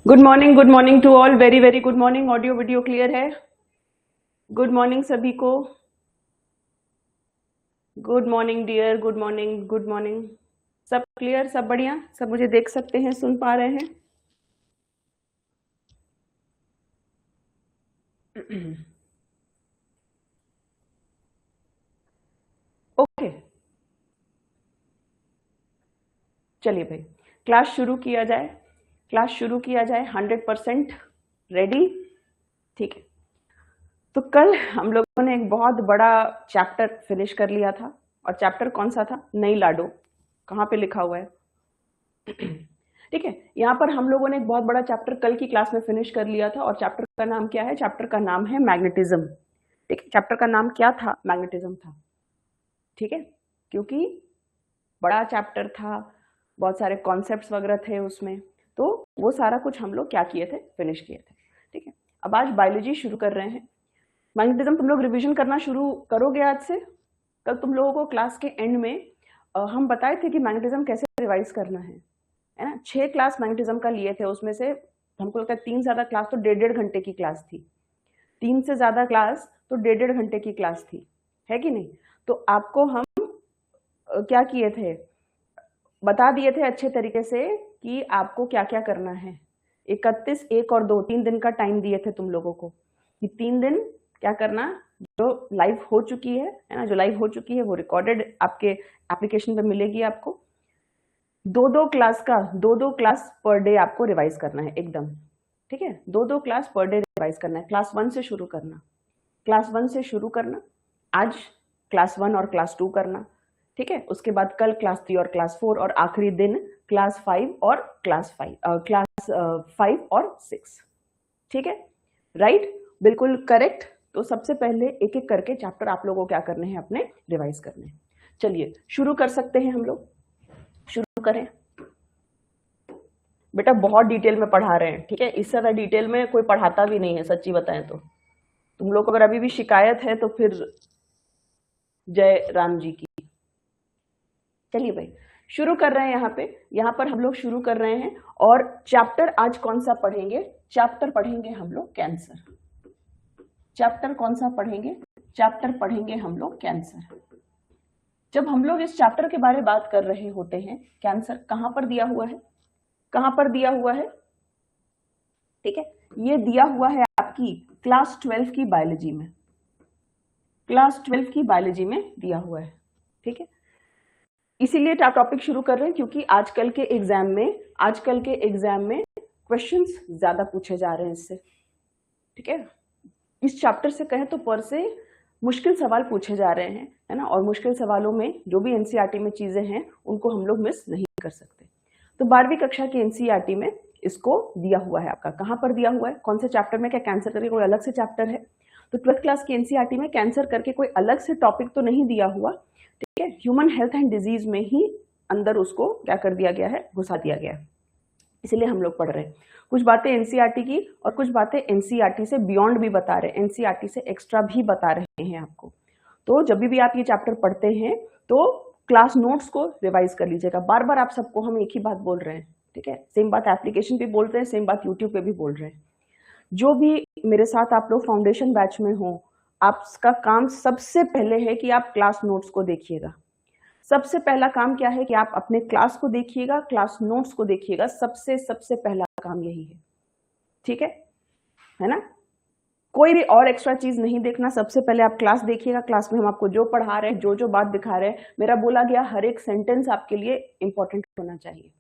Good morning to all, very very good morning. Audio video clear है? Good morning सभी को। Good morning dear, good morning, good morning. सब clear, सब बढ़िया, सब मुझे देख सकते हैं, सुन पा रहे हैं? ओके, चलिए भाई क्लास शुरू किया जाए। क्लास शुरू किया जाए। 100% रेडी? ठीक है। तो कल हम लोगों ने एक बहुत बड़ा चैप्टर फिनिश कर लिया था। और चैप्टर कौन सा था? नई लाडो। कहाँ पे लिखा हुआ है? ठीक है, यहाँ पर हम लोगों ने एक बहुत बड़ा चैप्टर कल की क्लास में फिनिश कर लिया था। और चैप्टर का नाम क्या है? चैप्टर का नाम है मैग्नेटिज्म। ठीक है, चैप्टर का नाम क्या था? मैग्नेटिज्म था। ठीक है, क्योंकि बड़ा चैप्टर था, बहुत सारे कॉन्सेप्ट्स वगैरह थे उसमें, तो वो सारा कुछ हम लोग क्या किए थे? फिनिश किए थे। ठीक है, अब आज बायोलॉजी शुरू कर रहे हैं। मैग्नेटिज्म तुम लोग रिविजन करना शुरू करोगे आज से। कल तुम लोगों को क्लास के एंड में हम बताए थे कि मैग्नेटिज्म कैसे रिवाइज करना है ना। 6 क्लास मैग्नेटिज्म का लिए थे, उसमें से हमको लगता है 3 ज्यादा क्लास तो 1.5 घंटे की क्लास थी। 3 से ज्यादा क्लास तो 1.5 घंटे की क्लास थी, है कि नहीं? तो आपको हम क्या किए थे? बता दिए थे अच्छे तरीके से कि आपको क्या क्या करना है। 31, 1 और 2 3 दिन का टाइम दिए थे तुम लोगों को कि 3 दिन क्या करना। जो लाइव हो चुकी है ना, जो लाइव हो चुकी है वो रिकॉर्डेड आपके एप्लीकेशन पे मिलेगी आपको। 2-2 क्लास का 2-2 क्लास पर डे आपको रिवाइज करना है एकदम। ठीक है, 2-2 क्लास पर डे रिवाइज करना है। क्लास 1 से शुरू करना, क्लास 1 से शुरू करना। आज क्लास 1 और क्लास 2 करना। ठीक है, उसके बाद कल क्लास 3 और क्लास 4 और आखिरी दिन क्लास 5 और क्लास 5 और 6। ठीक है, राइट, बिल्कुल करेक्ट। तो सबसे पहले एक एक करके चैप्टर आप लोगों को क्या करने हैं? अपने रिवाइज करने हैं। चलिए शुरू कर सकते हैं हम लोग। शुरू करें। बेटा बहुत डिटेल में पढ़ा रहे हैं, ठीक है? इससे ज्यादा डिटेल में कोई पढ़ाता भी नहीं है, सच्ची बताएं तो। तुम लोग को अगर अभी भी शिकायत है तो फिर जय राम जी की। चलिए भाई शुरू कर रहे हैं। यहाँ पर हम लोग शुरू कर रहे हैं। और चैप्टर आज कौन सा पढ़ेंगे? चैप्टर पढ़ेंगे हम लोग कैंसर। चैप्टर कौन सा पढ़ेंगे? चैप्टर पढ़ेंगे हम लोग कैंसर। जब हम लोग इस चैप्टर के बारे में बात कर रहे होते हैं, कैंसर कहां पर दिया हुआ है? कहां पर दिया हुआ है? ठीक है, ये दिया हुआ है आपकी क्लास 12 की बायोलॉजी में। क्लास 12 की बायोलॉजी में दिया हुआ है। ठीक है, इसीलिए टॉपिक शुरू कर रहे हैं क्योंकि आजकल के एग्जाम में क्वेश्चंस ज्यादा पूछे जा रहे हैं इससे। ठीक है, इस चैप्टर से कहें तो पर से मुश्किल सवाल पूछे जा रहे हैं, है ना। और मुश्किल सवालों में जो भी एनसीईआरटी में चीजें हैं उनको हम लोग मिस नहीं कर सकते। तो 12वीं कक्षा के एनसीईआरटी में इसको दिया हुआ है आपका। कहां पर दिया हुआ है? कौन से चैप्टर में? क्या कैंसर करके कोई अलग से चैप्टर है? तो 12th क्लास की एनसीईआरटी में कैंसर करके कोई अलग से टॉपिक तो नहीं दिया हुआ। ठीक है, ह्यूमन हेल्थ एंड डिजीज में ही अंदर उसको क्या कर दिया गया है? घुसा दिया गया है। इसलिए हम लोग पढ़ रहे हैं। कुछ बातें एनसीईआरटी की और कुछ बातें एनसीईआरटी से बियॉन्ड भी बता रहे हैं, एनसीईआरटी से एक्स्ट्रा भी बता रहे हैं आपको। तो जब भी आप ये चैप्टर पढ़ते हैं तो क्लास नोट्स को रिवाइज कर लीजिएगा। बार बार आप सबको हम एक ही बात बोल रहे हैं, ठीक है? सेम बात एप्लीकेशन पे बोल रहे हैं, सेम बात यूट्यूब पे भी बोल रहे हैं। जो भी मेरे साथ आप लोग फाउंडेशन बैच में हो, आपका काम सबसे पहले है कि आप क्लास नोट्स को देखिएगा। सबसे पहला काम क्या है कि आप अपने क्लास को देखिएगा, क्लास नोट्स को देखिएगा। सबसे पहला काम यही है। ठीक है ना? कोई भी और एक्स्ट्रा चीज नहीं देखना। सबसे पहले आप क्लास देखिएगा। क्लास में हम आपको जो पढ़ा रहे हैं, जो जो बात दिखा रहे हैं, मेरा बोला गया हर एक सेंटेंस आपके लिए इंपॉर्टेंट होना चाहिए।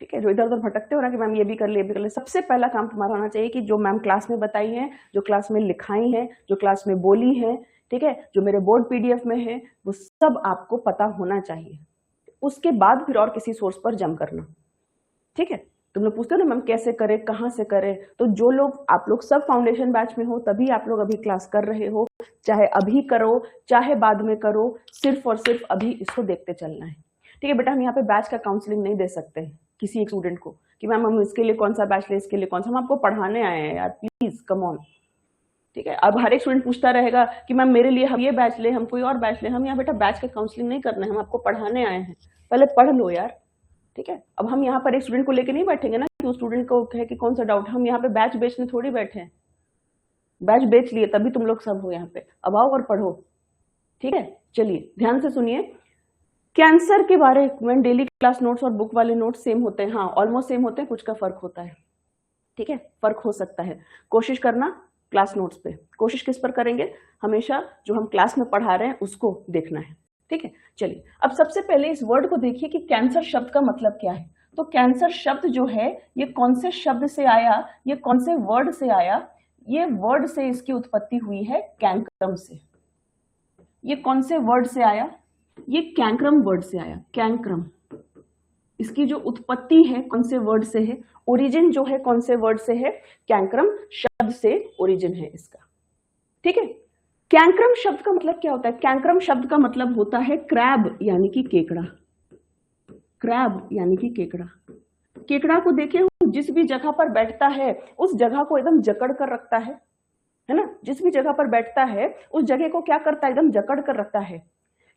ठीक है, जो इधर उधर भटकते हो ना कि मैम ये भी कर ले, ये भी कर ले, सबसे पहला काम तुम्हारा होना चाहिए कि जो मैम क्लास में बताई है, जो क्लास में लिखाई है, जो क्लास में बोली है, ठीक है, जो मेरे बोर्ड पीडीएफ में है, वो सब आपको पता होना चाहिए। उसके बाद फिर और किसी सोर्स पर जम करना। ठीक है, तुम लोग पूछते हो ना मैम कैसे करें, कहाँ से करें? तो जो लोग आप लोग सब फाउंडेशन बैच में हो तभी आप लोग अभी क्लास कर रहे हो, चाहे अभी करो चाहे बाद में करो, सिर्फ और सिर्फ अभी इसको देखते चलना है। ठीक है बेटा, हम यहाँ पे बैच का काउंसलिंग नहीं दे सकते किसी एक स्टूडेंट को कि मैम हम इसके लिए कौन सा बैच ले, इसके लिए कौन सा। हम आपको पढ़ाने आए हैं यार, प्लीज कम ऑन। ठीक है, अब हर एक स्टूडेंट पूछता रहेगा कि मैम मेरे लिए हम ये बैच ले, हम कोई और बैच ले। हम यहाँ बेटा बैच का काउंसलिंग नहीं करना है, हम आपको पढ़ाने आए हैं। पहले पढ़ लो यार, ठीक है। अब हम यहाँ पर एक स्टूडेंट को लेके नहीं बैठेंगे ना कि उस स्टूडेंट को कहे कि कौन सा डाउट, हम यहाँ पे बैच बेचने थोड़ी बैठे हैं, बैच बेच लिए तभी तुम लोग सब हो यहाँ पे, अब आओ और पढ़ो, ठीक है। चलिए ध्यान से सुनिए, कैंसर के बारे में डेली क्लास नोट्स और बुक वाले नोट्स सेम होते हैं, हाँ ऑलमोस्ट सेम होते हैं, कुछ का फर्क होता है, ठीक है, फर्क हो सकता है। कोशिश करना क्लास नोट्स पे, कोशिश किस पर करेंगे, हमेशा जो हम क्लास में पढ़ा रहे हैं उसको देखना है, ठीक है। चलिए अब सबसे पहले इस वर्ड को देखिए कि कैंसर शब्द का मतलब क्या है। तो कैंसर शब्द जो है ये कौन से शब्द से आया, ये कौन से वर्ड से आया, ये वर्ड से इसकी उत्पत्ति हुई है कैंक्रम से। ये कौन से वर्ड से आया, ये कैंक्रम वर्ड से आया, कैंक्रम। इसकी जो उत्पत्ति है कौन से वर्ड से है, ओरिजिन जो है कौन से वर्ड से है, कैंक्रम शब्द से ओरिजिन है इसका, ठीक है। कैंक्रम शब्द का मतलब क्या होता है, कैंक्रम शब्द का मतलब होता है क्रैब यानी कि केकड़ा, क्रैब यानी कि केकड़ा। केकड़ा को देखे जिस भी जगह पर बैठता है उस जगह को एकदम जकड़ कर रखता है ना, जिस भी जगह पर बैठता है उस जगह को क्या करता है, एकदम जकड़ कर रखता है।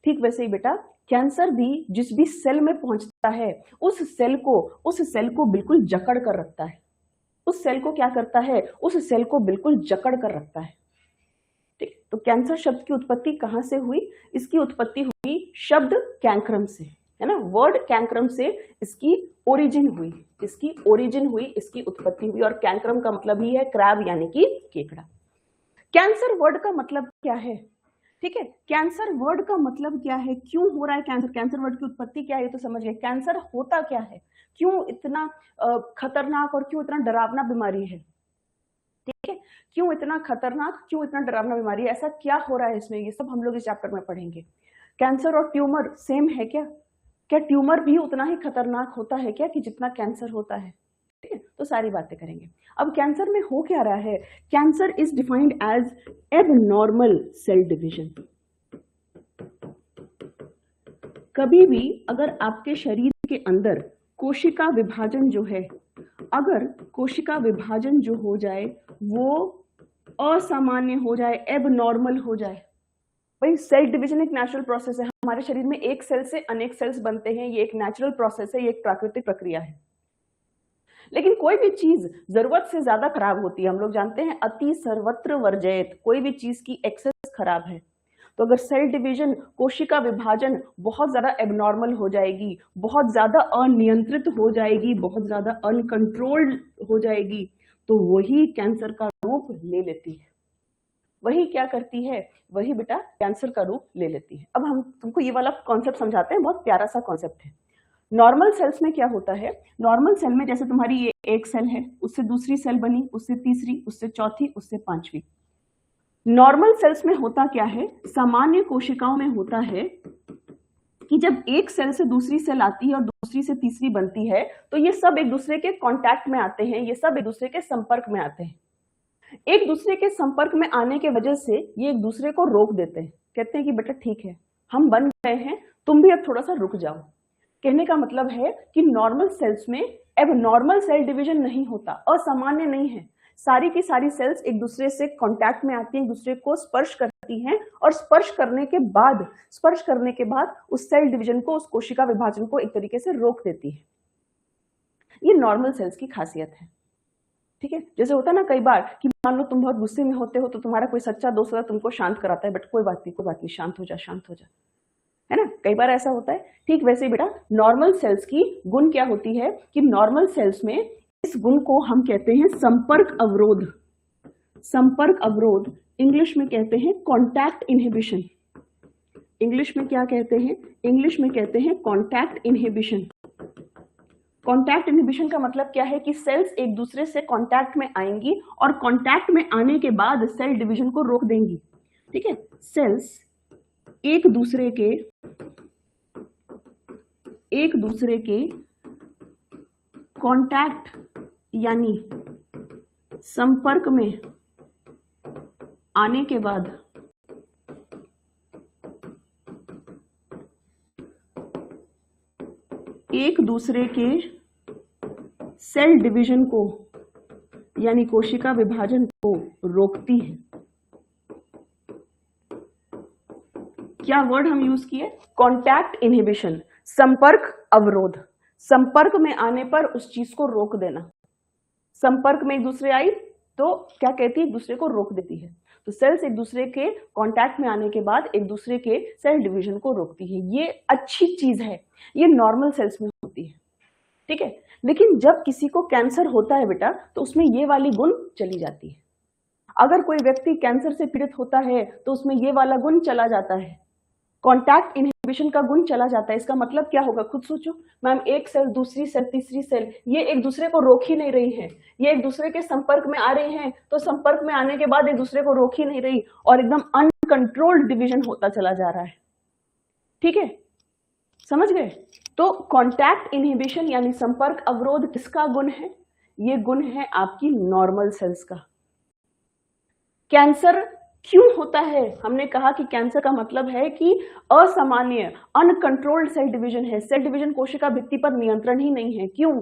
ठीक वैसे ही बेटा कैंसर भी जिस भी सेल में पहुंचता है उस सेल को बिल्कुल जकड़ कर रखता है, उस सेल को क्या करता है, उस सेल को बिल्कुल जकड़ कर रखता है, ठीक। तो कैंसर शब्द की उत्पत्ति कहां से हुई, इसकी उत्पत्ति हुई शब्द कैंक्रम से, है ना, वर्ड कैंक्रम से इसकी ओरिजिन हुई, इसकी उत्पत्ति हुई। और कैंक्रम का मतलब ही है क्रैब यानी कि केकड़ा। कैंसर वर्ड का मतलब क्या है, ठीक है, कैंसर वर्ड का मतलब क्या है, क्यों हो रहा है कैंसर, कैंसर वर्ड की उत्पत्ति क्या है ये तो समझ गए। कैंसर होता क्या है, क्यों इतना खतरनाक और क्यों इतना डरावना बीमारी है, ठीक है, क्यों इतना खतरनाक, क्यों इतना डरावना बीमारी है, ऐसा क्या हो रहा है इसमें, ये सब हम लोग इस चैप्टर में पढ़ेंगे। कैंसर और ट्यूमर सेम है क्या, क्या ट्यूमर भी उतना ही खतरनाक होता है क्या कि जितना कैंसर होता है, ठीक है, तो सारी बातें करेंगे। अब कैंसर में हो क्या रहा है, cancer is defined as abnormal cell division. कभी भी अगर आपके शरीर के अंदर कोशिका विभाजन जो है, अगर कोशिका विभाजन जो हो जाए वो असामान्य हो जाए, एबनॉर्मल हो जाए, भाई सेल डिवीजन एक नेचुरल प्रोसेस है, हमारे शरीर में एक सेल से अनेक सेल्स बनते हैं, ये एक नेचुरल प्रोसेस है, ये एक प्राकृतिक प्रक्रिया है। लेकिन कोई भी चीज जरूरत से ज्यादा खराब होती है, हम लोग जानते हैं अति सर्वत्र वर्जयत, कोई भी चीज की एक्सेस खराब है। तो अगर सेल डिवीजन, कोशिका विभाजन बहुत ज्यादा एबनॉर्मल हो जाएगी, बहुत ज्यादा अनियंत्रित हो जाएगी, बहुत ज्यादा अनकंट्रोल्ड हो जाएगी, तो वही कैंसर का रूप ले लेती है। वही क्या करती है, वही बेटा कैंसर का रूप ले लेती है। अब हम तुमको ये वाला कॉन्सेप्ट समझाते हैं, बहुत प्यारा सा कॉन्सेप्ट है। नॉर्मल सेल्स में क्या होता है, नॉर्मल सेल में जैसे तुम्हारी ये एक सेल है, उससे दूसरी सेल बनी, उससे तीसरी, उससे चौथी, उससे पांचवी। नॉर्मल सेल्स में होता क्या है, सामान्य कोशिकाओं में होता है कि जब एक सेल से दूसरी सेल आती है और दूसरी से तीसरी बनती है तो ये सब एक दूसरे के कांटेक्ट में आते हैं, ये सब एक दूसरे के संपर्क में आते हैं। एक दूसरे के संपर्क में आने के वजह से ये एक दूसरे को रोक देते हैं, कहते हैं कि बेटा ठीक है हम बन गए हैं, तुम भी अब थोड़ा सा रुक जाओ। कहने का मतलब है कि नॉर्मल सेल्स में एबनॉर्मल सेल डिवीजन नहीं होता, असामान्य नहीं है, सारी की सारी सेल्स एक दूसरे से कांटेक्ट में आती हैं, एक दूसरे को स्पर्श करती हैं और स्पर्श करने के बाद उस सेल डिवीजन को, उस कोशिका विभाजन को एक तरीके से रोक देती है। ये नॉर्मल सेल्स की खासियत है, ठीक है। जैसे होता है ना कई बार कि मान लो तुम बहुत गुस्से में होते हो तो तुम्हारा कोई सच्चा दोस्त होता है, तुमको शांत कराता है, बट कोई बात नहीं, शांत हो जा, है ना, कई बार ऐसा होता है। ठीक वैसे ही बेटा नॉर्मल सेल्स की गुण क्या होती है कि नॉर्मल सेल्स में इस गुण को हम कहते हैं संपर्क अवरोध। संपर्क अवरोध इंग्लिश में कहते हैं कॉन्टैक्ट इनहिबिशन। इंग्लिश में क्या कहते हैं, इंग्लिश में कहते हैं कॉन्टैक्ट इनहिबिशन। कॉन्टैक्ट इनहिबिशन का मतलब क्या है कि सेल्स एक दूसरे से कॉन्टैक्ट में आएंगी और कॉन्टैक्ट में आने के बाद सेल डिवीजन को रोक देंगी, ठीक है। सेल्स एक दूसरे के कांटेक्ट यानी संपर्क में आने के बाद एक दूसरे के सेल डिवीजन को यानी कोशिका विभाजन को रोकती है। क्या वर्ड हम यूज किए, कॉन्टैक्ट इनहिबिशन, संपर्क अवरोध। संपर्क में आने पर उस चीज को रोक देना। संपर्क में एक दूसरे आई तो क्या कहती है, एक दूसरे को रोक देती है। तो सेल्स एक दूसरे के कांटेक्ट में आने के बाद एक दूसरे के सेल डिवीजन को रोकती है। ये अच्छी चीज है, ये नॉर्मल सेल्स में होती है, ठीक है। लेकिन जब किसी को कैंसर होता है बेटा, तो उसमें ये वाली गुण चली जाती है। अगर कोई व्यक्ति कैंसर से पीड़ित होता है तो उसमें ये वाला गुण चला जाता है, कॉन्टैक्ट इनहिबिशन का गुण चला जाता है। इसका मतलब क्या होगा, खुद सोचो मैम, एक सेल, दूसरी सेल, तीसरी सेल, ये एक दूसरे को रोक ही नहीं रही है, ये एक दूसरे के संपर्क में आ रही हैं, तो संपर्क में आने के बाद एक दूसरे को रोक ही नहीं रही और एकदम अनकंट्रोल्ड डिवीजन होता चला जा रहा है, ठीक है, समझ गए। तो कॉन्टैक्ट इनहिबिशन यानी संपर्क अवरोध किसका गुण है, ये गुण है आपकी नॉर्मल सेल्स का। कैंसर क्यों होता है, हमने कहा कि कैंसर का मतलब है कि असामान्य अनकंट्रोल्ड सेल डिवीजन है। सेल डिवीजन कोशिका भित्ति पर नियंत्रण ही नहीं है। क्यों?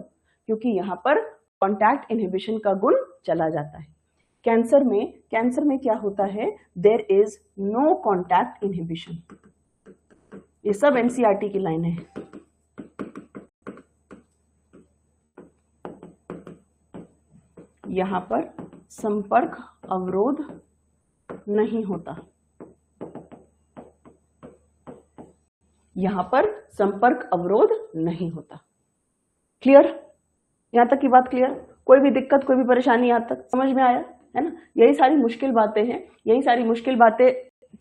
क्योंकि यहाँ पर कॉन्टैक्ट इनहिबिशन का गुण चला जाता है। कैंसर में क्या होता है, there is no contact inhibition. ये सब एनसीईआरटी की लाइन है। यहाँ पर संपर्क अवरोध नहीं होता, यहां पर संपर्क अवरोध नहीं होता। क्लियर? यहां तक की बात क्लियर? कोई भी दिक्कत, कोई भी परेशानी यहां तक समझ में आया है ना? यही सारी मुश्किल बातें हैं। यही सारी मुश्किल बातें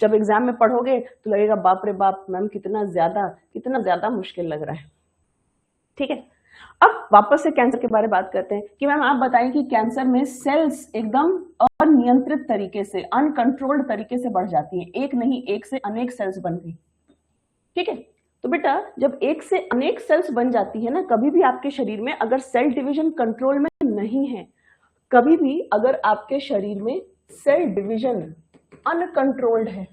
जब एग्जाम में पढ़ोगे तो लगेगा बाप रे बाप मैम, कितना ज्यादा मुश्किल लग रहा है, ठीक है। अब वापस से कैंसर के बारे में बात करते हैं कि मैम आप बताएं कि कैंसर में सेल्स एकदम अनियंत्रित तरीके से, अनकंट्रोल्ड तरीके से बढ़ जाती हैं। एक नहीं, एक से अनेक सेल्स बन गई, ठीक है। तो बेटा जब एक से अनेक सेल्स बन जाती है ना, कभी भी आपके शरीर में अगर सेल डिवीजन कंट्रोल में नहीं है, कभी भी अगर आपके शरीर में सेल डिवीजन अनकंट्रोल्ड है,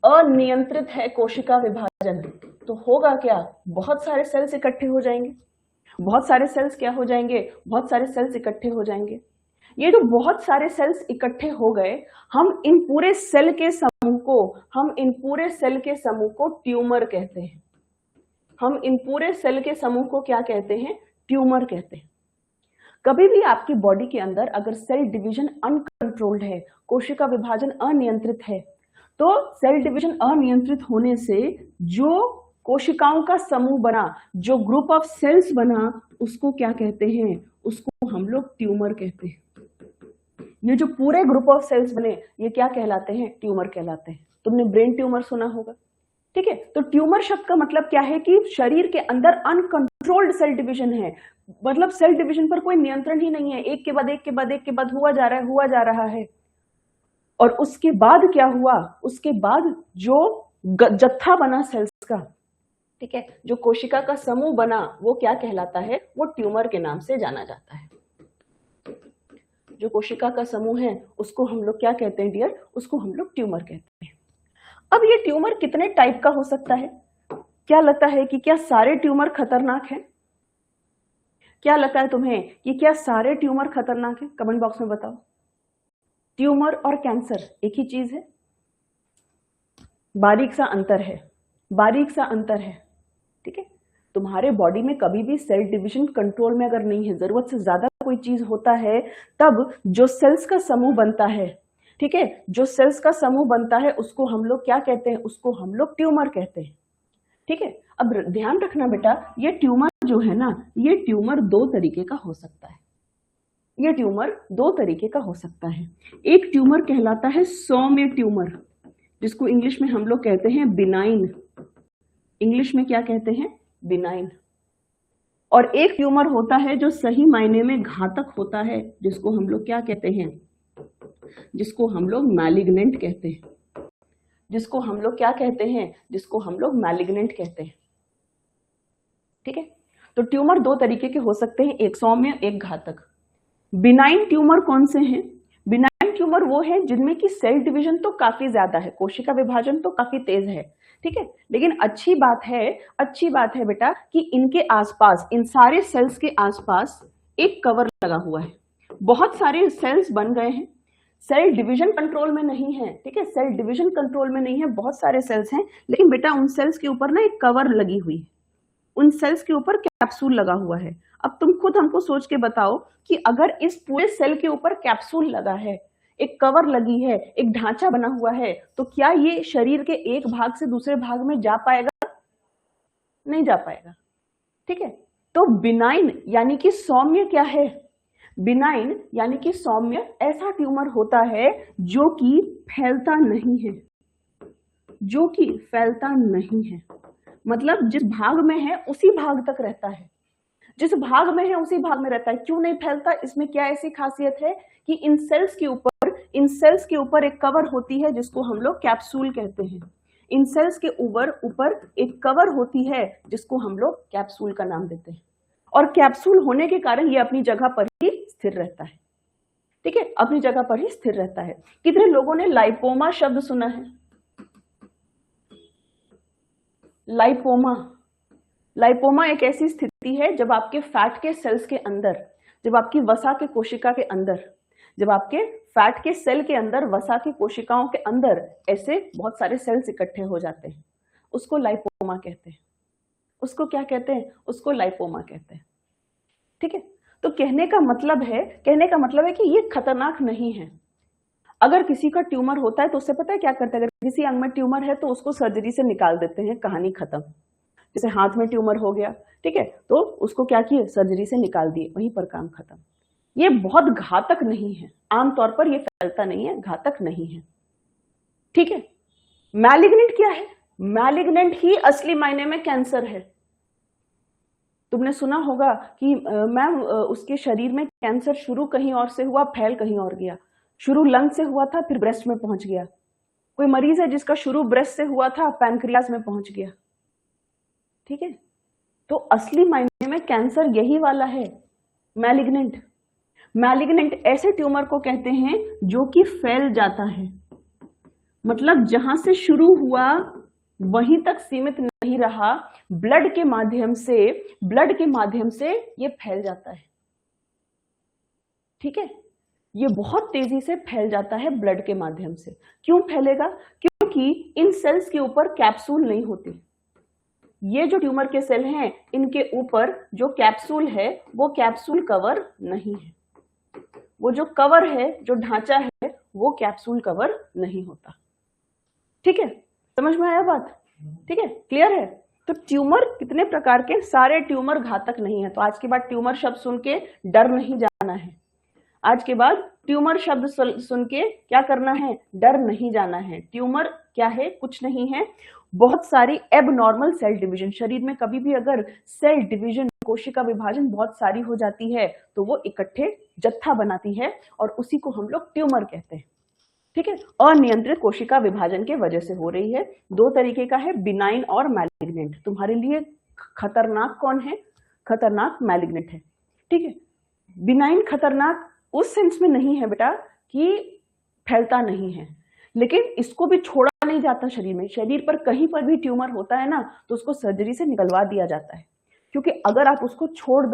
अनियंत्रित है कोशिका विभाजन, तो होगा क्या, बहुत सारे सेल्स इकट्ठे हो जाएंगे। बहुत सारे सेल्स क्या हो जाएंगे, बहुत सारे सेल्स इकट्ठे हो जाएंगे। ये जो बहुत सारे सेल्स इकट्ठे हो गए, हम इन पूरे सेल के समूह को ट्यूमर कहते हैं। हम इन पूरे सेल के समूह को क्या कहते हैं, ट्यूमर कहते हैं। कभी भी आपकी बॉडी के अंदर अगर सेल डिवीजन अनकंट्रोल्ड है, कोशिका विभाजन अनियंत्रित है, तो सेल डिवीजन अनियंत्रित होने से जो कोशिकाओं का समूह बना, जो ग्रुप ऑफ सेल्स बना, उसको क्या कहते हैं, उसको हम लोग ट्यूमर कहते हैं। ये जो पूरे ग्रुप ऑफ सेल्स बने, ये क्या कहलाते हैं, ट्यूमर कहलाते हैं। तुमने ब्रेन ट्यूमर सुना होगा, ठीक है। तो ट्यूमर शब्द का मतलब क्या है कि शरीर के अंदर अनकंट्रोल्ड सेल डिवीजन है, मतलब सेल डिवीजन पर कोई नियंत्रण ही नहीं है, एक के बाद एक के बाद एक के बाद हुआ जा रहा है। और उसके बाद क्या हुआ, उसके बाद जो जत्था बना सेल्स का, ठीक है, जो कोशिका का समूह बना, वो क्या कहलाता है, वो ट्यूमर के नाम से जाना जाता है। जो कोशिका का समूह है उसको हम लोग क्या कहते हैं डियर, उसको हम लोग ट्यूमर कहते हैं। अब ये ट्यूमर कितने टाइप का हो सकता है? क्या लगता है कि क्या सारे ट्यूमर खतरनाक हैं? क्या लगता है तुम्हें कि क्या सारे ट्यूमर खतरनाक हैं? कमेंट बॉक्स में बताओ। ट्यूमर और कैंसर एक ही चीज है? बारीक सा अंतर है, ठीक है। तुम्हारे बॉडी में कभी भी सेल डिवीजन कंट्रोल में अगर नहीं है, जरूरत से ज्यादा कोई चीज होता है, तब जो सेल्स का समूह बनता है, ठीक है, जो सेल्स का समूह बनता है उसको हम लोग क्या कहते हैं, उसको हम लोग ट्यूमर कहते हैं, ठीक है। अब ध्यान रखना बेटा, ये ट्यूमर जो है ना, ये ट्यूमर दो तरीके का हो सकता है। ये ट्यूमर दो तरीके का हो सकता है। एक ट्यूमर कहलाता है सौम्य ट्यूमर, जिसको इंग्लिश में हम लोग कहते हैं बिनाइन। इंग्लिश में क्या कहते हैं, बिनाइन। और एक ट्यूमर होता है जो सही मायने में घातक होता है, जिसको हम लोग क्या कहते हैं, जिसको हम लोग मैलिग्नेंट कहते हैं। जिसको हम लोग क्या कहते हैं, जिसको हम लोग मैलिग्नेंट कहते हैं, ठीक है। तो ट्यूमर दो तरीके के हो सकते हैं, एक सौम्य, एक घातक। बिनाइन ट्यूमर कौन से हैं? बिनाइन ट्यूमर वो है जिनमें की सेल डिवीजन तो काफी ज्यादा है, कोशिका विभाजन तो काफी तेज है, ठीक है, लेकिन अच्छी बात है बेटा कि इनके आसपास, इन सारे सेल्स के आसपास एक कवर लगा हुआ है। बहुत सारे सेल्स बन गए हैं, सेल डिवीजन कंट्रोल में नहीं है, ठीक है, सेल डिवीजन कंट्रोल में नहीं है, बहुत सारे सेल्स हैं, लेकिन बेटा उन सेल्स के ऊपर ना एक कवर लगी हुई है, उन सेल्स के ऊपर कैप्सूल लगा हुआ है। अब तुम खुद हमको सोच के बताओ कि अगर इस पूरे सेल के ऊपर कैप्सूल लगा है, एक कवर लगी है, एक ढांचा बना हुआ है, तो क्या ये शरीर के एक भाग से दूसरे भाग में जा पाएगा? नहीं जा पाएगा, ठीक है। तो बिनाइन यानी कि सौम्य क्या है? बिनाइन यानी कि सौम्य ऐसा ट्यूमर होता है जो कि फैलता नहीं है, जो कि फैलता नहीं है, मतलब जिस भाग में है उसी भाग तक रहता है, जिस भाग में है उसी भाग में रहता है। क्यों नहीं फैलता? इसमें क्या ऐसी खासियत है कि इन सेल्स के ऊपर एक कवर होती है जिसको हम लोग कैप्सूल कहते हैं। इन सेल्स के ऊपर एक कवर होती है जिसको हम लोग कैप्सूल का नाम देते हैं, और कैप्सूल होने के कारण ये अपनी जगह पर ही स्थिर रहता है, ठीक है, अपनी जगह पर ही स्थिर रहता है। कितने लोगों ने लाइपोमा शब्द सुना है? लाइपोमा, लाइपोमा एक ऐसी स्थिति है जब आपके फैट के सेल्स के अंदर, जब आपकी वसा के कोशिका के अंदर, जब आपके फैट के सेल के अंदर, वसा की कोशिकाओं के अंदर ऐसे बहुत सारे सेल्स इकट्ठे हो जाते हैं, उसको लाइपोमा कहते हैं। उसको क्या कहते हैं? उसको लाइपोमा कहते हैं, ठीक है। तो कहने का मतलब है कि ये खतरनाक नहीं है। अगर किसी का ट्यूमर होता है तो उससे पता है क्या करते हैं? अगर किसी अंग में ट्यूमर है तो उसको सर्जरी से निकाल देते हैं, कहानी खत्म। जैसे हाथ में ट्यूमर हो गया, ठीक है, तो उसको क्या किए? सर्जरी से निकाल दिए, वहीं पर काम खत्म। ये बहुत घातक नहीं है, आमतौर पर ये फैलता नहीं है, घातक नहीं है, ठीक है। मैलिग्नेंट क्या है? मैलिग्नेंट ही असली मायने में कैंसर है। तुमने सुना होगा कि मैम उसके शरीर में कैंसर शुरू कहीं और से हुआ, फैल कहीं और गया। शुरू लंग से हुआ था, फिर ब्रेस्ट में पहुंच गया। कोई मरीज है जिसका शुरू ब्रेस्ट से हुआ था, पैनक्रियास में पहुंच गया, ठीक है। तो असली मायने में कैंसर यही वाला है, मैलिग्नेंट। मैलिग्नेंट ऐसे ट्यूमर को कहते हैं जो कि फैल जाता है, मतलब जहां से शुरू हुआ वहीं तक सीमित नहीं रहा, ब्लड के माध्यम से ये फैल जाता है, ठीक है। ये बहुत तेजी से फैल जाता है ब्लड के माध्यम से। क्यों फैलेगा? क्योंकि इन सेल्स के ऊपर कैप्सूल नहीं होती। ये जो ट्यूमर के सेल हैं, इनके ऊपर जो कैप्सूल है वो कैप्सूल कवर नहीं है, वो जो कवर है, जो ढांचा है, वो कैप्सूल कवर नहीं होता, ठीक है। समझ में आया बात? ठीक है, क्लियर है? तो ट्यूमर कितने प्रकार के? सारे ट्यूमर घातक नहीं है। तो आज के बाद ट्यूमर शब्द सुन के डर नहीं जाना है। आज के बाद ट्यूमर शब्द सुन के क्या करना है? डर नहीं जाना है। ट्यूमर क्या है? कुछ नहीं है, बहुत सारी एबनॉर्मल सेल डिवीजन। शरीर में कभी भी अगर सेल डिवीजन, कोशिका विभाजन बहुत सारी हो जाती है तो वो इकट्ठे जत्था बनाती है और उसी को हम लोग ट्यूमर कहते हैं, ठीक है। अनियंत्रित कोशिका विभाजन के वजह से हो रही है। दो तरीके का है, बिनाइन और मैलिग्नेंट। तुम्हारे लिए खतरनाक कौन है? खतरनाक मैलिग्नेंट है, ठीक है। बिनाइन खतरनाक उस सेंस में नहीं है बेटा कि फैलता नहीं है, लेकिन इसको भी छोड़ा नहीं जाता शरीर में। शरीर पर कहीं पर भी ट्यूमर होता है ना तो उसको सर्जरी से निकलवा दिया जाता है, क्योंकि अगर आप उसको छोड़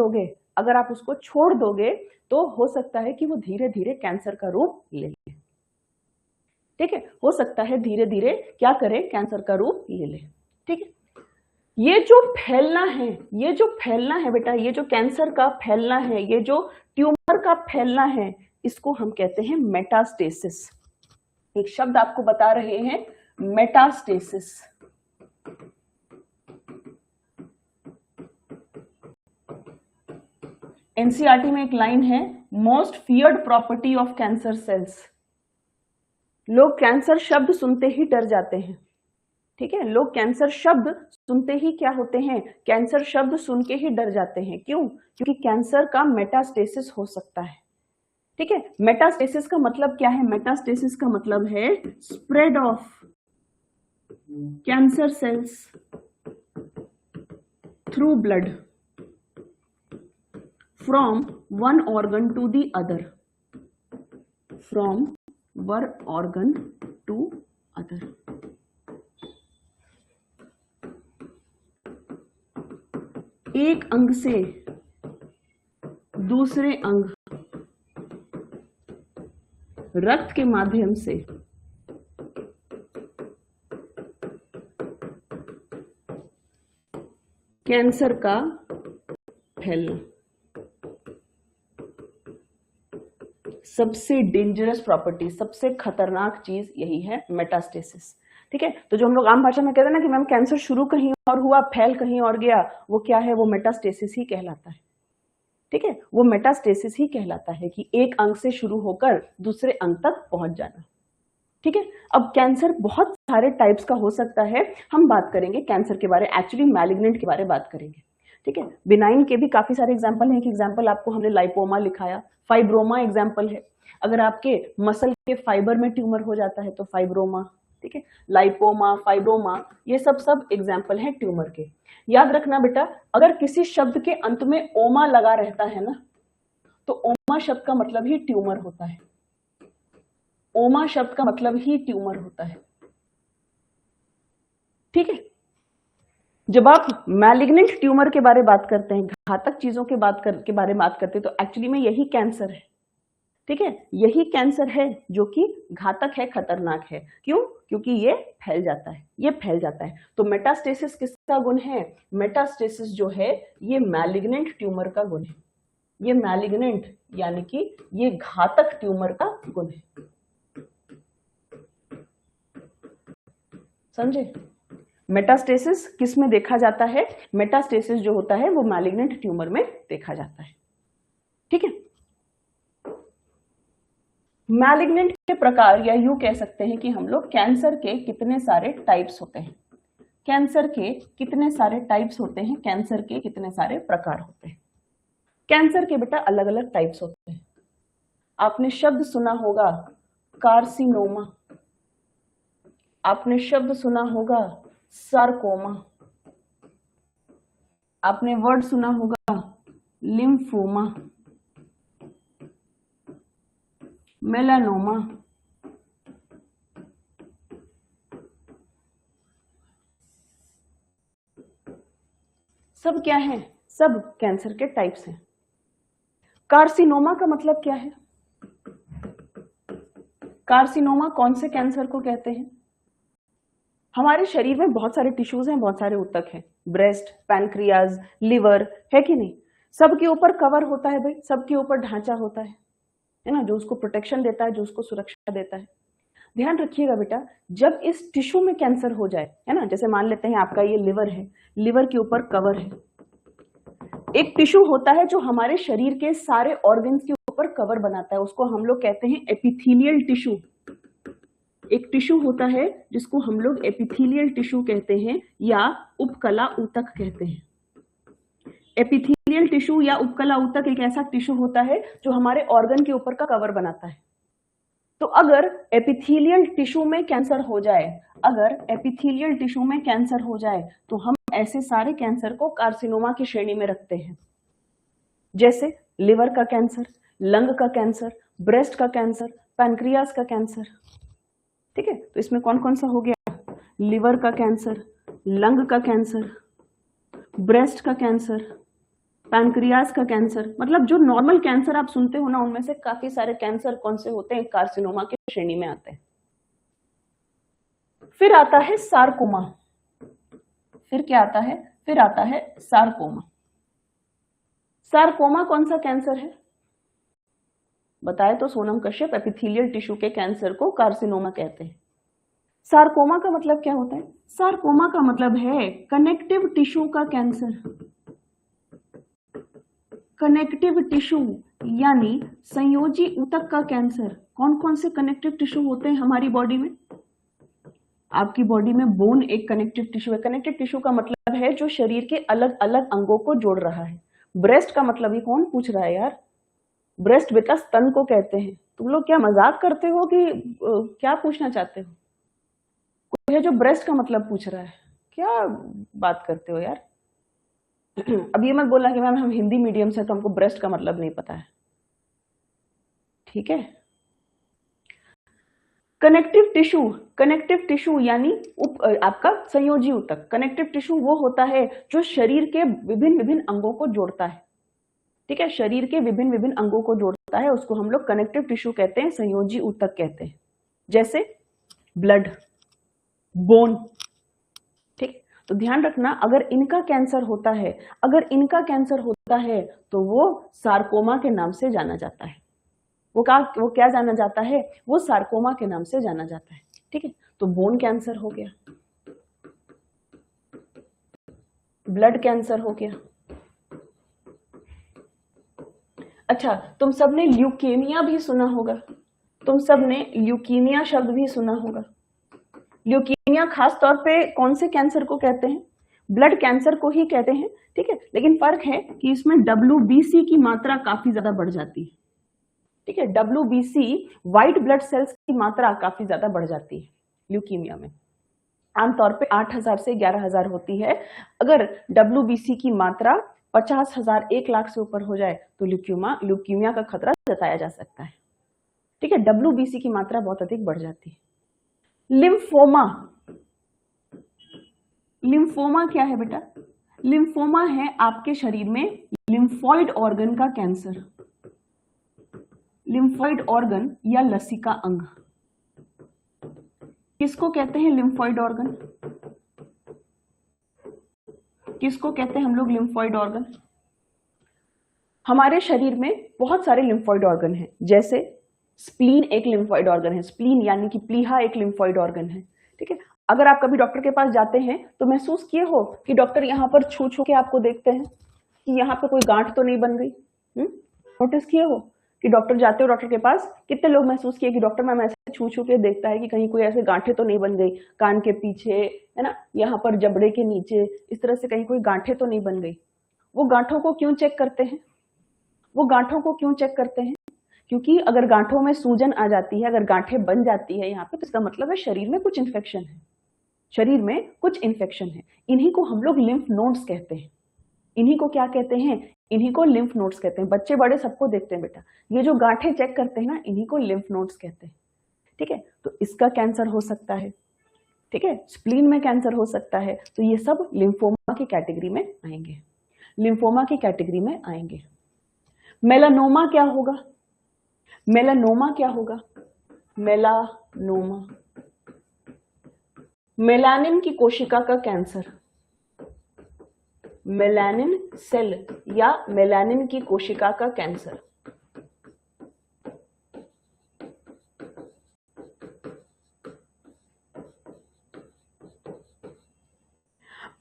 दोगे तो हो सकता है कि वो धीरे धीरे कैंसर का रूप ले ले, ठीक है। हो सकता है धीरे धीरे क्या करे? कैंसर का रूप ले ले, ठीक है। ये जो फैलना है बेटा, ये जो कैंसर का फैलना है, ये जो ट्यूमर का फैलना है, इसको हम कहते हैं मेटास्टेसिस। एक शब्द आपको बता रहे हैं, मेटास्टेसिस। एनसीईआरटी में एक लाइन है, most feared property of cancer sales. लोग कैंसर शब्द सुनते ही डर जाते हैं, ठीक है। लोग कैंसर शब्द सुनते ही क्या होते हैं? कैंसर शब्द सुन के ही डर जाते हैं। क्यों? क्योंकि कैंसर का मेटास्टेसिस हो सकता है, ठीक है। मेटास्टेसिस का मतलब क्या है? मेटास्टेसिस का मतलब है spread of cancer cells through blood from one organ to the other, from one organ to other. एक अंग से दूसरे अंग रक्त के माध्यम से कैंसर का फैलना। सबसे डेंजरस प्रॉपर्टी, सबसे खतरनाक चीज यही है, मेटास्टेसिस। ठीक है, तो जो हम लोग आम भाषा में कहते हैं ना कि मैम कैंसर शुरू कहीं और हुआ, फैल कहीं और गया, वो क्या है? वो मेटास्टेसिस ही कहलाता है। ठीक है, वो मेटास्टेसिस ही कहलाता है कि एक अंग से शुरू होकर दूसरे अंग तक पहुंच जाना। ठीक है, अब कैंसर बहुत सारे टाइप्स का हो सकता है, हम बात करेंगे कैंसर के बारे, एक्चुअली मैलिग्नेंट के बारे में बात करेंगे। ठीक है, बिनाइन के भी काफी सारे एग्जाम्पल हैं। कि एग्जाम्पल आपको हमने लाइपोमा लिखाया, फाइब्रोमा एग्जाम्पल है। अगर आपके मसल के फाइबर में ट्यूमर हो जाता है तो फाइब्रोमा। ठीक है, लाइपोमा, फाइब्रोमा, ये सब एग्जाम्पल हैं ट्यूमर के। याद रखना बेटा, अगर किसी शब्द के अंत में ओमा लगा रहता है ना, तो ओमा शब्द का मतलब ही ट्यूमर होता है। ओमा शब्द का मतलब ही ट्यूमर होता है। ठीक है, जब आप मैलिग्नेंट ट्यूमर के बारे में बात करते हैं, घातक चीजों के बारे में बात करते हैं, तो एक्चुअली में यही कैंसर है। ठीक है, यही कैंसर है जो कि घातक है, खतरनाक है। क्यों? क्योंकि ये फैल जाता है, ये फैल जाता है। तो मेटास्टेसिस किसका गुण है? मेटास्टेसिस जो है ये मैलिग्नेंट ट्यूमर का गुण है। ये मैलिग्नेंट यानी कि ये घातक ट्यूमर का गुण है। समझे? मेटास्टेसिस किस में देखा जाता है? मेटास्टेसिस जो होता है वो मैलिग्नेंट ट्यूमर में देखा जाता है। ठीक है, मैलिग्नेंट के प्रकार, या यूं कह सकते हैं कि हम लोग कैंसर के कितने सारे टाइप्स होते हैं, कैंसर के कितने सारे टाइप्स होते हैं, कैंसर के कितने सारे प्रकार होते हैं। कैंसर के बेटा अलग अलग टाइप्स होते हैं। आपने शब्द सुना होगा कार्सिनोमा, आपने शब्द सुना होगा सार्कोमा, आपने वर्ड सुना होगा लिम्फोमा, मेलानोमा, सब क्या है? सब कैंसर के टाइप्स हैं। कार्सिनोमा का मतलब क्या है? कार्सिनोमा कौन से कैंसर को कहते हैं? हमारे शरीर में बहुत सारे टिश्यूज हैं, बहुत सारे ऊतक हैं, ब्रेस्ट, पैनक्रियाज, लिवर, है कि नहीं? सबके ऊपर कवर होता है भाई, सबके ऊपर ढांचा होता है ना, जो उसको प्रोटेक्शन देता है, जो उसको सुरक्षा देता है। ध्यान रखिएगा बेटा, जब इस टिश्यू में कैंसर हो जाए, है ना, जैसे मान लेते हैं आपका ये लिवर है, लिवर के ऊपर कवर है। एक टिश्यू होता है जो हमारे शरीर के सारे ऑर्गन्स के ऊपर कवर बनाता है, उसको हम लोग कहते हैं एपिथेलियल टिश्यू। एक टिश्यू होता है जिसको हम लोग एपिथेलियल टिश्यू कहते हैं या उपकला ऊतक कहते हैं। एपिथेलियल टिश्यू या उपकला ऊतक एक ऐसा टिश्यू होता है जो हमारे ऑर्गन के ऊपर का कवर बनाता है। तो अगर एपिथेलियल टिश्यू में कैंसर हो जाए, अगर एपिथेलियल टिश्यू में कैंसर हो जाए तो हम ऐसे सारे कैंसर को कार्सिनोमा की श्रेणी में रखते हैं। जैसे लिवर का कैंसर, लंग का कैंसर, ब्रेस्ट का कैंसर, पैनक्रियाज का कैंसर। ठीक है, तो इसमें कौन कौन सा हो गया? लिवर का कैंसर, लंग का कैंसर, ब्रेस्ट का कैंसर, पैनक्रियाज का कैंसर। मतलब जो नॉर्मल कैंसर आप सुनते हो ना, उनमें से काफी सारे कैंसर कौन से होते हैं? कार्सिनोमा की श्रेणी में आते हैं। फिर आता है सार्कोमा। फिर क्या आता है? फिर आता है सार्कोमा। सार्कोमा कौन सा कैंसर है? बताए तो सोनम कश्यप, एपिथेलियल टिश्यू के कैंसर को कार्सिनोमा कहते हैं। सार्कोमा का मतलब क्या होता है? सार्कोमा का मतलब है कनेक्टिव टिश्यू का कैंसर। कनेक्टिव टिश्यू यानी संयोजी ऊतक का कैंसर। कौन कौन से कनेक्टिव टिश्यू होते हैं हमारी बॉडी में? आपकी बॉडी में बोन एक कनेक्टिव टिश्यू है। कनेक्टिव टिश्यू का मतलब है जो शरीर के अलग अलग अंगों को जोड़ रहा है। ब्रेस्ट का मतलब ही कौन पूछ रहा है यार? ब्रेस्ट बेटा स्तन को कहते हैं। तुम लोग क्या मजाक करते हो कि क्या पूछना चाहते हो? कोई है जो ब्रेस्ट का मतलब पूछ रहा है, क्या बात करते हो यार? अब ये मत बोलना कि मैम हम हिंदी मीडियम से तो हमको ब्रेस्ट का मतलब नहीं पता है। ठीक है, कनेक्टिव टिश्यू यानी आपका संयोजी ऊतक। कनेक्टिव टिश्यू वो होता है जो शरीर के विभिन्न विभिन्न अंगों को जोड़ता है। ठीक है, शरीर के विभिन्न विभिन्न अंगों को जोड़ता होता है उसको हम लोग कनेक्टिव टिश्यू कहते हैं, संयोजी ऊतक कहते हैं, जैसे ब्लड, बोन। ठीक, तो ध्यान रखना, अगर इनका कैंसर होता है, तो वो सार्कोमा के नाम से जाना जाता है। वो क्या जाना जाता है? वो सार्कोमा के नाम से जाना जाता है। ठीक है, तो बोन कैंसर हो गया, ब्लड कैंसर हो गया। अच्छा, तुम सबने ल्यूकेमिया भी सुना होगा, तुम सबने ल्यूकीमिया शब्द भी सुना होगा। ल्यूकीमिया खास तौर पे कौन से कैंसर को कहते हैं? ब्लड कैंसर को ही कहते हैं। ठीक है, लेकिन फर्क है कि इसमें WBC की मात्रा काफी ज्यादा बढ़ जाती है। ठीक है, WBC व्हाइट ब्लड सेल्स की मात्रा काफी ज्यादा बढ़ जाती है ल्यूकीमिया में। आमतौर पे 8,000 से 11,000 होती है। अगर WBC की मात्रा 50,000 1 लाख से ऊपर हो जाए तो ल्यूकीमिया का खतरा जताया जा सकता है। ठीक है, WBC की मात्रा बहुत अधिक बढ़ जाती है। लिम्फोमा क्या है बेटा? लिम्फोमा है आपके शरीर में लिम्फॉइड ऑर्गन का कैंसर, लिम्फॉइड ऑर्गन या लसिका अंग। किसको कहते हैं लिम्फॉइड ऑर्गन? किसको कहते हैं हम लोग लिम्फॉइड ऑर्गन? हमारे शरीर में बहुत सारे लिम्फॉइड ऑर्गन हैं, जैसे स्प्लीन एक लिम्फॉइड ऑर्गन है, स्प्लीन यानी कि प्लीहा एक लिम्फॉइड ऑर्गन है। ठीक है, अगर आप कभी डॉक्टर के पास जाते हैं तो महसूस किए हो कि डॉक्टर यहाँ पर छू छू के आपको देखते हैं कि यहाँ पे कोई गांठ तो नहीं बन गई। नोटिस किए हो कि डॉक्टर जाते हो डॉक्टर के पास, कितने लोग महसूस किए कि डॉक्टर मैम ऐसे छू छू के देखता है कि कहीं कोई ऐसे गांठें तो नहीं बन गई, कान के पीछे है ना, यहाँ पर जबड़े के नीचे, इस तरह से कहीं कोई गांठें तो नहीं बन गई। वो गांठों को क्यों चेक करते हैं? क्योंकि अगर गांठों में सूजन आ जाती है, अगर गांठें बन जाती है यहाँ पे, तो इसका मतलब है शरीर में कुछ इन्फेक्शन है, इन्हीं को हम लोग लिम्फ नोड्स कहते हैं। इन्हीं को क्या कहते हैं? इन्हीं को लिम्फ नोड्स कहते हैं। बच्चे बड़े सबको देखते हैं बेटा, ये जो गांठें चेक करते हैं ना, इन्हीं को लिम्फ नोड्स कहते हैं। ठीक है, तो इसका कैंसर हो सकता है। ठीक है, स्प्लीन में कैंसर हो सकता है। तो ये सब लिम्फोमा की कैटेगरी में आएंगे। मेलानोमा क्या होगा? मेलानिन की कोशिका का कैंसर, मेलानिन सेल या मेलानिन की कोशिका का कैंसर।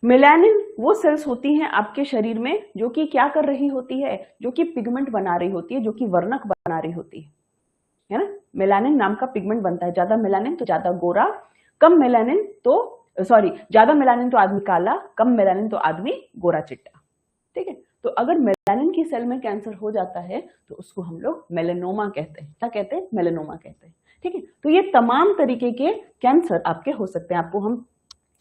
मेलानिन वो सेल्स होती हैं आपके शरीर में जो कि क्या कर रही होती है? जो कि पिगमेंट बना रही होती है, जो कि वर्णक बना रही होती है ना। मेलानिन नाम का पिगमेंट बनता है। ज्यादा मेलानिन तो ज्यादा गोरा, कम मेलानिन तो ज्यादा मेलानिन तो आदमी काला, कम मेलानिन तो आदमी गोरा चिट्टा। ठीक है, तो अगर मेलानिन की सेल में कैंसर हो जाता है तो उसको हम लोग मेलेनोमा कहते हैं। क्या कहते हैं? मेलेनोमा कहते हैं। ठीक है, तो ये तमाम तरीके के कैंसर आपके हो सकते हैं। आपको हम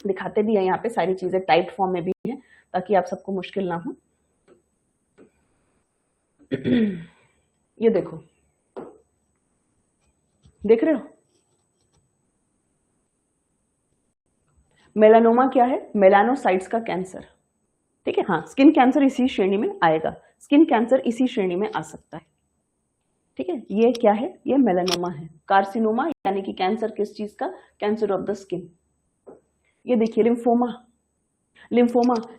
दिखाते भी हैं यहाँ पे, सारी चीजें टाइप फॉर्म में भी हैं ताकि आप सबको मुश्किल ना हो। ये देखो, देख रहे हो? मेलानोमा क्या है? मेलानोसाइट्स का कैंसर। ठीक है, हाँ, स्किन कैंसर इसी श्रेणी में आएगा, स्किन कैंसर इसी श्रेणी में आ सकता है। ठीक है, ये क्या है? ये मेलानोमा है। कार्सिनोमा यानी कि कैंसर किस चीज का? Cancer of the skin. ये देखिए लिम्फोमा,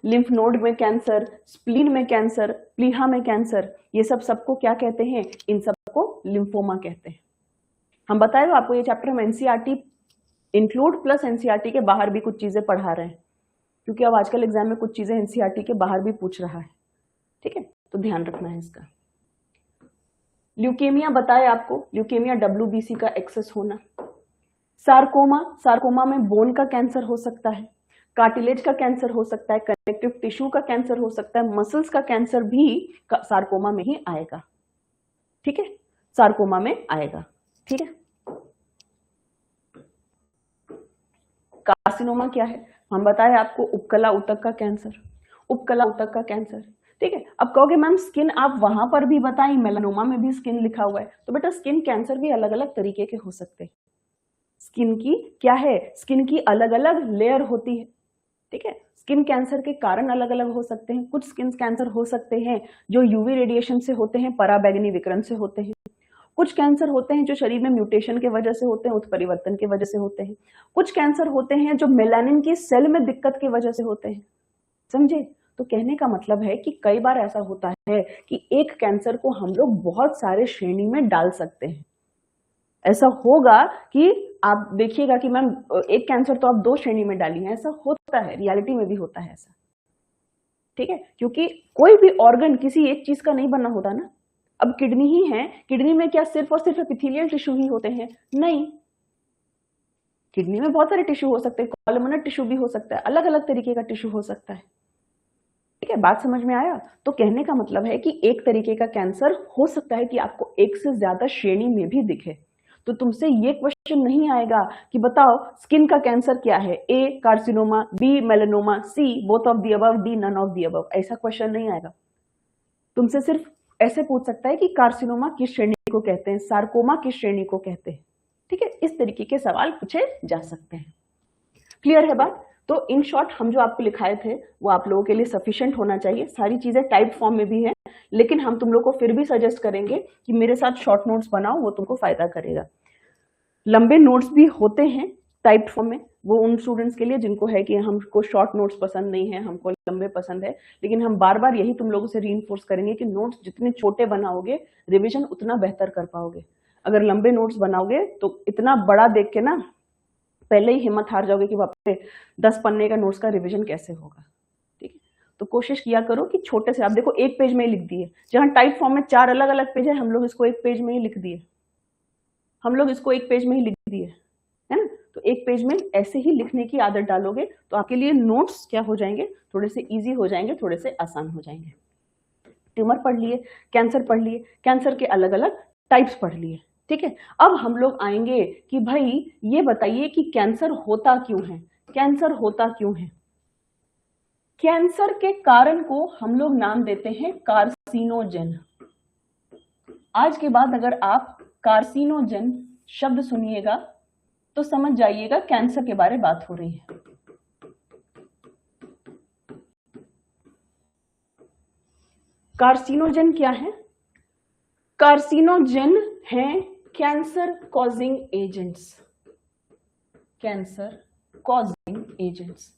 लिम्फ नोड में कैंसर, स्प्लीन में कैंसर, प्लीहा में कैंसर, ये सबको क्या कहते हैं? इन सबको लिम्फोमा कहते हैं। हम बताए आपको ये चैप्टर हम एनसीईआरटी इंक्लूड प्लस एनसीईआरटी के बाहर भी कुछ चीजें पढ़ा रहे हैं, क्योंकि अब आजकल एग्जाम में कुछ चीजें एनसीईआरटी के बाहर भी पूछ रहा है। ठीक है, तो ध्यान रखना है इसका। ल्यूकेमिया बताए आपको, ल्यूकेमिया WBC का एक्सेस होना। सार्कोमा में बोन का कैंसर हो सकता है, कार्टिलेज का कैंसर हो सकता है, कनेक्टिव टिश्यू का कैंसर हो सकता है, मसल्स का कैंसर भी सार्कोमा में ही आएगा। ठीक है, सार्कोमा में आएगा। ठीक है, कार्सिनोमा क्या है? हम बताए आपको, उपकला ऊतक का कैंसर। ठीक है, अब कहोगे मैम स्किन आप वहां पर भी बताई, मेलानोमा में भी स्किन लिखा हुआ है, तो बेटा स्किन कैंसर भी अलग अलग तरीके के हो सकते हैं। स्किन की क्या है? स्किन की अलग अलग लेयर होती है। ठीक है, स्किन कैंसर के कारण अलग अलग हो सकते हैं। कुछ स्किन कैंसर हो सकते हैं जो यूवी रेडिएशन से होते हैं, पराबैंगनी विकिरण से होते हैं। कुछ कैंसर होते हैं जो शरीर में म्यूटेशन की वजह से होते हैं, उत्परिवर्तन की वजह से होते हैं। कुछ कैंसर होते हैं जो मेलानिन की सेल में दिक्कत की वजह से होते हैं। समझे? तो कहने का मतलब है कि कई बार ऐसा होता है कि एक कैंसर को हम लोग बहुत सारे श्रेणी में डाल सकते हैं। ऐसा होगा कि आप देखिएगा कि मैम एक कैंसर तो आप 2 श्रेणी में डाली हैं, ऐसा होता है, रियलिटी में भी होता है ऐसा। ठीक है, क्योंकि कोई भी ऑर्गन किसी एक चीज का नहीं बना होता ना। अब किडनी ही है, किडनी में क्या सिर्फ और सिर्फ एपिथेलियल टिश्यू ही होते हैं? नहीं, किडनी में बहुत सारे टिश्यू हो सकते हैं, कॉलमनर टिश्यू भी हो सकता है, अलग अलग तरीके का टिश्यू हो सकता है। ठीक है, बात समझ में आया? तो कहने का मतलब है कि एक तरीके का कैंसर हो सकता है कि आपको एक से ज्यादा श्रेणी में भी दिखे। तो तुमसे ये क्वेश्चन नहीं आएगा कि बताओ स्किन का कैंसर क्या है, A carcinoma, B melanoma, C both of the above, D none of the above. ऐसा क्वेश्चन नहीं आएगा। तुमसे सिर्फ ऐसे पूछ सकता है कि कार्सिनोमा किस श्रेणी को कहते हैं, सार्कोमा किस श्रेणी को कहते हैं। ठीक है, इस तरीके के सवाल पूछे जा सकते हैं। क्लियर है बात? तो इन शॉर्ट हम जो आपको लिखाए थे वो आप लोगों के लिए सफिशिएंट होना चाहिए। सारी चीजें टाइप फॉर्म में भी है, लेकिन हम तुम लोग को फिर भी सजेस्ट करेंगे कि मेरे साथ शॉर्ट नोट्स बनाओ, वो तुमको फायदा करेगा। लंबे नोट्स भी होते हैं टाइप फॉर्म में, वो उन स्टूडेंट्स के लिए जिनको है कि हमको शॉर्ट नोट्स पसंद नहीं है, हमको लंबे पसंद है। लेकिन हम बार बार यही तुम लोगों से रीइंफोर्स करेंगे कि नोट्स जितने छोटे बनाओगे रिविजन उतना बेहतर कर पाओगे। अगर लंबे नोट्स बनाओगे तो इतना बड़ा देख के ना पहले ही हिम्मत हार जाओगे कि बाप रे 10 पन्ने का नोट्स का रिवीजन कैसे होगा। ठीक है, तो कोशिश किया करो कि छोटे से, आप देखो एक पेज में ही लिख दिए, जहां टाइप फॉर्म में 4 अलग अलग पेज है, हम लोग इसको एक पेज में ही लिख दिए, है ना। तो एक पेज में ऐसे ही लिखने की आदत डालोगे तो आपके लिए नोट्स क्या हो जाएंगे, थोड़े से ईजी हो जाएंगे, थोड़े से आसान हो जाएंगे। ट्यूमर पढ़ लिए, कैंसर पढ़ लिए, कैंसर के अलग अलग टाइप्स पढ़ लिए। ठीक है, अब हम लोग आएंगे कि भाई ये बताइए कि कैंसर होता क्यों है, कैंसर होता क्यों है। कैंसर के कारण को हम लोग नाम देते हैं कार्सिनोजेन। आज के बाद अगर आप कार्सिनोजेन शब्द सुनिएगा तो समझ जाइएगा कैंसर के बारे में बात हो रही है। कार्सिनोजेन क्या है? कार्सिनोजेन है cancer causing agents, cancer causing agents.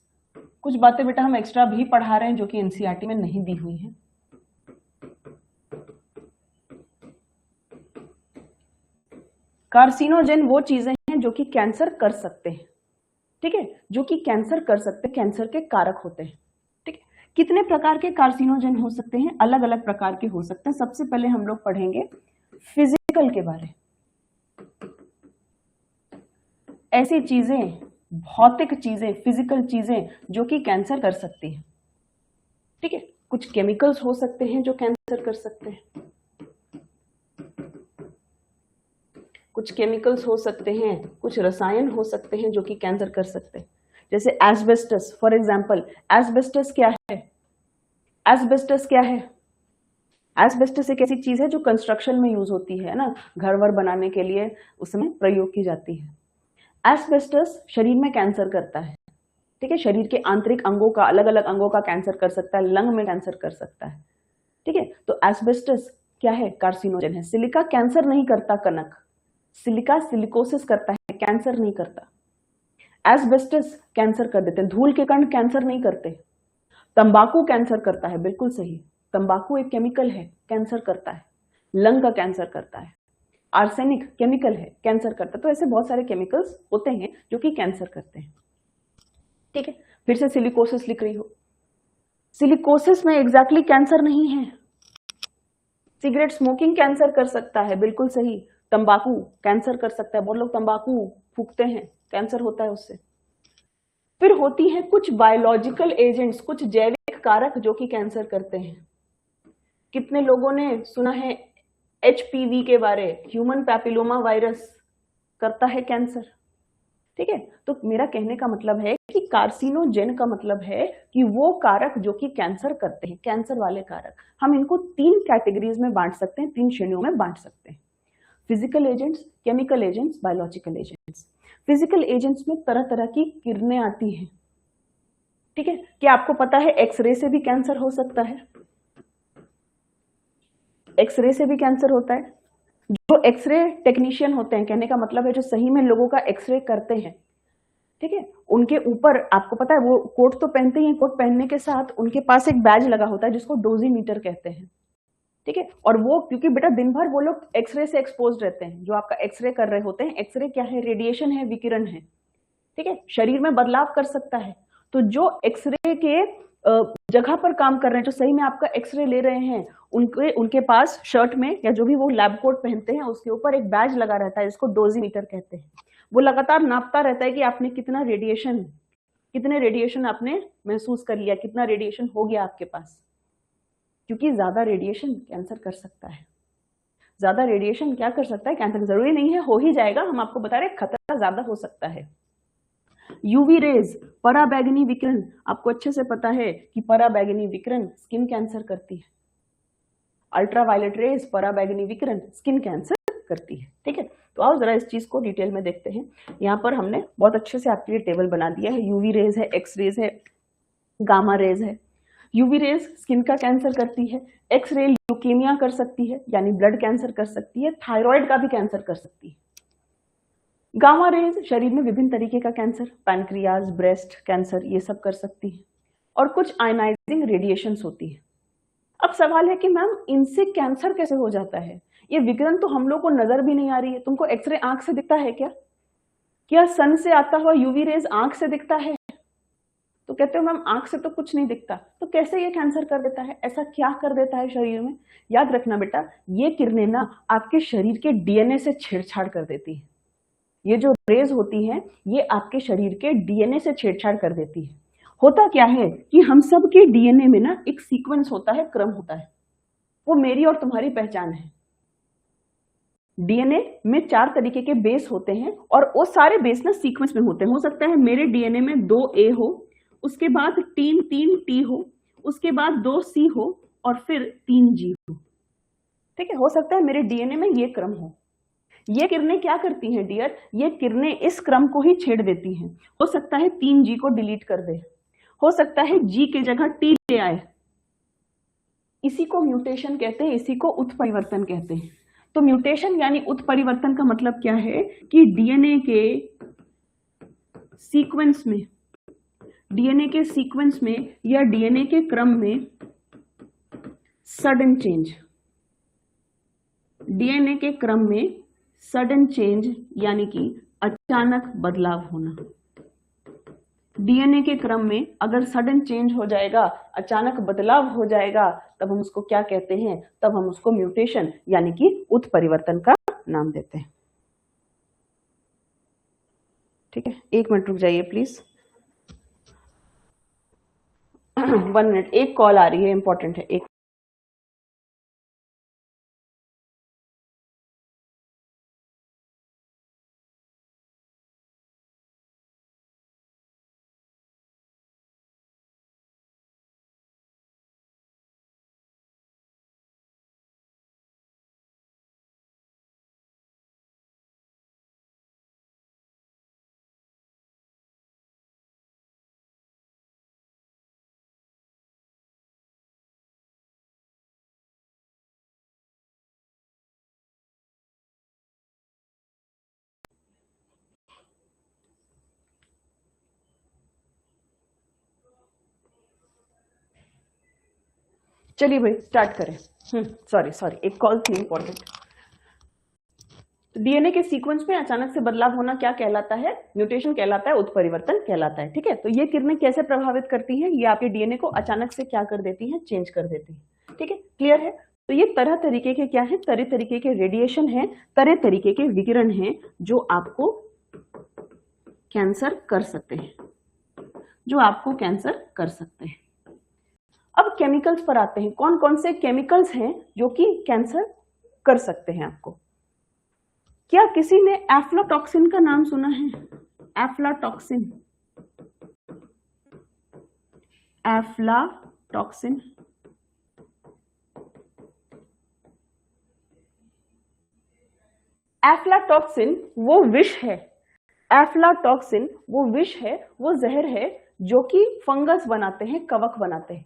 कुछ बातें बेटा हम एक्स्ट्रा भी पढ़ा रहे हैं जो कि एनसीईआरटी में नहीं दी हुई है। कार्सिनोजेन वो चीजें हैं जो कि कैंसर कर सकते हैं। ठीक है, जो कि कैंसर कर सकते हैं, कैंसर के कारक होते हैं। ठीक है, कितने प्रकार के कार्सिनोजेन हो सकते हैं? अलग अलग प्रकार के हो सकते हैं। सबसे पहले हम लोग पढ़ेंगे फिजिकल के बारे। ऐसी चीजें, भौतिक चीजें, फिजिकल चीजें जो कि कैंसर कर सकती है। ठीक है, कुछ केमिकल्स हो सकते हैं जो कैंसर कर सकते हैं, कुछ केमिकल्स हो सकते हैं, कुछ रसायन हो सकते हैं जो कि कैंसर कर सकते हैं। जैसे एस्बेस्टस, फॉर एग्जांपल, एस्बेस्टस क्या है? एस्बेस्टस क्या है? एस्बेस्टस एक ऐसी चीज है जो कंस्ट्रक्शन में यूज होती है ना, घर वर बनाने के लिए उसमें प्रयोग की जाती है। एस्बेस्टस शरीर में कैंसर करता है। ठीक है, शरीर के आंतरिक अंगों का, अलग अलग अंगों का कैंसर कर सकता है, लंग में कैंसर कर सकता है। ठीक है, तो एस्बेस्टस क्या है? कार्सिनोजेन है। सिलिका कैंसर नहीं करता, कनक, सिलिका सिलिकोसिस करता है, कैंसर नहीं करता। एस्बेस्टस कैंसर कर देते हैं, धूल के कण कैंसर नहीं करते। तंबाकू कैंसर करता है, बिल्कुल सही, तंबाकू एक केमिकल है, कैंसर करता है, लंग का कैंसर करता है। आर्सेनिक केमिकल है, कैंसर करता है। तो ऐसे बहुत सारे केमिकल्स होते हैं जो कि कैंसर करते हैं। ठीक है, फिर से सिलिकोसिस लिख रही हो, सिलिकोसिस में एग्जैक्टली कैंसर नहीं है। सिगरेट स्मोकिंग कैंसर कर सकता है, बिल्कुल सही। तंबाकू कैंसर कर सकता है, बहुत लोग तंबाकू फूकते हैं, कैंसर होता है उससे। फिर होती हैं कुछ बायोलॉजिकल एजेंट्स, कुछ जैविक कारक जो कि कैंसर करते हैं। कितने लोगों ने सुना है एचपीवी के बारे? ह्यूमन पैपिलोमा वायरस करता है कैंसर। ठीक है, तो मेरा कहने का मतलब है कि कार्सिनोजेन का मतलब है कि वो कारक जो कि कैंसर करते हैं, कैंसर वाले कारक। हम इनको 3 कैटेगरीज में बांट सकते हैं, 3 श्रेणियों में बांट सकते हैं। Physical agents, chemical agents, biological agents. Physical agents में तरह तरह की किरणें आती हैं, ठीक है, क्या आपको पता है एक्सरे से भी कैंसर हो सकता है? एक्सरे से भी कैंसर होता है। जो एक्सरे टेक्नीशियन होते हैं, कहने का मतलब है जो सही में लोगों का एक्सरे करते हैं, ठीक है, उनके ऊपर आपको पता है वो कोट तो पहनते ही हैं, कोट पहनने के साथ उनके पास एक बैज लगा होता है जिसको डोजीमीटर कहते हैं। ठीक है, और वो क्योंकि बेटा दिन भर वो लोग एक्सरे से एक्सपोज रहते हैं, जो आपका एक्सरे कर रहे होते हैं, एक्सरे क्या है? रेडिएशन है, विकिरण है। ठीक है, शरीर में बदलाव कर सकता है। तो जो एक्सरे के जगह पर काम कर रहे हैं, जो सही में आपका एक्सरे ले रहे हैं, उनके पास शर्ट में या जो भी वो लैब कोट पहनते हैं उसके ऊपर एक बैज लगा रहता है जिसको डोजीमीटर कहते हैं। वो लगातार नापता रहता है कि आपने कितने रेडिएशन आपने महसूस कर लिया, कितना रेडिएशन हो गया आपके पास। क्योंकि ज्यादा रेडिएशन कैंसर कर सकता है। ज्यादा रेडिएशन क्या कर सकता है? कैंसर। जरूरी नहीं है हो ही जाएगा, हम आपको बता रहे खतरा ज्यादा हो सकता है। यूवी रेज, पराबैंगनी विकिरण, आपको अच्छे से पता है कि पराबैंगनी विकिरण स्किन कैंसर करती है। अल्ट्रावायलेट रेज, पराबैंगनी विकिरण स्किन कैंसर करती है। ठीक है, तो आओ जरा इस चीज को डिटेल में देखते हैं। यहाँ पर हमने बहुत अच्छे से आपके लिए टेबल बना दिया है। यूवी रेज है, एक्स रेज है, गामा रेज है। यूवी रेज स्किन का कैंसर करती है। एक्स रे ल्यूकेमिया कर सकती है, यानी ब्लड कैंसर कर सकती है। थायराइड का भी कैंसर कर सकती है। गामा रेज शरीर में विभिन्न तरीके का कैंसर, पैनक्रियाज, ब्रेस्ट कैंसर, ये सब कर सकती है। और कुछ आयनाइजिंग रेडिएशंस होती है। अब सवाल है कि मैम इनसे कैंसर कैसे हो जाता है? ये विकिरण तो हम लोग को नजर भी नहीं आ रही है। तुमको एक्सरे आंख से दिखता है क्या? क्या सन से आता हुआ यूवी रेज आंख से दिखता है? तो कहते हो मैम आंख से तो कुछ नहीं दिखता, तो कैसे ये कैंसर कर देता है? ऐसा क्या कर देता है शरीर में? याद रखना बेटा, ये किरणें ना आपके शरीर के डीएनए से छेड़छाड़ कर देती है। ये जो रेज होती हैं, ये आपके शरीर के डीएनए से छेड़छाड़ कर देती है। होता क्या है कि हम सब के डीएनए में ना एक सीक्वेंस होता है, क्रम होता है। वो मेरी और तुम्हारी पहचान है। डीएनए में 4 तरीके के बेस होते हैं और वो सारे बेस ना सीक्वेंस में होते हैं। हो सकता है मेरे डीएनए में 2A हो, उसके बाद 3T हो, उसके बाद 2C हो और फिर 3G हो। ठीक है, हो सकता है मेरे डीएनए में ये क्रम हो। ये किरणें क्या करती हैं डियर? ये किरणें इस क्रम को ही छेड़ देती हैं। हो सकता है 3G को डिलीट कर दे, हो सकता है G के जगह T ले आए। इसी को म्यूटेशन कहते हैं, इसी को उत्परिवर्तन कहते हैं। तो म्यूटेशन यानी उत्परिवर्तन का मतलब क्या है कि डीएनए के सीक्वेंस में या डीएनए के क्रम में सडन चेंज, डीएनए के क्रम में सडन चेंज यानी कि अचानक बदलाव होना। डीएनए के क्रम में अगर सडन चेंज हो जाएगा, अचानक बदलाव हो जाएगा, तब हम उसको क्या कहते हैं? तब हम उसको म्यूटेशन यानी कि उत्परिवर्तन का नाम देते हैं। ठीक है, 1 मिनट रुक जाइए प्लीज। 1 मिनट, एक कॉल आ रही है, इंपॉर्टेंट है। एक चलिए भाई स्टार्ट करें। सॉरी, एक कॉल थी इंपॉर्टेंट। तो डीएनए के सीक्वेंस में अचानक से बदलाव होना क्या कहलाता है? म्यूटेशन कहलाता है, उत्परिवर्तन कहलाता है। ठीक है, तो ये किरणें कैसे प्रभावित करती हैं? ये आपके डीएनए को अचानक से क्या कर देती हैं? चेंज कर देती है। ठीक है, क्लियर है? तो ये तरह तरीके के क्या है? तरह तरीके के रेडिएशन है, तरह तरीके के विकिरण हैं जो आपको कैंसर कर सकते हैं, जो आपको कैंसर कर सकते हैं। अब केमिकल्स पर आते हैं। कौन कौन से केमिकल्स हैं जो कि कैंसर कर सकते हैं आपको? क्या किसी ने एफ्लाटॉक्सिन का नाम सुना है? Aflatoxin, aflatoxin. एफ्लाटॉक्सिन वो विष है, एफ्लाटॉक्सिन वो विष है, वो जहर है जो कि फंगस बनाते हैं, कवक बनाते हैं।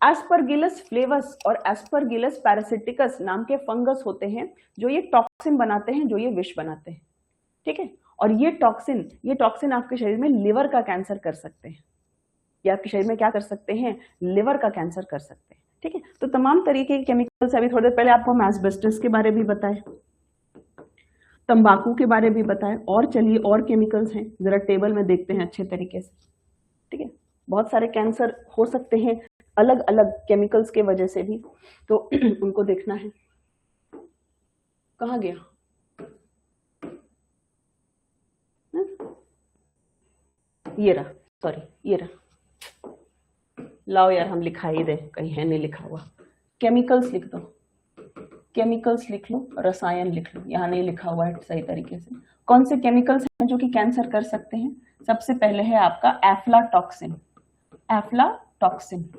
एस्परगिलस फ्लेवस और एस्परगिलस पैरासिटिकस नाम के फंगस होते हैं जो ये टॉक्सिन बनाते हैं, जो ये विष बनाते हैं। ठीक है, और ये टॉक्सिन आपके शरीर में लिवर का कैंसर कर सकते हैं। ये आपके शरीर में क्या कर सकते हैं? लिवर का कैंसर कर सकते हैं। ठीक है, तो तमाम तरीके के केमिकल्स, अभी थोड़ी देर पहले आपको हम एस्बेस्टस के बारे में बताए, तंबाकू के बारे में बताए, और चलिए और केमिकल्स हैं, जरा टेबल में देखते हैं अच्छे तरीके से। ठीक है, बहुत सारे कैंसर हो सकते हैं अलग अलग केमिकल्स के वजह से भी, तो उनको देखना है। कहाँ गया? ये रहा, सॉरी ये रहा। लाओ यार, हम लिखा ही दे, कहीं है नहीं लिखा हुआ। केमिकल्स लिख दो, केमिकल्स लिख लो, रसायन लिख लो, यहाँ नहीं लिखा हुआ है सही तरीके से। कौन से केमिकल्स हैं जो कि कैंसर कर सकते हैं? सबसे पहले है आपका एफ्लाटॉक्सिन। एफ्लाटॉक्सिन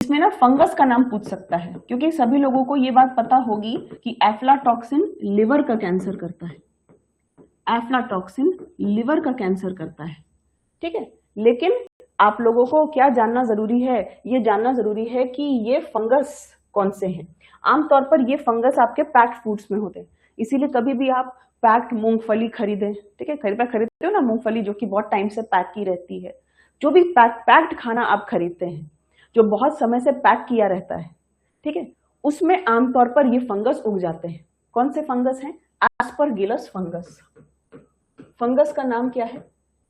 इसमें ना फंगस का नाम पूछ सकता है, क्योंकि सभी लोगों को ये बात पता होगी कि एफ्लाटॉक्सिन लिवर का कैंसर करता है। एफ्लाटॉक्सिन लिवर का कैंसर करता है। ठीक है, लेकिन आप लोगों को क्या जानना जरूरी है? ये जानना जरूरी है कि ये फंगस कौन से हैं। आमतौर पर ये फंगस आपके पैक्ड फूड्स में होते हैं, इसीलिए कभी भी आप पैक्ड मूंगफली खरीदें। ठीक है, खरीदते हो ना मूंगफली, जो कि बहुत टाइम से पैक की रहती है। जो भी पैक्ड खाना आप खरीदते हैं, जो बहुत समय से पैक किया रहता है, ठीक है, उसमें आमतौर पर ये फंगस उग जाते हैं। कौन से फंगस हैं? Aspergillus fungus. फंगस का नाम क्या है?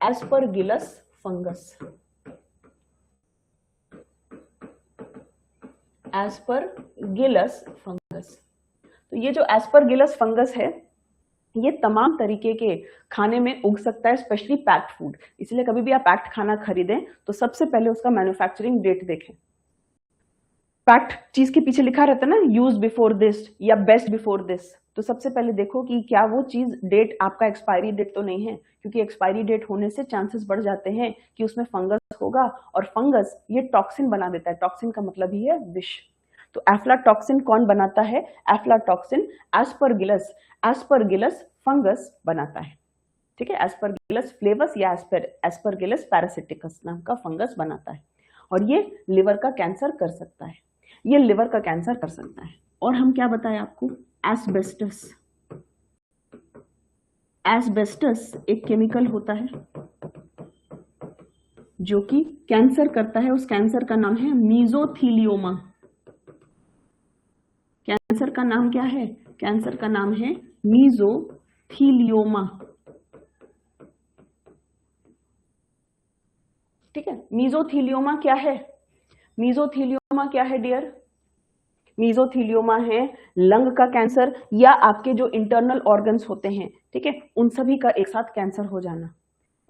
Aspergillus fungus. Aspergillus fungus. तो ये जो एस्परगिलस फंगस है, ये तमाम तरीके के खाने में उग सकता है, स्पेशली पैक्ड फूड। इसलिए कभी भी आप पैक्ड खाना खरीदें तो सबसे पहले उसका मैन्युफैक्चरिंग डेट देखें। पैक्ड चीज के पीछे लिखा रहता है ना, यूज बिफोर दिस या बेस्ट बिफोर दिस, तो सबसे पहले देखो कि क्या वो चीज डेट, आपका एक्सपायरी डेट तो नहीं है, क्योंकि एक्सपायरी डेट होने से चांसेस बढ़ जाते हैं कि उसमें फंगस होगा, और फंगस ये टॉक्सिन बना देता है। टॉक्सिन का मतलब ही है विष। तो एफ्लाटॉक्सिन कौन बनाता है? एफ्लाटॉक्सिन एस्परगिलस फंगस बनाता है। ठीक है, एस्परगिलस फ्लेवस या एस्परगिलस पैरासिटिकस नाम का फंगस बनाता है, और ये लिवर का कैंसर कर सकता है। ये लिवर का कैंसर कर सकता है। और हम क्या बताएं आपको? एस्बेस्टस। एस्बेस्टस एक केमिकल होता है जो कि कैंसर करता है। उस कैंसर का नाम है मीजोथीलियोमा। कैंसर का नाम क्या है? कैंसर का नाम है मीजोथीलियोमा। ठीक है, मीजोथीलियोमा क्या है? मीजोथीलियोमा क्या है डियर? मीजोथीलियोमा है लंग का कैंसर, या आपके जो इंटरनल ऑर्गन्स होते हैं, ठीक है, उन सभी का एक साथ कैंसर हो जाना।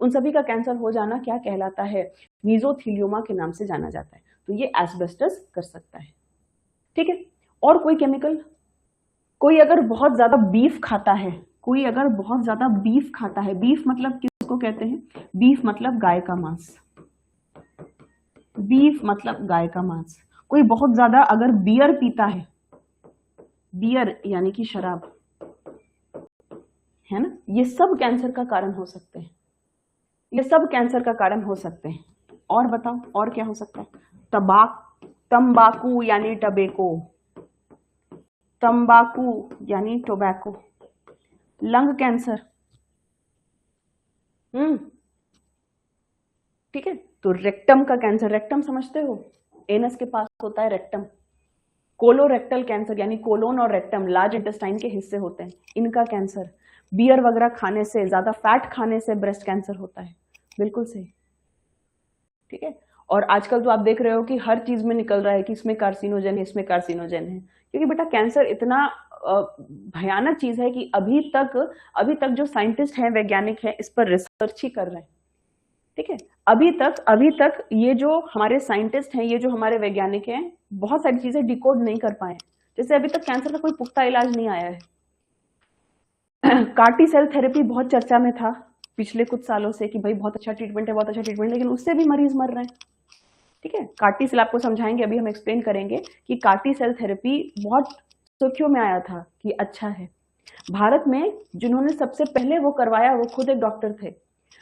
उन सभी का कैंसर हो जाना क्या कहलाता है? मीजोथीलियोमा के नाम से जाना जाता है। तो ये एस्बेस्टस कर सकता है। ठीक है, और कोई केमिकल? कोई अगर बहुत ज्यादा बीफ खाता है, कोई अगर बहुत ज्यादा बीफ खाता है, बीफ मतलब किसको कहते हैं? बीफ मतलब गाय का मांस। बीफ मतलब गाय का मांस। कोई बहुत ज्यादा अगर बियर पीता है, बियर यानी कि शराब, है ना, ये सब कैंसर का कारण हो सकते हैं। ये सब कैंसर का कारण हो सकते हैं। और बताओ और क्या हो सकता है? तंबाकू यानी टबेको, तंबाकू यानी टोबैको, लंग कैंसर। ठीक है, तो रेक्टम का कैंसर, रेक्टम समझते हो? एनस के पास होता है रेक्टम। कोलोरेक्टल कैंसर यानी कोलोन और रेक्टम लार्ज इंटेस्टाइन के हिस्से होते हैं, इनका कैंसर। बियर वगैरह खाने से, ज्यादा फैट खाने से ब्रेस्ट कैंसर होता है। बिल्कुल सही। ठीक है, और आजकल तो आप देख रहे हो कि हर चीज में निकल रहा है कि इसमें कार्सिनोजन है, इसमें कार्सिनोजन है, क्योंकि बेटा कैंसर इतना भयानक चीज है कि अभी तक जो साइंटिस्ट हैं, वैज्ञानिक हैं, इस पर रिसर्च ही कर रहे हैं। ठीक है, अभी तक ये जो हमारे साइंटिस्ट हैं, ये जो हमारे वैज्ञानिक हैं, बहुत सारी चीजें डिकोड नहीं कर पाए। जैसे अभी तक कैंसर का कोई पुख्ता इलाज नहीं आया है। कार्टी सेल थेरेपी बहुत चर्चा में था पिछले कुछ सालों से कि भाई बहुत अच्छा ट्रीटमेंट है, बहुत अच्छा ट्रीटमेंट, लेकिन उससे भी मरीज मर रहे हैं। ठीक है, कार्टी सेल आपको समझाएंगे, अभी हम एक्सप्लेन करेंगे कि कार्टी सेल थेरेपी बहुत सुर्खियों में आया था कि अच्छा है, भारत में जिन्होंने सबसे पहले वो करवाया वो खुद एक डॉक्टर थे।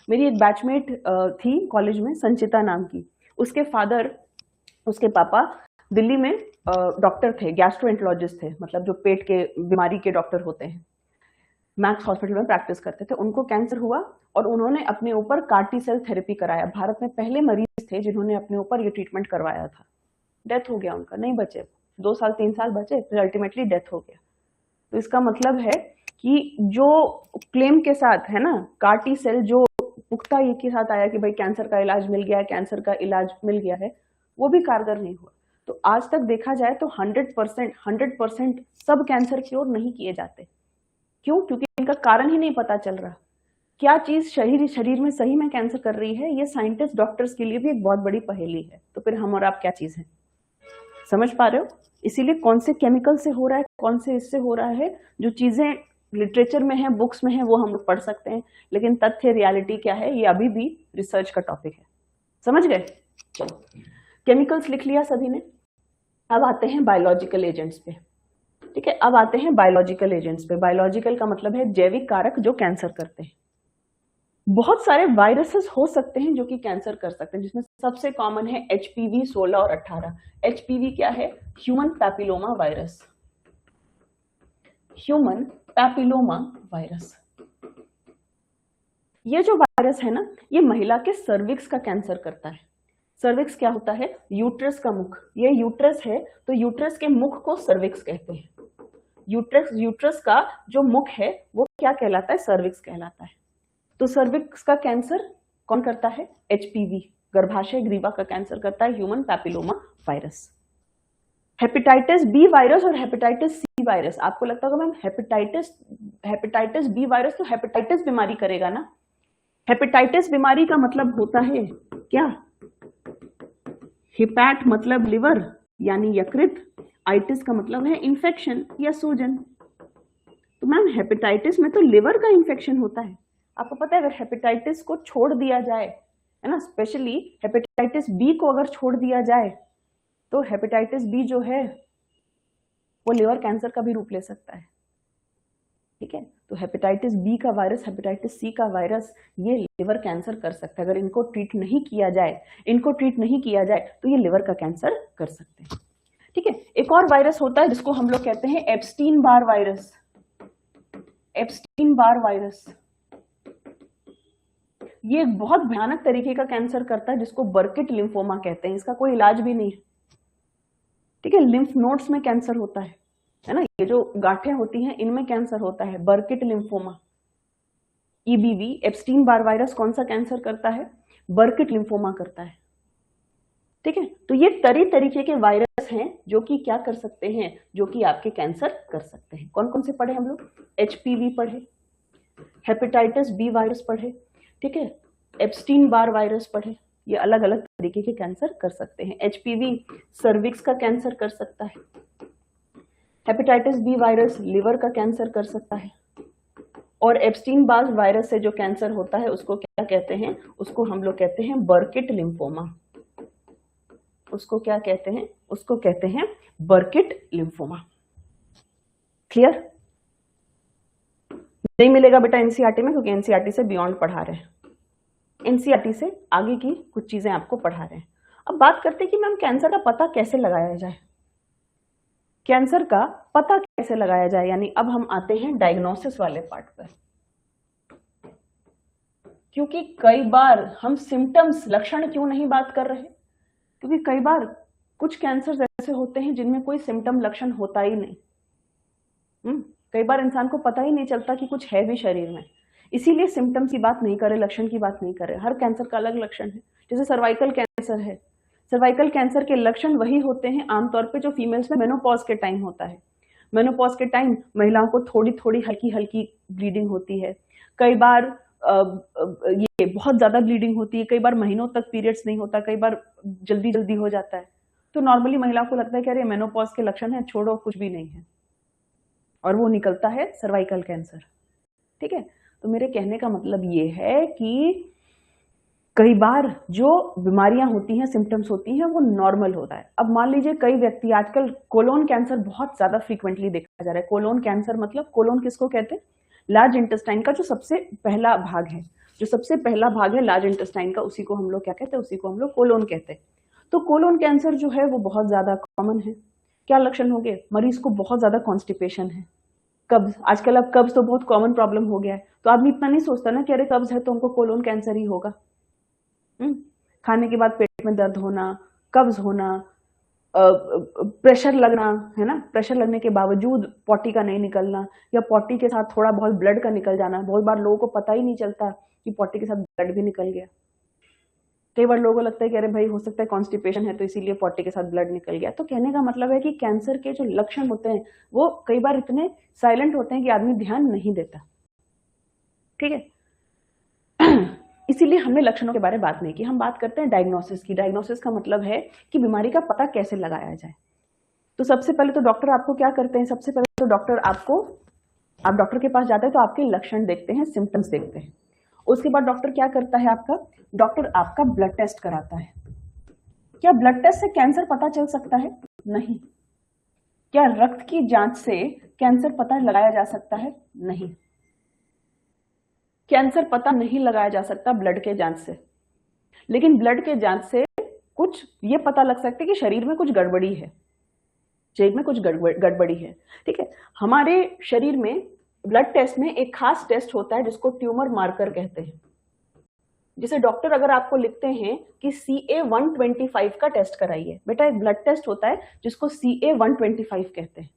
मेरी एक बैचमेट थी कॉलेज में, संचिता नाम की। उसके फादर, उसके पापा दिल्ली में डॉक्टर थे, गैस्ट्रोएंटरोलॉजिस्ट थे, मतलब जो पेट के बीमारी के डॉक्टर होते हैं, मैक्स हॉस्पिटल में प्रैक्टिस करते थे। उनको कैंसर हुआ और उन्होंने अपने ऊपर कार्टी सेल थेरेपी कराया। भारत में पहले मरीज थे जिन्होंने अपने ऊपर ये ट्रीटमेंट करवाया था। डेथ हो गया उनका, नहीं बचे, 2 साल 3 साल बचे, फिर अल्टीमेटली डेथ हो गया। तो इसका मतलब है कि जो क्लेम के साथ है ना, कार्टी सेल जो पुख्ता ये के साथ आया कि भाई कैंसर का इलाज मिल गया है, कैंसर का इलाज मिल गया है, वो भी कारगर नहीं हुआ। तो आज तक देखा जाए तो 100% सब कैंसर क्योर नहीं किए जाते। क्यों? क्योंकि इनका कारण ही नहीं पता चल रहा। क्या चीज शरीर में सही में कैंसर कर रही है, ये साइंटिस्ट डॉक्टर्स के लिए भी एक बहुत बड़ी पहेली है। तो फिर हम और आप क्या चीज है, समझ पा रहे हो? इसीलिए कौन से केमिकल से हो रहा है, कौन से इससे हो रहा है, जो चीजें लिटरेचर में है, बुक्स में है, वो हम लोग पढ़ सकते हैं, लेकिन तथ्य रियलिटी क्या है ये अभी भी रिसर्च का टॉपिक है। समझ गए? चलो, केमिकल्स लिख लिया सभी ने। अब आते हैं बायोलॉजिकल एजेंट्स पे। ठीक है, अब आते हैं बायोलॉजिकल एजेंट्स पे। बायोलॉजिकल का मतलब है जैविक कारक जो कैंसर करते हैं। बहुत सारे वायरसेस हो सकते हैं जो कि कैंसर कर सकते हैं, जिसमें सबसे कॉमन है HPV 16 और 18। HPV क्या है? Human papilloma virus. Human papilloma virus, ये जो वायरस है ना, ये महिला के सर्विक्स का कैंसर करता है। सर्विक्स क्या होता है? यूट्रस का मुख। ये यूट्रस है तो यूट्रस के मुख को सर्विक्स कहते हैं। यूट्रस का जो मुख है वो क्या कहलाता है? सर्विक्स कहलाता है। तो सर्विक्स का कैंसर कौन करता है? HPV, गर्भाशय ग्रीवा का कैंसर करता है human papilloma virus. Hepatitis B virus और हेपेटाइटिस सी वायरस, आपको लगता होगा मैम हेपेटाइटिस बी वायरस तो हेपेटाइटिस बीमारी करेगा ना। हेपेटाइटिस बीमारी का मतलब होता है क्या? हिपैट मतलब लिवर यानी यकृत, आइटिस का मतलब है इंफेक्शन या सूजन। तो मैम हेपेटाइटिस में तो लिवर का इंफेक्शन होता है। आपको पता है अगर हेपेटाइटिस को छोड़ दिया जाए, है ना, स्पेशली हेपेटाइटिस बी को अगर छोड़ दिया जाए तो हेपेटाइटिस बी जो है वो लिवर कैंसर का भी रूप ले सकता है। ठीक है, तो हेपेटाइटिस बी का वायरस, हेपेटाइटिस सी का वायरस, ये लिवर कैंसर कर सकता है। अगर इनको ट्रीट नहीं किया जाए तो ये लिवर का कैंसर कर सकते हैं। ठीक है, एक और वायरस होता है जिसको हम लोग कहते हैं Epstein Barr virus. Epstein Barr virus ये एक बहुत भयानक तरीके का कैंसर करता है जिसको बर्किट लिम्फोमा कहते हैं। इसका कोई इलाज भी नहीं है। ठीक है, लिम्फ नोड्स में कैंसर होता है ना, ये जो गांठें होती हैं इनमें कैंसर होता है, बर्किट lymphoma. EBV, Epstein Barr virus कौन सा कैंसर करता है? बर्किट लिम्फोमा करता है। ठीक है, तो ये तरीके के वायरस हैं जो कि क्या कर सकते हैं, जो कि आपके कैंसर कर सकते हैं। कौन कौन से पढ़े हम लोग? HPV पढ़े, हेपेटाइटिस बी वायरस पढ़े, ठीक है, एप्स्टीन बार वायरस पढ़े। ये अलग अलग तरीके के कैंसर कर सकते हैं। HPV सर्विक्स का कैंसर कर सकता है, हेपेटाइटिस बी वायरस लिवर का कैंसर कर सकता है, और एप्स्टीन बार वायरस से जो कैंसर होता है उसको क्या कहते हैं? उसको हम लोग कहते हैं बर्किट लिम्फोमा। उसको क्या कहते हैं? उसको कहते हैं बर्किट लिम्फोमा। क्लियर? नहीं मिलेगा बेटा NCERT में, क्योंकि NCERT से बियॉन्ड पढ़ा रहे हैं, NCERT से आगे की कुछ चीजें आपको पढ़ा रहे हैं। अब बात करते हैं कि मैम कैंसर का पता कैसे लगाया जाए। कैंसर का पता कैसे लगाया जाए, यानी अब हम आते हैं डायग्नोसिस वाले पार्ट पर। क्योंकि कई बार हम सिम्टम्स, लक्षण क्यों नहीं बात कर रहे? क्योंकि कई बार कुछ कैंसर ऐसे होते हैं जिनमें कोई सिम्टम लक्षण होता ही नहीं। कई बार इंसान को पता ही नहीं चलता कि कुछ है भी शरीर में, इसीलिए सिम्टम्स की बात नहीं करे, लक्षण की बात नहीं करे। हर कैंसर का अलग लक्षण है। जैसे सर्वाइकल कैंसर है, सर्वाइकल कैंसर के लक्षण वही होते हैं आमतौर पे जो फीमेल्स में मेनोपॉज के टाइम होता है। मेनोपॉज के टाइम महिलाओं को थोड़ी थोड़ी हल्की हल्की ब्लीडिंग होती है, कई बार ये बहुत ज्यादा ब्लीडिंग होती है, कई बार महीनों तक पीरियड्स नहीं होता, कई बार जल्दी जल्दी हो जाता है। तो नॉर्मली महिलाओं को लगता है कि अरे मेनोपॉज के लक्षण है, छोड़ो कुछ भी नहीं है, और वो निकलता है सर्वाइकल कैंसर। ठीक है, तो मेरे कहने का मतलब ये है कि कई बार जो बीमारियां होती हैं, सिम्टम्स होती हैं, वो नॉर्मल होता है। अब मान लीजिए कई व्यक्ति, आजकल कोलोन कैंसर बहुत ज्यादा फ्रीक्वेंटली देखा जा रहा है। कोलोन कैंसर मतलब, कोलोन किसको कहते हैं? लार्ज इंटेस्टाइन का जो सबसे पहला भाग है, जो सबसे पहला भाग है लार्ज इंटेस्टाइन का, उसी को हम लोग क्या कहते हैं? उसी को हम लोग कोलोन कहते हैं। तो कोलोन कैंसर जो है वो बहुत ज्यादा कॉमन है। क्या लक्षण होंगे? मरीज को बहुत ज्यादा कॉन्स्टिपेशन है, कब्ज। आजकल अब कब्ज तो बहुत कॉमन प्रॉब्लम हो गया है, तो आदमी इतना नहीं सोचता ना कि अरे कब्ज है तो हमको कोलोन कैंसर ही होगा। खाने के बाद पेट में दर्द होना, कब्ज होना, प्रेशर लगना, है ना, प्रेशर लगने के बावजूद पॉटी का नहीं निकलना, या पॉटी के साथ थोड़ा बहुत ब्लड का निकल जाना। बहुत बार लोगों को पता ही नहीं चलता कि पॉटी के साथ ब्लड भी निकल गया। कई बार लोगों को लगता है कि अरे भाई हो सकता है कॉन्स्टिपेशन है तो इसीलिए पॉटी के साथ ब्लड निकल गया। तो कहने का मतलब है कि कैंसर के जो लक्षण होते हैं वो कई बार इतने साइलेंट होते हैं कि आदमी ध्यान नहीं देता। ठीक है, इसीलिए हमने लक्षणों के बारे में बात नहीं की। हम बात करते हैं डायग्नोसिस की। डायग्नोसिस का मतलब है कि बीमारी का पता कैसे लगाया जाए। तो सबसे पहले तो डॉक्टर आपको क्या करते हैं? सबसे पहले तो डॉक्टर आपको, आप डॉक्टर के पास जाते हैं तो आपके लक्षण देखते हैं, सिम्टम्स देखते हैं। उसके बाद डॉक्टर क्या करता है आपका? डॉक्टर आपका ब्लड टेस्ट कराता है। क्या ब्लड टेस्ट से कैंसर पता चल सकता है? नहीं। क्या रक्त की जांच से कैंसर पता लगाया जा सकता है? नहीं। कैंसर पता नहीं लगाया जा सकता ब्लड के जांच से, लेकिन ब्लड के जांच से कुछ ये पता लग सकता है कि शरीर में कुछ गड़बड़ी है, शरीर में कुछ गड़बड़ी है। ठीक है, हमारे शरीर में ब्लड टेस्ट में एक खास टेस्ट होता है जिसको ट्यूमर मार्कर कहते हैं। जिसे डॉक्टर अगर आपको लिखते हैं कि CA-125 का टेस्ट कराइए, बेटा एक ब्लड टेस्ट होता है जिसको CA-125 कहते हैं।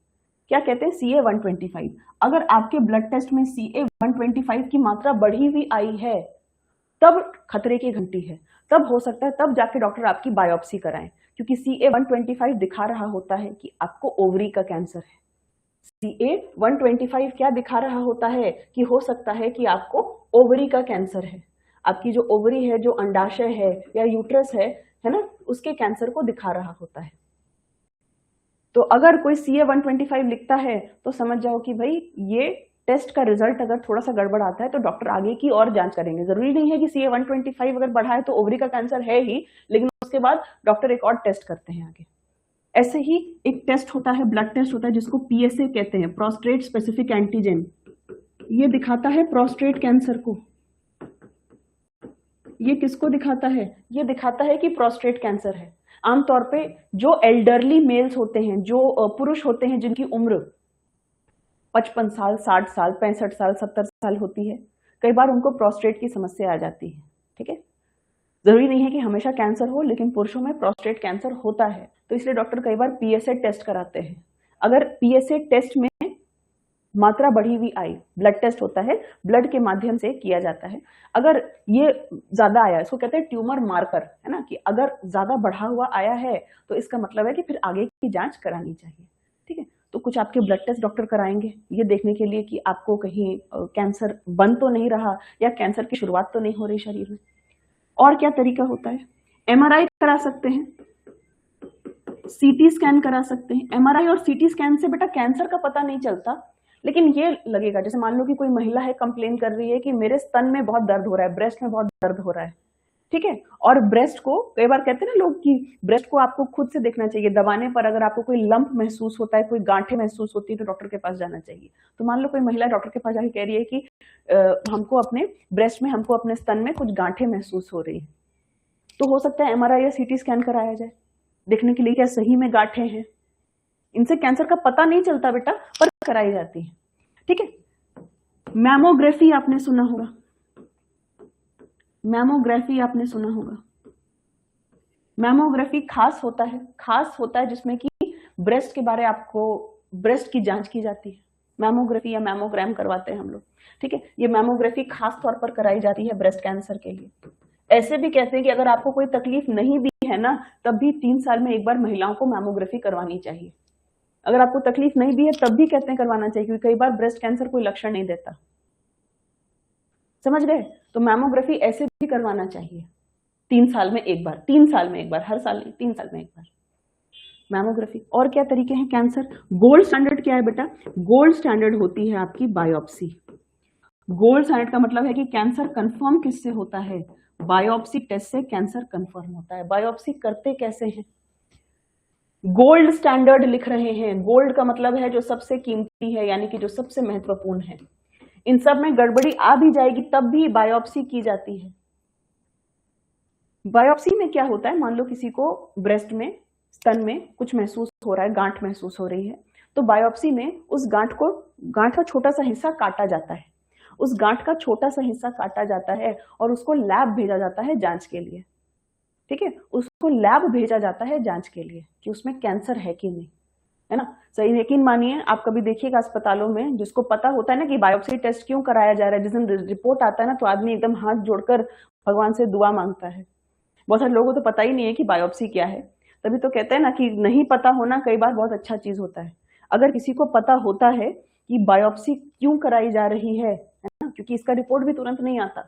क्या कहते हैं? CA-125। अगर आपके ब्लड टेस्ट में CA-125 की मात्रा बढ़ी हुई आई है तब खतरे की घंटी है, तब हो सकता है, तब जाके डॉक्टर आपकी बायोप्सी कराएं, क्योंकि CA-125 दिखा रहा होता है कि आपको ओवरी का कैंसर है। CA-125 क्या दिखा रहा होता है? कि हो सकता है कि आपको ओवरी का कैंसर है। आपकी जो ओवरी है, जो अंडाशय है या यूट्रस है ना, उसके कैंसर को दिखा रहा होता है। तो अगर कोई CA-125 लिखता है तो समझ जाओ कि भाई ये टेस्ट का रिजल्ट अगर थोड़ा सा गड़बड़ आता है तो डॉक्टर आगे की और जांच करेंगे। जरूरी नहीं है कि CA-125 अगर बढ़ा है तो ओवरी का कैंसर है ही, लेकिन उसके बाद डॉक्टर एक और टेस्ट करते हैं आगे। ऐसे ही एक टेस्ट होता है, ब्लड टेस्ट होता है जिसको PSA कहते हैं, प्रोस्टेट स्पेसिफिक एंटीजन। ये दिखाता है प्रोस्टेट कैंसर को। ये किसको दिखाता है? ये दिखाता है कि प्रोस्टेट कैंसर है। आमतौर पे जो एल्डरली मेल्स होते हैं, जो पुरुष होते हैं जिनकी उम्र 55 साल, 60 साल, 65 साल, 70 साल होती है, कई बार उनको प्रोस्टेट की समस्या आ जाती है। ठीक है, जरूरी नहीं है कि हमेशा कैंसर हो, लेकिन पुरुषों में प्रोस्टेट कैंसर होता है, तो इसलिए डॉक्टर कई बार PSA टेस्ट कराते हैं। अगर PSA टेस्ट में मात्रा बढ़ी हुई आई, ब्लड टेस्ट होता है, ब्लड के माध्यम से किया जाता है। अगर ये ज्यादा आया, इसको कहते हैं ट्यूमर मार्कर, है ना, कि अगर ज्यादा बढ़ा हुआ आया है तो इसका मतलब है कि फिर आगे की जांच करानी चाहिए। ठीक है, तो कुछ आपके ब्लड टेस्ट डॉक्टर कराएंगे ये देखने के लिए कि आपको कहीं कैंसर बन तो नहीं रहा या कैंसर की शुरुआत तो नहीं हो रही शरीर में। और क्या तरीका होता है? MRI करा सकते हैं, CT स्कैन करा सकते हैं। MRI और CT स्कैन से बेटा कैंसर का पता नहीं चलता, लेकिन ये लगेगा, जैसे मान लो कि कोई महिला है, कंप्लेन कर रही है कि मेरे स्तन में बहुत दर्द हो रहा है, ब्रेस्ट में बहुत दर्द हो रहा है। ठीक है, और ब्रेस्ट को कई बार कहते हैं ना लोग कि ब्रेस्ट को आपको खुद से देखना चाहिए, दबाने पर अगर आपको कोई लंप महसूस होता है, कोई गांठें महसूस होती है तो डॉक्टर के पास जाना चाहिए। तो मान लो कोई महिला डॉक्टर के पास जाके कह रही है कि हमको अपने ब्रेस्ट में, हमको अपने स्तन में कुछ गांठें महसूस हो रही है, तो हो सकता है MRI या CT स्कैन कराया जाए, देखने के लिए क्या सही में गांठें हैं। इनसे कैंसर का पता नहीं चलता बेटा, पर कराई जाती है। ठीक है, मैमोग्राफी आपने सुना होगा, मैमोग्राफी आपने सुना होगा। मैमोग्राफी खास होता है जिसमें कि ब्रेस्ट के बारे आपको, ब्रेस्ट की जांच की जाती है। मैमोग्राफी या मैमोग्राम करवाते हैं हम लोग। ठीक है, ये मैमोग्राफी खास तौर पर कराई जाती है ब्रेस्ट कैंसर के लिए। ऐसे भी कहते हैं कि अगर आपको कोई तकलीफ नहीं भी है ना, तब भी 3 साल में एक बार महिलाओं को मैमोग्राफी करवानी चाहिए। अगर आपको तकलीफ नहीं भी है तब भी कहते हैं करवाना चाहिए, क्योंकि कई बार ब्रेस्ट कैंसर कोई लक्षण नहीं देता। समझ गए? तो मैमोग्राफी ऐसे भी करवाना चाहिए 3 साल में एक बार, 3 साल में एक बार, हर साल नहीं, 3 साल में एक बार मैमोग्राफी। और क्या तरीके हैं कैंसर? गोल्ड स्टैंडर्ड क्या है बेटा? गोल्ड स्टैंडर्ड होती है आपकी बायोप्सी। गोल्ड स्टैंडर्ड का मतलब है कि कैंसर कंफर्म किससे होता है? बायोप्सी टेस्ट से कैंसर कंफर्म होता है। बायोप्सी करते कैसे हैं? गोल्ड स्टैंडर्ड लिख रहे हैं। गोल्ड का मतलब है जो सबसे कीमती है, यानी कि जो सबसे महत्वपूर्ण है। इन सब में गड़बड़ी आ भी जाएगी तब भी बायोप्सी की जाती है। बायोप्सी में क्या होता है, मान लो किसी को ब्रेस्ट में, स्तन में कुछ महसूस हो रहा है, गांठ महसूस हो रही है, तो बायोप्सी में उस गांठ का छोटा सा हिस्सा काटा जाता है। उस गांठ का छोटा सा हिस्सा काटा जाता है और उसको लैब भेजा जाता है जांच के लिए। ठीक है, उसको लैब भेजा जाता है जांच के लिए कि उसमें कैंसर है कि नहीं, है ना। सही यकीन मानिए, आप कभी देखिएगा अस्पतालों में, जिसको पता होता है ना कि बायोप्सी टेस्ट क्यों कराया जा रहा है, जिस दिन रिपोर्ट आता है ना तो आदमी एकदम हाथ जोड़कर भगवान से दुआ मांगता है। बहुत सारे लोगों को तो पता ही नहीं है कि बायोप्सी क्या है। तभी तो कहते हैं ना कि नहीं पता होना कई बार बहुत अच्छा चीज होता है। अगर किसी को पता होता है कि बायोप्सी क्यों कराई जा रही है ना, क्योंकि इसका रिपोर्ट भी तुरंत नहीं आता,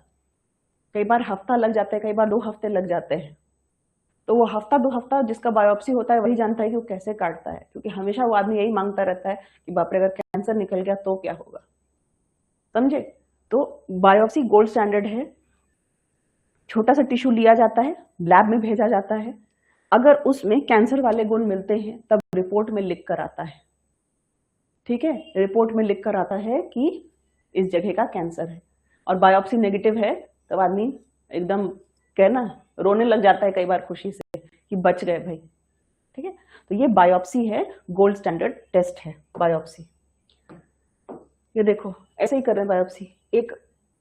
कई बार हफ्ता लग जाता है, कई बार 2 हफ्ते लग जाते हैं। तो वो हफ्ता 2 हफ्ता जिसका बायोप्सी होता है वही जानता है कि वो कैसे काटता है, क्योंकि हमेशा वो आदमी यही मांगता रहता है कि बाप रे, अगर कैंसर निकल गया तो क्या होगा। समझे? तो बायोप्सी गोल्ड स्टैंडर्ड है। छोटा सा टिश्यू लिया जाता है, लैब में भेजा जाता है। अगर उसमें कैंसर वाले गुण मिलते हैं तब रिपोर्ट में लिख कर आता है। ठीक है, रिपोर्ट में लिख कर आता है कि इस जगह का कैंसर है। और बायोप्सी नेगेटिव है तब आदमी एकदम कहना रोने लग जाता है कई बार खुशी से कि बच गए भाई। ठीक है, तो ये बायोप्सी है, गोल्ड स्टैंडर्ड टेस्ट है बायोप्सी। ये देखो ऐसे ही कर रहे हैं बायोप्सी। एक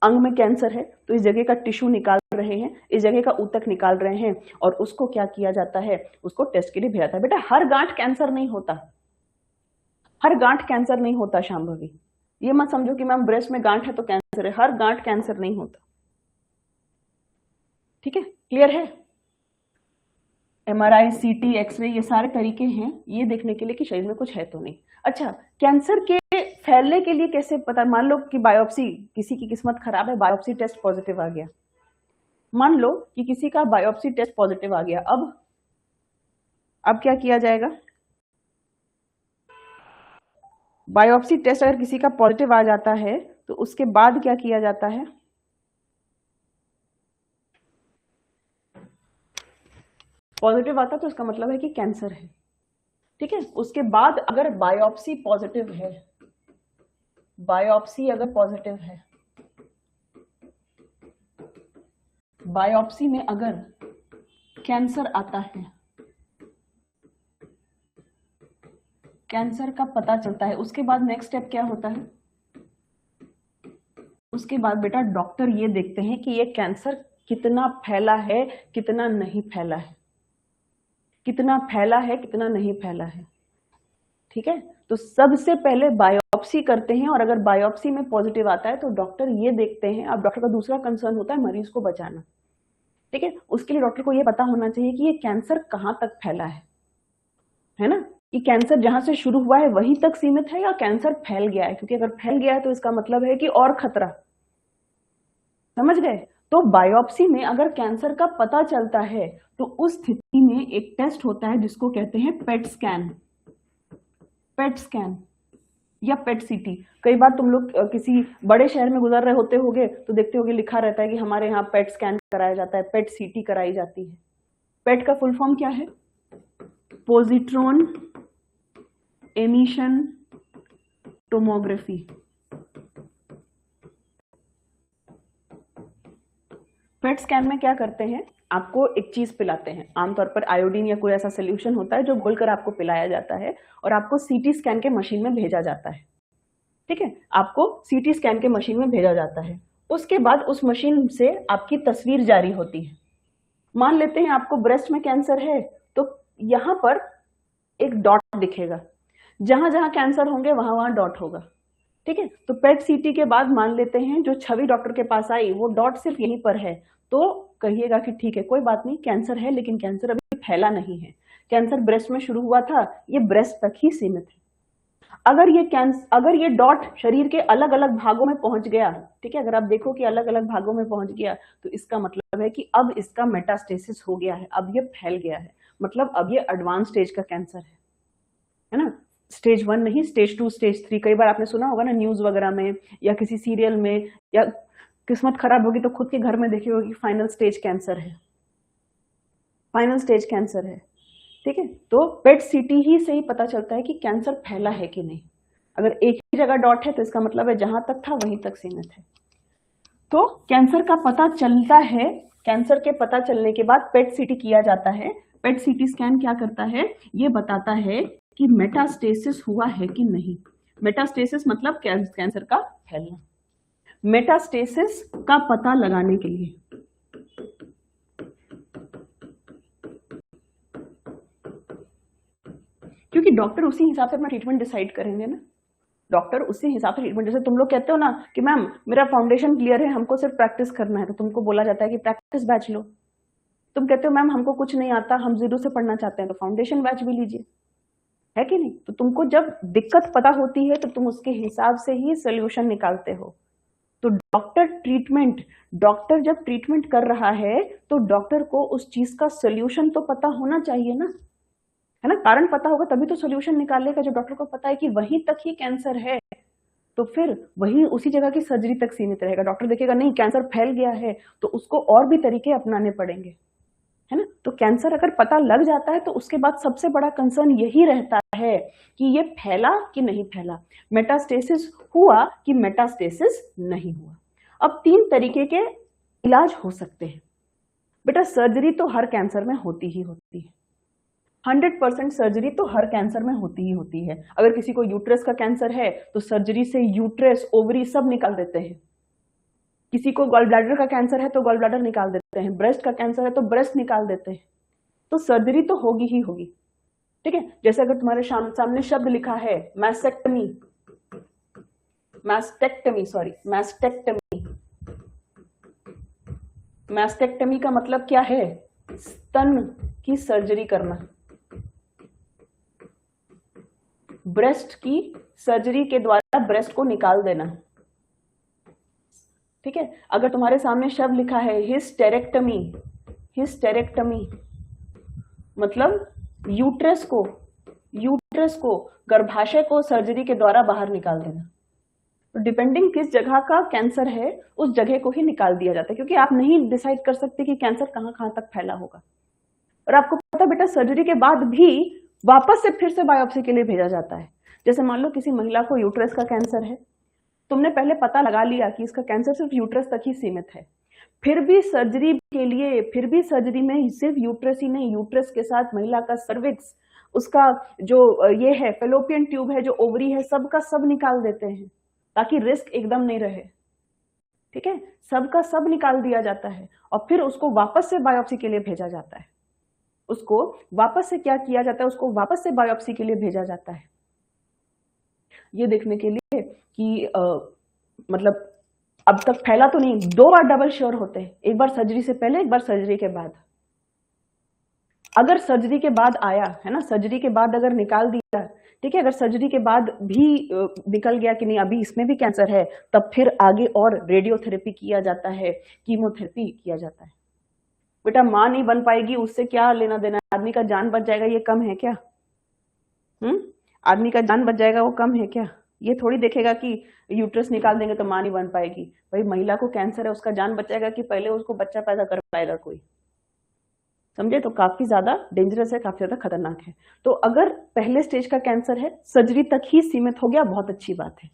अंग में कैंसर है तो इस जगह का टिश्यू निकाल रहे हैं, इस जगह का ऊतक निकाल रहे हैं और उसको क्या किया जाता है, उसको टेस्ट के लिए भेजा जाता है। बेटा हर गांठ कैंसर नहीं होता, हर गांठ कैंसर नहीं होता शांभवी। ये मत समझो कि मैम ब्रेस्ट में गांठ है तो कैंसर है, हर गांठ कैंसर नहीं होता। ठीक है, क्लियर है? MRI, CT, एक्सरे, ये सारे तरीके हैं ये देखने के लिए कि शरीर में कुछ है तो नहीं। अच्छा, कैंसर के फैलने के लिए कैसे पता? मान लो कि बायोप्सी, किसी की किस्मत खराब है, बायोप्सी टेस्ट पॉजिटिव आ गया। मान लो कि किसी का बायोप्सी टेस्ट पॉजिटिव आ गया, अब क्या किया जाएगा? बायोप्सी टेस्ट अगर किसी का पॉजिटिव आ जाता है तो उसके बाद क्या किया जाता है? पॉजिटिव आता तो इसका मतलब है कि कैंसर है। ठीक है, उसके बाद अगर बायोप्सी पॉजिटिव है, बायोप्सी अगर पॉजिटिव है, बायोप्सी में अगर कैंसर आता है, कैंसर का पता चलता है, उसके बाद नेक्स्ट स्टेप क्या होता है? उसके बाद बेटा डॉक्टर ये देखते हैं कि ये कैंसर कितना फैला है, कितना नहीं फैला है, कितना फैला है, कितना नहीं फैला है। ठीक है, तो सबसे पहले बायोप्सी करते हैं और अगर बायोप्सी में पॉजिटिव आता है तो डॉक्टर ये देखते हैं। अब डॉक्टर का दूसरा कंसर्न होता है मरीज को बचाना। ठीक है, उसके लिए डॉक्टर को ये पता होना चाहिए कि ये कैंसर कहाँ तक फैला है ना, कि कैंसर जहां से शुरू हुआ है वहीं तक सीमित है या कैंसर फैल गया है, क्योंकि अगर फैल गया है तो इसका मतलब है कि और खतरा। समझ गए? तो बायोप्सी में अगर कैंसर का पता चलता है तो उस स्थिति में एक टेस्ट होता है जिसको कहते हैं पेट स्कैन, पेट स्कैन या पेट सीटी। कई बार तुम लोग किसी बड़े शहर में गुजर रहे होते होगे तो देखते होगे लिखा रहता है कि हमारे यहाँ पेट स्कैन कराया जाता है, पेट सीटी कराई जाती है। पेट का फुल फॉर्म क्या है? Positron emission tomography. PET scan में क्या करते हैं, आपको एक चीज पिलाते हैं, आमतौर पर आयोडीन या कोई ऐसा सोल्यूशन होता है जो घोलकर आपको पिलाया जाता है और आपको सीटी स्कैन के मशीन में भेजा जाता है। ठीक है, आपको सीटी स्कैन के मशीन में भेजा जाता है। उसके बाद उस मशीन से आपकी तस्वीर जारी होती है। मान लेते हैं आपको ब्रेस्ट में कैंसर है तो यहां पर एक डॉट दिखेगा, जहां जहां कैंसर होंगे वहां वहां डॉट होगा। ठीक है, तो पेट सीटी के बाद मान लेते हैं जो छवि डॉक्टर के पास आई वो डॉट सिर्फ यहीं पर है, तो कहिएगा कि ठीक है कोई बात नहीं, कैंसर है लेकिन कैंसर अभी फैला नहीं है, कैंसर ब्रेस्ट में शुरू हुआ था, ये ब्रेस्ट तक ही सीमित है। अगर ये डॉट शरीर के अलग अलग भागों में पहुंच गया, ठीक है, अगर आप देखो कि अलग अलग भागों में पहुंच गया तो इसका मतलब है कि अब इसका मेटास्टेसिस हो गया है, अब ये फैल गया है, मतलब अब ये एडवांस स्टेज का कैंसर है ना। स्टेज 1 नहीं, स्टेज 2, स्टेज 3। कई बार आपने सुना होगा ना न्यूज वगैरह में या किसी सीरियल में या किस्मत खराब होगी तो खुद के घर में देखी होगी फाइनल स्टेज कैंसर है, फाइनल स्टेज कैंसर है। ठीक है, तो पेट सीटी ही से ही पता चलता है कि कैंसर फैला है कि नहीं। अगर एक ही जगह डॉट है तो इसका मतलब है जहां तक था वहीं तक सीमित है। तो कैंसर का पता चलता है, कैंसर के पता चलने के बाद पेट सीटी किया जाता है। पेट सीटी स्कैन क्या करता है, ये बताता है कि मेटास्टेसिस हुआ है कि नहीं। मेटास्टेसिस मतलब कैंसर का फैलना। मेटास्टेसिस का पता लगाने के लिए क्योंकि डॉक्टर उसी हिसाब से अपना ट्रीटमेंट डिसाइड करेंगे ना, डॉक्टर उसी हिसाब से ट्रीटमेंट। जैसे तुम लोग कहते हो ना कि मैम मेरा फाउंडेशन क्लियर है, हमको सिर्फ प्रैक्टिस करना है, तो तुमको बोला जाता है कि प्रैक्टिस बैच लो। तुम कहते हो मैम हमको कुछ नहीं आता, हम जीरो से पढ़ना चाहते हैं, तो फाउंडेशन बैच भी लीजिए, है कि नहीं। तो तुमको जब दिक्कत पता होती है तो तुम उसके हिसाब से ही सोल्यूशन निकालते हो। तो डॉक्टर जब ट्रीटमेंट कर रहा है तो डॉक्टर को उस चीज का सोल्यूशन तो पता होना चाहिए ना, है ना। कारण पता होगा तभी तो सोल्यूशन निकालेगा। जो डॉक्टर को पता है कि वहीं तक ही कैंसर है तो फिर वहीं उसी जगह की सर्जरी तक सीमित रहेगा। डॉक्टर देखेगा नहीं कैंसर फैल गया है तो उसको और भी तरीके अपनाने पड़ेंगे, है ना। तो कैंसर अगर पता लग जाता है तो उसके बाद सबसे बड़ा कंसर्न यही रहता है कि ये फैला कि नहीं फैला, मेटास्टेसिस हुआ कि मेटास्टेसिस नहीं हुआ। अब 3 तरीके के इलाज हो सकते हैं। बेटा सर्जरी तो हर कैंसर में होती ही होती है, 100% सर्जरी तो हर कैंसर में होती ही होती है। अगर किसी को यूट्रस का कैंसर है तो सर्जरी से यूट्रस ओवरी सब निकाल देते हैं। किसी को गॉल ब्लैडर का कैंसर है तो गॉल ब्लैडर निकाल देते हैं, ब्रेस्ट का कैंसर है तो ब्रेस्ट निकाल देते हैं। तो सर्जरी तो होगी ही होगी। ठीक है, जैसे अगर तुम्हारे सामने शब्द लिखा है मैस्टेक्टमी, मैस्टेक्टमी का मतलब क्या है, स्तन की सर्जरी करना। ब्रेस्ट की सर्जरी के द्वारा ब्रेस्ट को निकाल देना। ठीक है, अगर तुम्हारे सामने शब्द लिखा है हिस्टेरेक्टमी, हिस्टेरेक्टमी मतलब यूट्रस को गर्भाशय को सर्जरी के द्वारा बाहर निकाल देना। तो डिपेंडिंग किस जगह का कैंसर है उस जगह को ही निकाल दिया जाता है, क्योंकि आप नहीं डिसाइड कर सकते कि कैंसर कहां तक फैला होगा। और आपको पता बेटा सर्जरी के बाद भी वापस से फिर से बायोप्सी के लिए भेजा जाता है। जैसे मान लो किसी महिला को यूट्रस का कैंसर है, तुमने पहले पता लगा लिया कि इसका कैंसर सिर्फ यूट्रस तक ही सीमित है, फिर भी सर्जरी में सिर्फ यूट्रस ही नहीं, यूट्रस के साथ महिला का सर्विक्स, उसका जो ये है फेलोपियन ट्यूब है, जो ओवरी है, सब का सब निकाल देते हैं ताकि रिस्क एकदम नहीं रहे। ठीक है, सब का सब निकाल दिया जाता है और फिर उसको वापस से बायोप्सी के लिए भेजा जाता है। उसको वापस से क्या किया जाता है, उसको वापस से बायोप्सी के लिए भेजा जाता है, ये देखने के लिए कि मतलब अब तक फैला तो नहीं। 2 बार डबल श्योर होते हैं, एक बार सर्जरी से पहले, एक बार सर्जरी के बाद। अगर सर्जरी के बाद आया है ना, सर्जरी के बाद अगर निकाल दिया, ठीक है, अगर सर्जरी के बाद भी निकल गया कि नहीं अभी इसमें भी कैंसर है, तब फिर आगे और रेडियोथेरेपी किया जाता है, कीमोथेरेपी किया जाता है। बेटा मां नहीं बन पाएगी उससे क्या लेना देना, आदमी का जान बच जाएगा ये कम है क्या? आदमी का जान बच जाएगा वो कम है क्या? ये थोड़ी देखेगा कि यूट्रस निकाल देंगे तो मां नहीं बन पाएगी। भाई महिला को कैंसर है, उसका जान बचाएगा कि पहले उसको बच्चा पैदा कर पाएगा कोई? समझे? तो काफी ज्यादा डेंजरस है, काफी ज्यादा खतरनाक है। तो अगर पहले स्टेज का कैंसर है, सर्जरी तक ही सीमित हो गया, बहुत अच्छी बात है।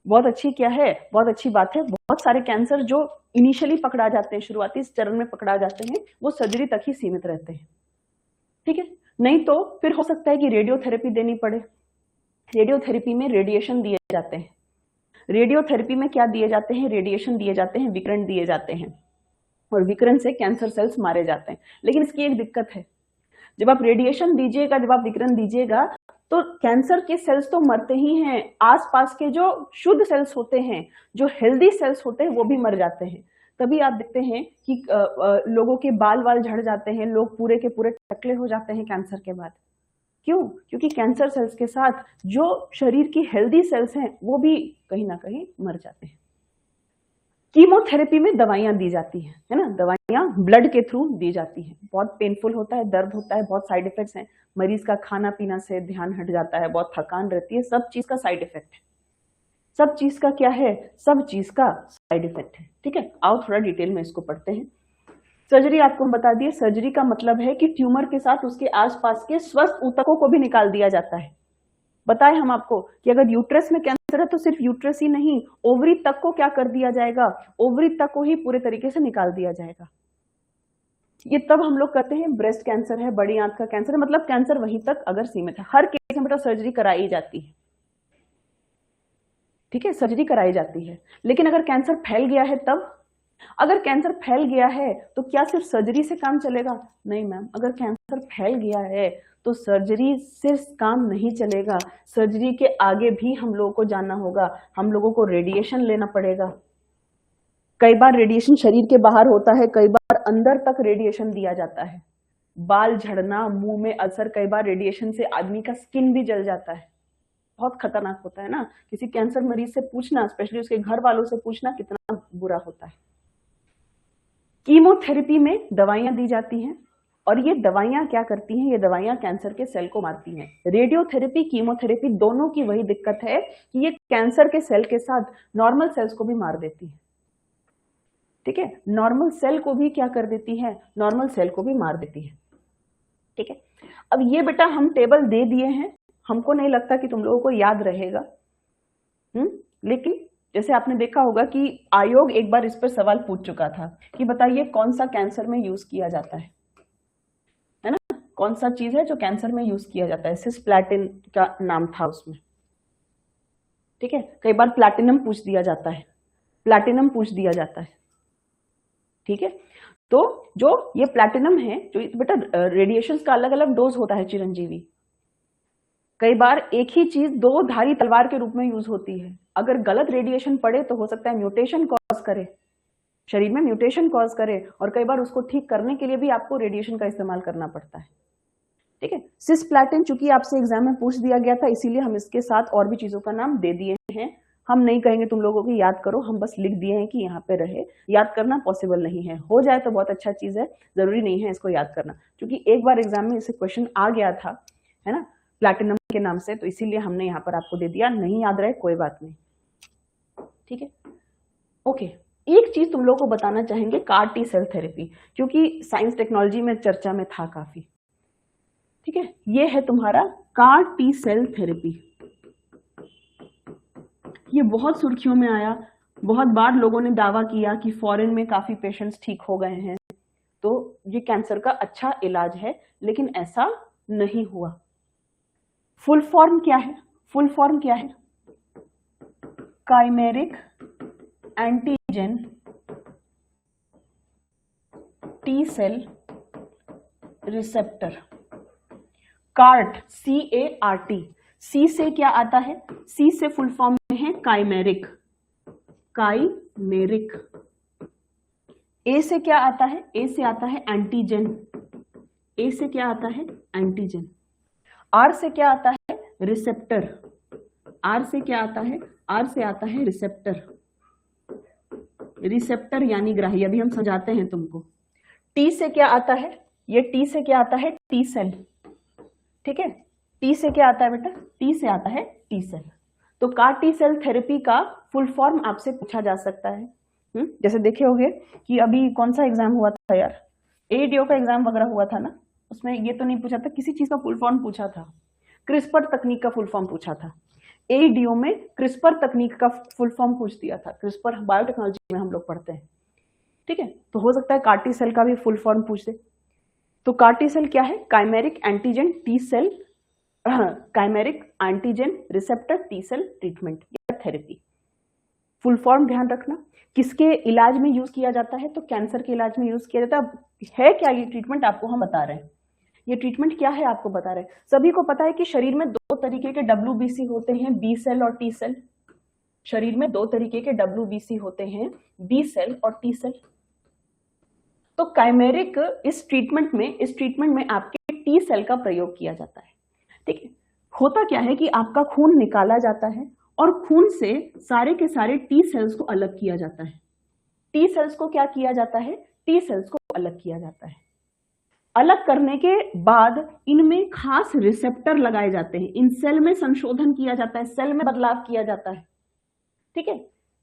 बहुत अच्छी क्या है, बहुत अच्छी बात है। बहुत सारे कैंसर जो इनिशियली पकड़ा जाते हैं, शुरुआती चरण में पकड़ा जाते हैं, वो सर्जरी तक ही सीमित रहते हैं। ठीक है, नहीं तो फिर हो सकता है कि रेडियोथेरेपी देनी पड़े। रेडियोथेरेपी में रेडिएशन दिए जाते हैं। रेडियोथेरेपी में क्या दिए जाते हैं? रेडिएशन दिए जाते हैं, विकिरण दिए जाते हैं, और विकिरण से कैंसर सेल्स मारे जाते हैं। लेकिन इसकी एक दिक्कत है, जब आप रेडिएशन दीजिएगा, जब आप विकिरण दीजिएगा, तो कैंसर के सेल्स तो मरते ही हैं, आसपास के जो शुद्ध सेल्स होते हैं, जो हेल्दी सेल्स होते हैं, वो भी मर जाते हैं। तभी आप देखते हैं कि लोगों के बाल झड़ जाते हैं, लोग पूरे के पूरे टकले हो जाते हैं कैंसर के बाद। क्यों? क्योंकि कैंसर सेल्स के साथ जो शरीर की हेल्दी सेल्स हैं वो भी कहीं ना कहीं मर जाते हैं। कीमोथेरेपी में दवाइयां दी जाती हैं, है ना, दवाइयां ब्लड के थ्रू दी जाती हैं। बहुत पेनफुल होता है, दर्द होता है, बहुत साइड इफेक्ट्स हैं। मरीज का खाना पीना से ध्यान हट जाता है, बहुत थकान रहती है, सब चीज का साइड इफेक्ट है। सब चीज का क्या है, सब चीज का साइड इफेक्ट है। ठीक है, आओ थोड़ा डिटेल में इसको पढ़ते हैं। सर्जरी आपको हम बता दिए, सर्जरी का मतलब है कि ट्यूमर के साथ उसके आसपास के स्वस्थ ऊतकों को भी निकाल दिया जाता है। बताए हम आपको कि अगर यूट्रस में कैंसर है तो सिर्फ यूट्रस ही नहीं, ओवरी तक को क्या कर दिया जाएगा, ओवरी तक को ही पूरे तरीके से निकाल दिया जाएगा। ये तब हम लोग कहते हैं ब्रेस्ट कैंसर है, बड़ी आंत का कैंसर है, मतलब कैंसर वहीं तक अगर सीमित है। हर केस में बेटा सर्जरी कराई जाती है। ठीक है, सर्जरी कराई जाती है। लेकिन अगर कैंसर फैल गया है तब, अगर कैंसर फैल गया है तो क्या सिर्फ सर्जरी से काम चलेगा? नहीं मैम, अगर कैंसर फैल गया है तो सर्जरी से काम नहीं चलेगा। सर्जरी के आगे भी हम लोगों को जानना होगा, हम लोगों को रेडिएशन लेना पड़ेगा। कई बार रेडिएशन शरीर के बाहर होता है, कई बार अंदर तक रेडिएशन दिया जाता है। बाल झड़ना, मुंह में अल्सर, कई बार रेडिएशन से आदमी का स्किन भी जल जाता है। बहुत खतरनाक होता है ना। किसी कैंसर मरीज से पूछना, स्पेशली उसके घर वालों से पूछना कितना बुरा होता है। कीमोथेरेपी में दवाइयां दी जाती हैं और ये दवाइयां क्या करती हैं, ये दवाइयां कैंसर के सेल को मारती हैं। रेडियोथेरेपी, कीमोथेरेपी दोनों की वही दिक्कत है कि ये कैंसर के सेल के साथ नॉर्मल सेल्स को भी मार देती है। ठीक है, नॉर्मल सेल को भी क्या कर देती है, नॉर्मल सेल को भी मार देती है। ठीक है, अब ये बेटा हम टेबल दे दिए हैं, हमको नहीं लगता कि तुम लोगों को याद रहेगा। लेकिन जैसे आपने देखा होगा कि आयोग एक बार इस पर सवाल पूछ चुका था कि बताइए कौन सा कैंसर में यूज किया जाता है ना? कौन सा चीज है जो कैंसर में यूज किया जाता है? सिस्प्लैटिन का नाम था उसमें। ठीक है, कई बार प्लैटिनम पूछ दिया जाता है, प्लैटिनम पूछ दिया जाता है। ठीक है, तो जो ये प्लैटिनम है, जो बेटा रेडिएशन का अलग अलग डोज होता है चिरंजीवी। कई बार एक ही चीज दो धारी तलवार के रूप में यूज होती है। अगर गलत रेडिएशन पड़े तो हो सकता है म्यूटेशन कॉज करे, शरीर में म्यूटेशन कॉज करे, और कई बार उसको ठीक करने के लिए भी आपको रेडिएशन का इस्तेमाल करना पड़ता है। ठीक है, सिस्प्लैटिन चूंकि आपसे एग्जाम में पूछ दिया गया था, इसीलिए हम इसके साथ और भी चीजों का नाम दे दिए हैं। हम नहीं कहेंगे तुम लोगों को याद करो, हम बस लिख दिए हैं कि यहाँ पे रहे। याद करना पॉसिबल नहीं है, हो जाए तो बहुत अच्छा चीज है, जरूरी नहीं है इसको याद करना, क्योंकि एक बार एग्जाम में इसे क्वेश्चन आ गया था, है ना, प्लैटिनम के नाम से, तो इसीलिए हमने यहाँ पर आपको दे दिया। नहीं याद रहे कोई बात नहीं। ठीक है, ओके। एक चीज तुम लोगों को बताना चाहेंगे, कार टी सेल थेरेपी, क्योंकि साइंस टेक्नोलॉजी में चर्चा में था काफी। ठीक है, ये है तुम्हारा कार टी सेल थेरेपी। ये बहुत सुर्खियों में आया, बहुत बार लोगों ने दावा किया कि फॉरेन में काफी पेशेंट्स ठीक हो गए हैं, तो ये कैंसर का अच्छा इलाज है, लेकिन ऐसा नहीं हुआ। फुल फॉर्म क्या है? फुल फॉर्म क्या है? Chimeric antigen T cell receptor, CART, CART। C से क्या आता है? सी से फुल फॉर्म में है काइमेरिक, काइमेरिक। ए से क्या आता है? ए से आता है एंटीजन, ए से क्या आता है? एंटीजन। आर से क्या आता है? रिसेप्टर, आर से क्या आता है? आर से आता है रिसेप्टर, रिसेप्टर यानी ग्राही। अभी हम समझाते हैं तुमको। टी से क्या आता है? ये टी से क्या आता है? T cell. ठीक है, टी से क्या आता है बेटा? टी से आता है टी सेल। तो कार टी सेल थेरेपी का फुल फॉर्म आपसे पूछा जा सकता है। जैसे देखे होंगे कि अभी कौन सा एग्जाम हुआ था यार, ADO का एग्जाम वगैरह हुआ था ना, उसमें ये तो नहीं पूछा था, किसी चीज का फुल फॉर्म पूछा था, क्रिस्पर तकनीक का फुल फॉर्म पूछा था। ADO में क्रिस्पर तकनीक का फुल फॉर्म पूछ दिया था। क्रिस्पर बायोटेक्नोलॉजी में हम लोग पढ़ते हैं। ठीक है, तो हो सकता है कार टी सेल का भी फुल फॉर्म पूछ दे। तो कार टी सेल क्या है? Chimeric antigen T cell, chimeric antigen receptor T cell treatment या थेरेपी। फुल फॉर्म ध्यान रखना। किसके इलाज में यूज किया जाता है? तो कैंसर के इलाज में यूज किया जाता है। क्या ये ट्रीटमेंट आपको हम बता रहे हैं, ये ट्रीटमेंट क्या है आपको बता रहे हैं। सभी को पता है कि शरीर में दो तरीके के WBC होते हैं, बी सेल और टी सेल। शरीर में दो तरीके के WBC होते हैं, बी सेल और टी सेल। तो काइमेरिक इस ट्रीटमेंट में आपके टी सेल का प्रयोग किया जाता है। ठीक है, होता क्या है कि आपका खून निकाला जाता है और खून से सारे के सारे टी सेल्स को अलग किया जाता है। टी सेल्स को क्या किया जाता है? टी सेल्स को अलग किया जाता है। अलग करने के बाद इनमें खास रिसेप्टर लगाए जाते हैं, इन सेल में संशोधन किया जाता है, सेल में बदलाव किया जाता है। ठीक है।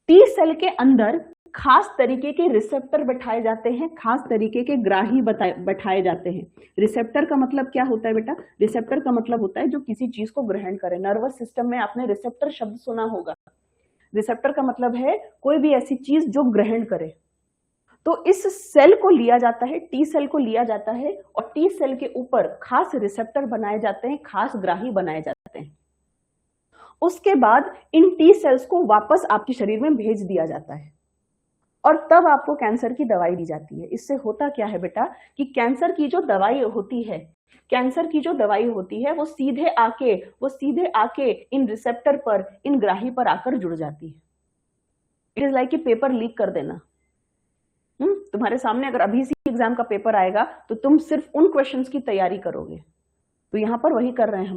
टी सेल के अंदर खास तरीके के रिसेप्टर बैठाए जाते हैं, खास तरीके के ग्राही बैठाए जाते हैं। रिसेप्टर का मतलब क्या होता है बेटा? रिसेप्टर का मतलब होता है जो किसी चीज को ग्रहण करे। नर्वस सिस्टम में आपने रिसेप्टर शब्द सुना होगा। रिसेप्टर का मतलब है कोई भी ऐसी चीज जो ग्रहण करे। तो इस सेल को लिया जाता है, टी सेल को लिया जाता है और टी सेल के ऊपर खास रिसेप्टर बनाए जाते हैं, खास ग्राही बनाए जाते हैं। उसके बाद इन टी सेल्स को वापस आपके शरीर में भेज दिया जाता है और तब आपको कैंसर की दवाई दी जाती है। इससे होता क्या है बेटा कि कैंसर की जो दवाई होती है, कैंसर की जो दवाई होती है वो सीधे आके इन रिसेप्टर पर, इन ग्राही पर आकर जुड़ जाती है। इट इज लाइक कि पेपर लीक कर देना। तुम्हारे सामने अगर अभी सी एग्जाम का पेपर आएगा तो तुम सिर्फ उन क्वेश्चंस की तैयारी करोगे। तो यहां पर वही कर रहे हैं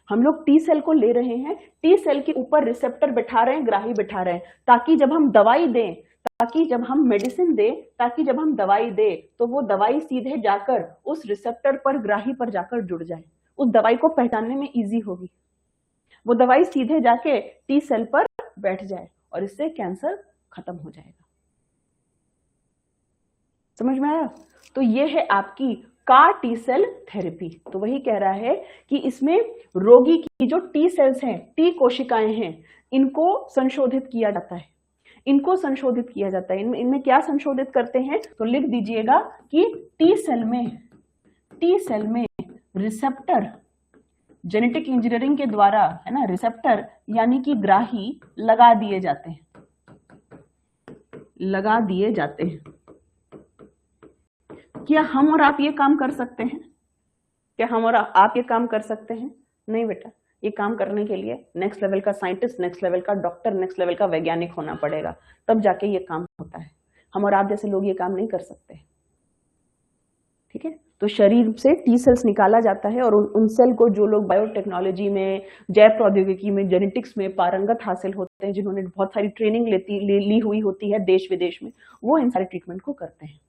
हम लोग टी सेल को ले रहे हैं, टी सेल के ऊपर रिसेप्टर बैठा रहे हैं, ग्राही बैठा रहे हैं, ताकि जब हम दवाई दें, ताकि जब हम मेडिसिन दें, ताकि जब हम दवाई दें तो वो दवाई सीधे जाकर उस रिसेप्टर पर, ग्राही पर जाकर जुड़ जाए। उस दवाई को पहचानने में इजी होगी, वो दवाई सीधे जाके टी सेल पर बैठ जाए और इससे कैंसर खत्म हो जाएगा। समझ में आया? तो ये है आपकी कार टी सेल थेरेपी। तो वही कह रहा है कि इसमें रोगी की जो टी सेल्स हैं, टी कोशिकाएं हैं, इनको संशोधित किया जाता है, इनको संशोधित किया जाता है। इनमें क्या संशोधित करते हैं? तो लिख दीजिएगा कि टी सेल में रिसेप्टर, जेनेटिक इंजीनियरिंग के द्वारा, है ना, रिसेप्टर यानी कि ग्राही लगा दिए जाते हैं, लगा दिए जाते हैं। क्या हम और आप ये काम कर सकते हैं? क्या हम और आप ये काम कर सकते हैं? नहीं बेटा, ये काम करने के लिए नेक्स्ट लेवल का साइंटिस्ट, नेक्स्ट लेवल का डॉक्टर, नेक्स्ट लेवल का वैज्ञानिक होना पड़ेगा, तब जाके ये काम होता है। हम और आप जैसे लोग ये काम नहीं कर सकते। ठीक है। तो शरीर से टी सेल्स निकाला जाता है और उन सेल को जो लोग बायोटेक्नोलॉजी में, जैव प्रौद्योगिकी में, जेनेटिक्स में पारंगत हासिल होते हैं, जिन्होंने बहुत सारी ट्रेनिंग ली हुई होती है देश विदेश में, वो इन सारे ट्रीटमेंट को करते हैं,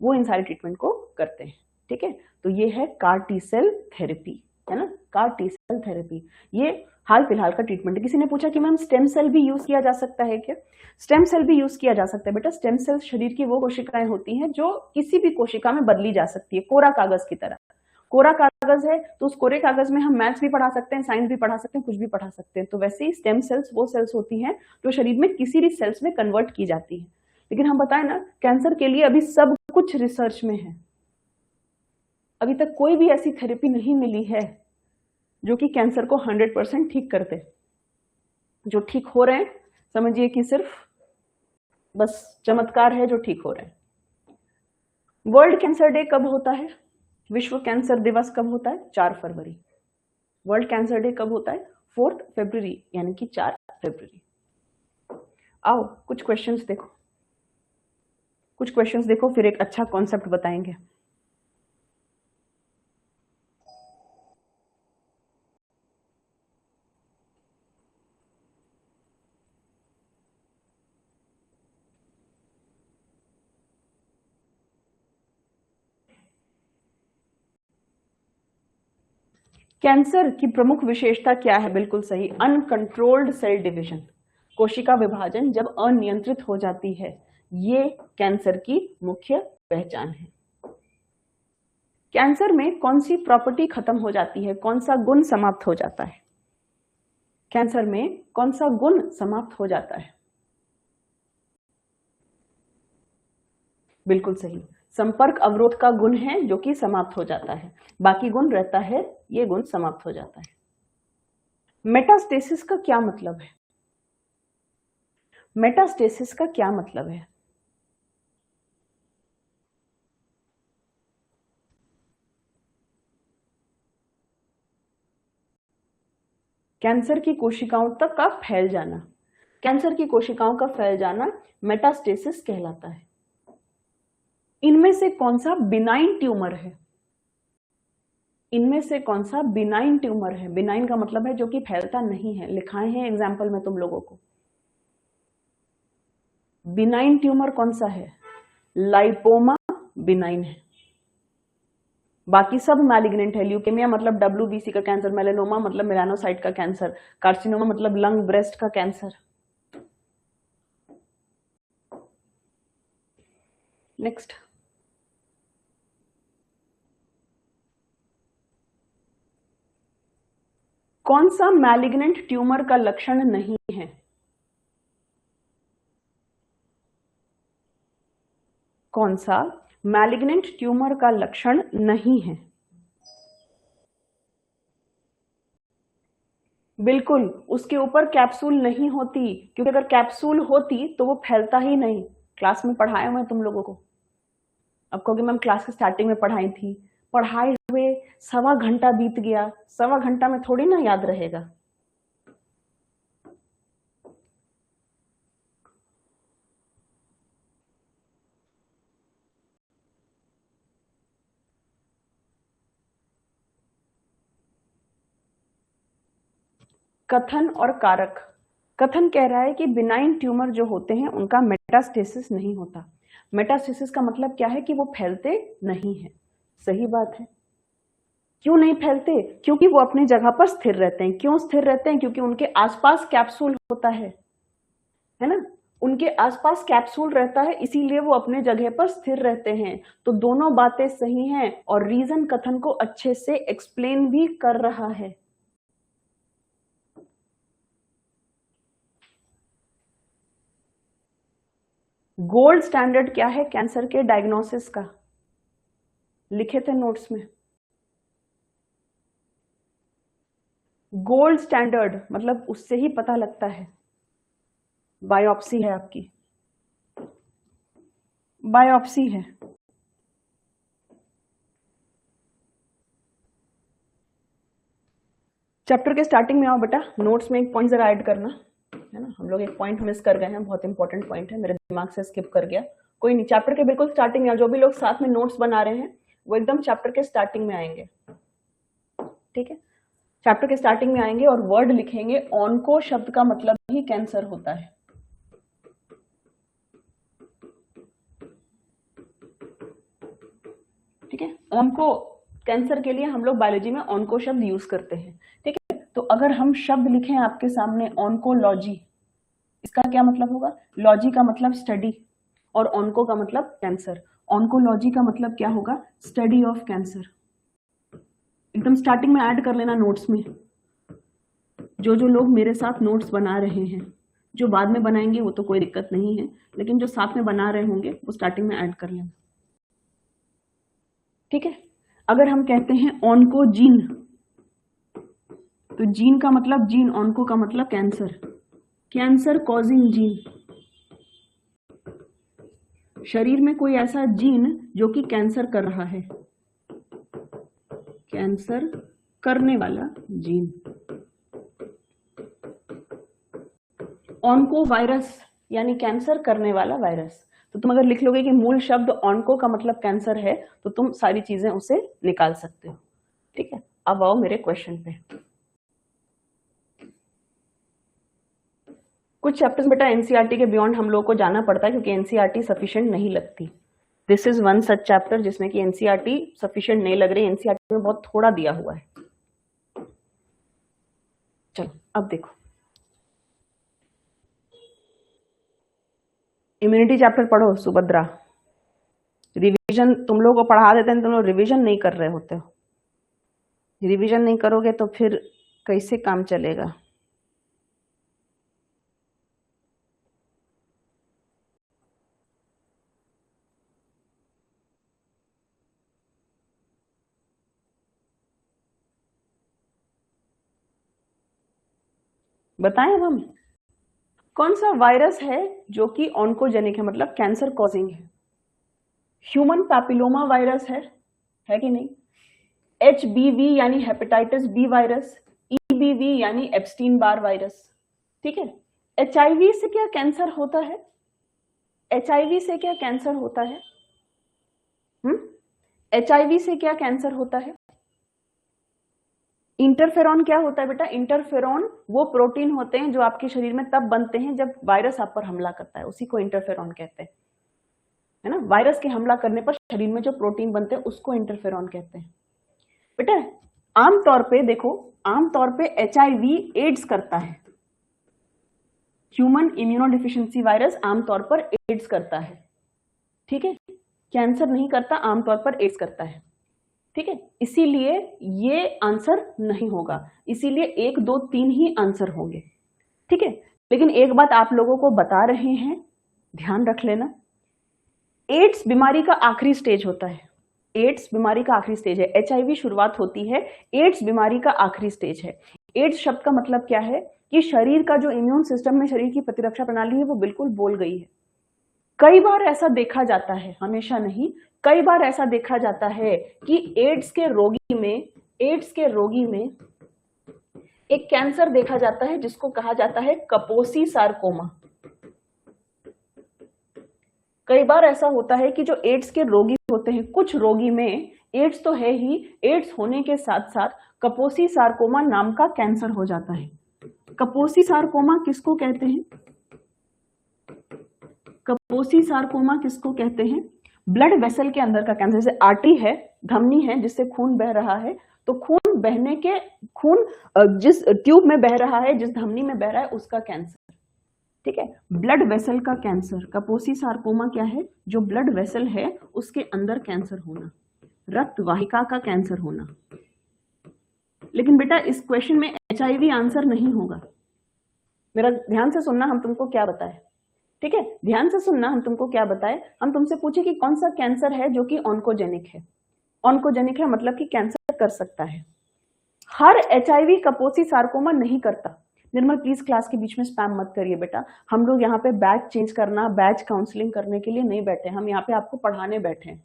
वो इन सारे ट्रीटमेंट को करते हैं। ठीक है। तो ये है कार टी सेल थेरेपी, है ना, कार टी सेल थेरेपी। ये हाल फिलहाल का ट्रीटमेंट है। किसी ने पूछा कि मैम स्टेम सेल भी यूज किया जा सकता है क्या? स्टेम सेल भी यूज किया जा सकता है बेटा। स्टेम सेल शरीर की वो कोशिकाएं होती हैं जो किसी भी कोशिका में बदली जा सकती है, कोरा कागज की तरह। कोरा कागज है तो उस कोरे कागज में हम मैथ्स भी पढ़ा सकते हैं, साइंस भी पढ़ा सकते हैं, कुछ भी पढ़ा सकते हैं। तो वैसे ही स्टेम सेल्स वो सेल्स होती हैं जो शरीर में किसी भी सेल्स में कन्वर्ट की जाती है। लेकिन हम बताएं ना, कैंसर के लिए अभी सब कुछ रिसर्च में है। अभी तक कोई भी ऐसी थेरेपी नहीं मिली है जो कि कैंसर को 100% ठीक कर दे। जो ठीक हो रहे हैं समझिए कि सिर्फ बस चमत्कार है जो ठीक हो रहे हैं। वर्ल्ड कैंसर डे कब होता है? विश्व कैंसर दिवस कब होता है? 4 फरवरी। वर्ल्ड कैंसर डे कब होता है? 4 फरवरी, यानी कि 4 फरवरी। आओ कुछ क्वेश्चंस देखो, कुछ क्वेश्चंस देखो, फिर एक अच्छा कॉन्सेप्ट बताएंगे। कैंसर की प्रमुख विशेषता क्या है? बिल्कुल सही, अनकंट्रोल्ड सेल डिवीजन। कोशिका विभाजन जब अनियंत्रित हो जाती है, ये कैंसर की मुख्य पहचान है। कैंसर में कौन सी प्रॉपर्टी खत्म हो जाती है, कौन सा गुण समाप्त हो जाता है? कैंसर में कौन सा गुण समाप्त हो जाता है? बिल्कुल सही, संपर्क अवरोध का गुण है जो कि समाप्त हो जाता है, बाकी गुण रहता है, ये गुण समाप्त हो जाता है। मेटास्टेसिस का क्या मतलब है? मेटास्टेसिस का क्या मतलब है? कैंसर की कोशिकाओं तक का फैल जाना, कैंसर की कोशिकाओं का फैल जाना मेटास्टेसिस कहलाता है। इनमें से कौन सा बिनाइन ट्यूमर है? इनमें से कौन सा बिनाइन ट्यूमर है? बिनाइन का मतलब है जो कि फैलता नहीं है। लिखाए हैं एग्जाम्पल में तुम लोगों को। बिनाइन ट्यूमर कौन सा है? लाइपोमा बिनाइन है, बाकी सब मैलिग्नेंट है। ल्यूकेमिया मतलब WBC का कैंसर, मेलेनोमा मतलब मेलानोसाइट का कैंसर, कार्सिनोमा मतलब लंग ब्रेस्ट का कैंसर, नेक्स्ट, कौन सा मैलिग्नेंट ट्यूमर का लक्षण नहीं है? कौन सा मैलिग्नेंट ट्यूमर का लक्षण नहीं है? बिल्कुल, उसके ऊपर कैप्सूल नहीं होती, क्योंकि अगर कैप्सूल होती तो वो फैलता ही नहीं। क्लास में पढ़ाया मैं तुम लोगों को। अब कहोगे मैम क्लास के स्टार्टिंग में पढ़ाई थी, पढ़ाए हुए 1.25 घंटा बीत गया, 1.25 घंटा में थोड़ी ना याद रहेगा। कथन और कारक। कथन कह रहा है कि बिनाइन ट्यूमर जो होते हैं उनका मेटास्टेसिस नहीं होता। मेटास्टेसिस का मतलब क्या है कि वो फैलते नहीं है। सही बात है। क्यों नहीं फैलते? क्योंकि वो अपनी जगह पर स्थिर रहते हैं। क्यों स्थिर रहते हैं? क्योंकि उनके आसपास कैप्सूल होता है ना? उनके आसपास कैप्सूल रहता है, इसीलिए वो अपने जगह पर स्थिर रहते हैं। तो दोनों बातें सही हैं और रीजन कथन को अच्छे से एक्सप्लेन भी कर रहा है। गोल्ड स्टैंडर्ड क्या है कैंसर के डायग्नोसिस का? लिखे थे नोट्स में। गोल्ड स्टैंडर्ड मतलब उससे ही पता लगता है। बायोप्सी है आपकी, बायोप्सी है। चैप्टर के स्टार्टिंग में आओ बेटा, नोट्स में एक पॉइंट जरा ऐड करना, है ना? हम लोग एक पॉइंट मिस कर गए हैं, बहुत इंपॉर्टेंट पॉइंट है, मेरे दिमाग से स्किप कर गया। कोई नहीं, चैप्टर के बिल्कुल स्टार्टिंग में, जो भी लोग साथ में नोट्स बना रहे हैं वो एकदम चैप्टर के स्टार्टिंग में आएंगे, ठीक है? चैप्टर के स्टार्टिंग में आएंगे और वर्ड लिखेंगे। ऑन्को शब्द का मतलब ही कैंसर होता है। ठीक है, ऑन्को कैंसर के लिए हम लोग बायोलॉजी में ऑन्को शब्द यूज करते हैं। ठीक है, तो अगर हम शब्द लिखें आपके सामने ऑन्कोलॉजी, इसका क्या मतलब होगा? लॉजी का मतलब स्टडी और ऑन्को का मतलब कैंसर। ऑन्कोलॉजी का मतलब क्या होगा? Study of cancer. एकदम स्टार्टिंग में ऐड कर लेना नोट्स में। जो जो लोग मेरे साथ नोट्स बना रहे हैं, जो बाद में बनाएंगे वो तो कोई दिक्कत नहीं है, लेकिन जो साथ में बना रहे होंगे वो स्टार्टिंग में ऐड कर लेना, ठीक है? अगर हम कहते हैं ऑन्कोजीन, तो जीन का मतलब जीन, ऑन्को का मतलब कैंसर, कैंसर कॉजिंग जीन। शरीर में कोई ऐसा जीन जो कि कैंसर कर रहा है, कैंसर करने वाला जीन। ऑन्को वायरस यानी कैंसर करने वाला वायरस। तो तुम अगर लिख लोगे कि मूल शब्द ऑन्को का मतलब कैंसर है, तो तुम सारी चीजें उसे निकाल सकते हो, ठीक है? अब आओ मेरे क्वेश्चन पे। कुछ चैप्टर्स बेटा एनसीईआरटी के बियॉन्ड हम लोग को जाना पड़ता है, क्योंकि एनसीईआरटी सफिशिएंट नहीं लगती। This is one such chapter जिसमें कि एनसीईआरटी सफिशिएंट नहीं लग रही। एनसीईआरटी में बहुत थोड़ा दिया हुआ है। चलो अब देखो, इम्यूनिटी चैप्टर पढ़ो सुभद्रा। रिवीजन तुम लोग को पढ़ा देते हैं, तुम लोग रिवीजन नहीं कर रहे होते हो। रिवीजन नहीं करोगे तो फिर कैसे काम चलेगा? बताएं अब हम, कौन सा वायरस है जो कि ऑन्कोजेनिक है, मतलब कैंसर कॉजिंग है? ह्यूमन पैपिलोमा वायरस है कि नहीं? HBV यानी हेपेटाइटिस बी वायरस, EBV यानी एप्स्टीन बार वायरस, ठीक है? HIV से क्या कैंसर होता है? HIV से क्या कैंसर होता है? HIV से क्या कैंसर होता है? इंटरफेरॉन क्या होता है बेटा? इंटरफेरॉन वो प्रोटीन होते हैं जो आपके शरीर में तब बनते हैं जब वायरस आप पर हमला करता है, उसी को इंटरफेरॉन कहते हैं, है ना? वायरस के हमला करने पर शरीर में जो प्रोटीन बनते हैं उसको इंटरफेरॉन कहते हैं। बेटा आमतौर पे देखो, आमतौर पे HIV एड्स करता है। ह्यूमन इम्यूनोडिफिशियंसी वायरस आमतौर पर एड्स करता है, ठीक है? कैंसर नहीं करता, आमतौर पर एड्स करता है। ठीक है, इसीलिए ये आंसर नहीं होगा, इसीलिए 1, 2, 3 ही आंसर होंगे। ठीक है, लेकिन एक बात आप लोगों को बता रहे हैं, ध्यान रख लेना, एड्स बीमारी का आखिरी स्टेज होता है। एड्स बीमारी का आखिरी स्टेज है। एचआईवी शुरुआत होती है, एड्स बीमारी का आखिरी स्टेज है। एड्स शब्द का मतलब क्या है कि शरीर का जो इम्यून सिस्टम में शरीर की प्रतिरक्षा प्रणाली है वो बिल्कुल बोल गई है। कई बार ऐसा देखा जाता है, हमेशा नहीं, कई बार ऐसा देखा जाता है कि एड्स के रोगी में एक कैंसर देखा जाता है जिसको कहा जाता है कपोसी सार्कोमा। कई बार ऐसा होता है कि जो एड्स के रोगी होते हैं, कुछ रोगी में एड्स तो है ही, एड्स होने के साथ साथ कपोसी सार्कोमा नाम का कैंसर हो जाता है। कपोसी सार्कोमा किसको कहते हैं? कपोसी सार्कोमा किसको कहते हैं? ब्लड वेसल के अंदर का कैंसर। जैसे आर्टरी है, धमनी है जिससे खून बह रहा है, तो खून जिस ट्यूब में बह रहा है, जिस धमनी में बह रहा है, उसका कैंसर। ठीक है, ब्लड वेसल का कैंसर। कपोसी सार्कोमा क्या है? जो ब्लड वेसल है उसके अंदर कैंसर होना, रक्त वाहिका का कैंसर होना। लेकिन बेटा इस क्वेश्चन में एचआईवी आंसर नहीं होगा। मेरा ध्यान से सुनना, हम तुमको क्या बताए। ठीक है, ध्यान से सुनना, हम तुमको क्या बताए। हम तुमसे पूछे कि कौन सा कैंसर है जो कि ऑन्कोजेनिक है। ऑन्कोजेनिक है मतलब कि कैंसर कर सकता है। हर एचआईवी कपोसी सार्कोमा नहीं करता। निर्मल प्लीज क्लास के बीच में स्पैम मत करिए बेटा। हम लोग यहाँ पे बैच चेंज करना, बैच काउंसलिंग करने के लिए नहीं बैठे, हम यहाँ पे आपको पढ़ाने बैठे हैं।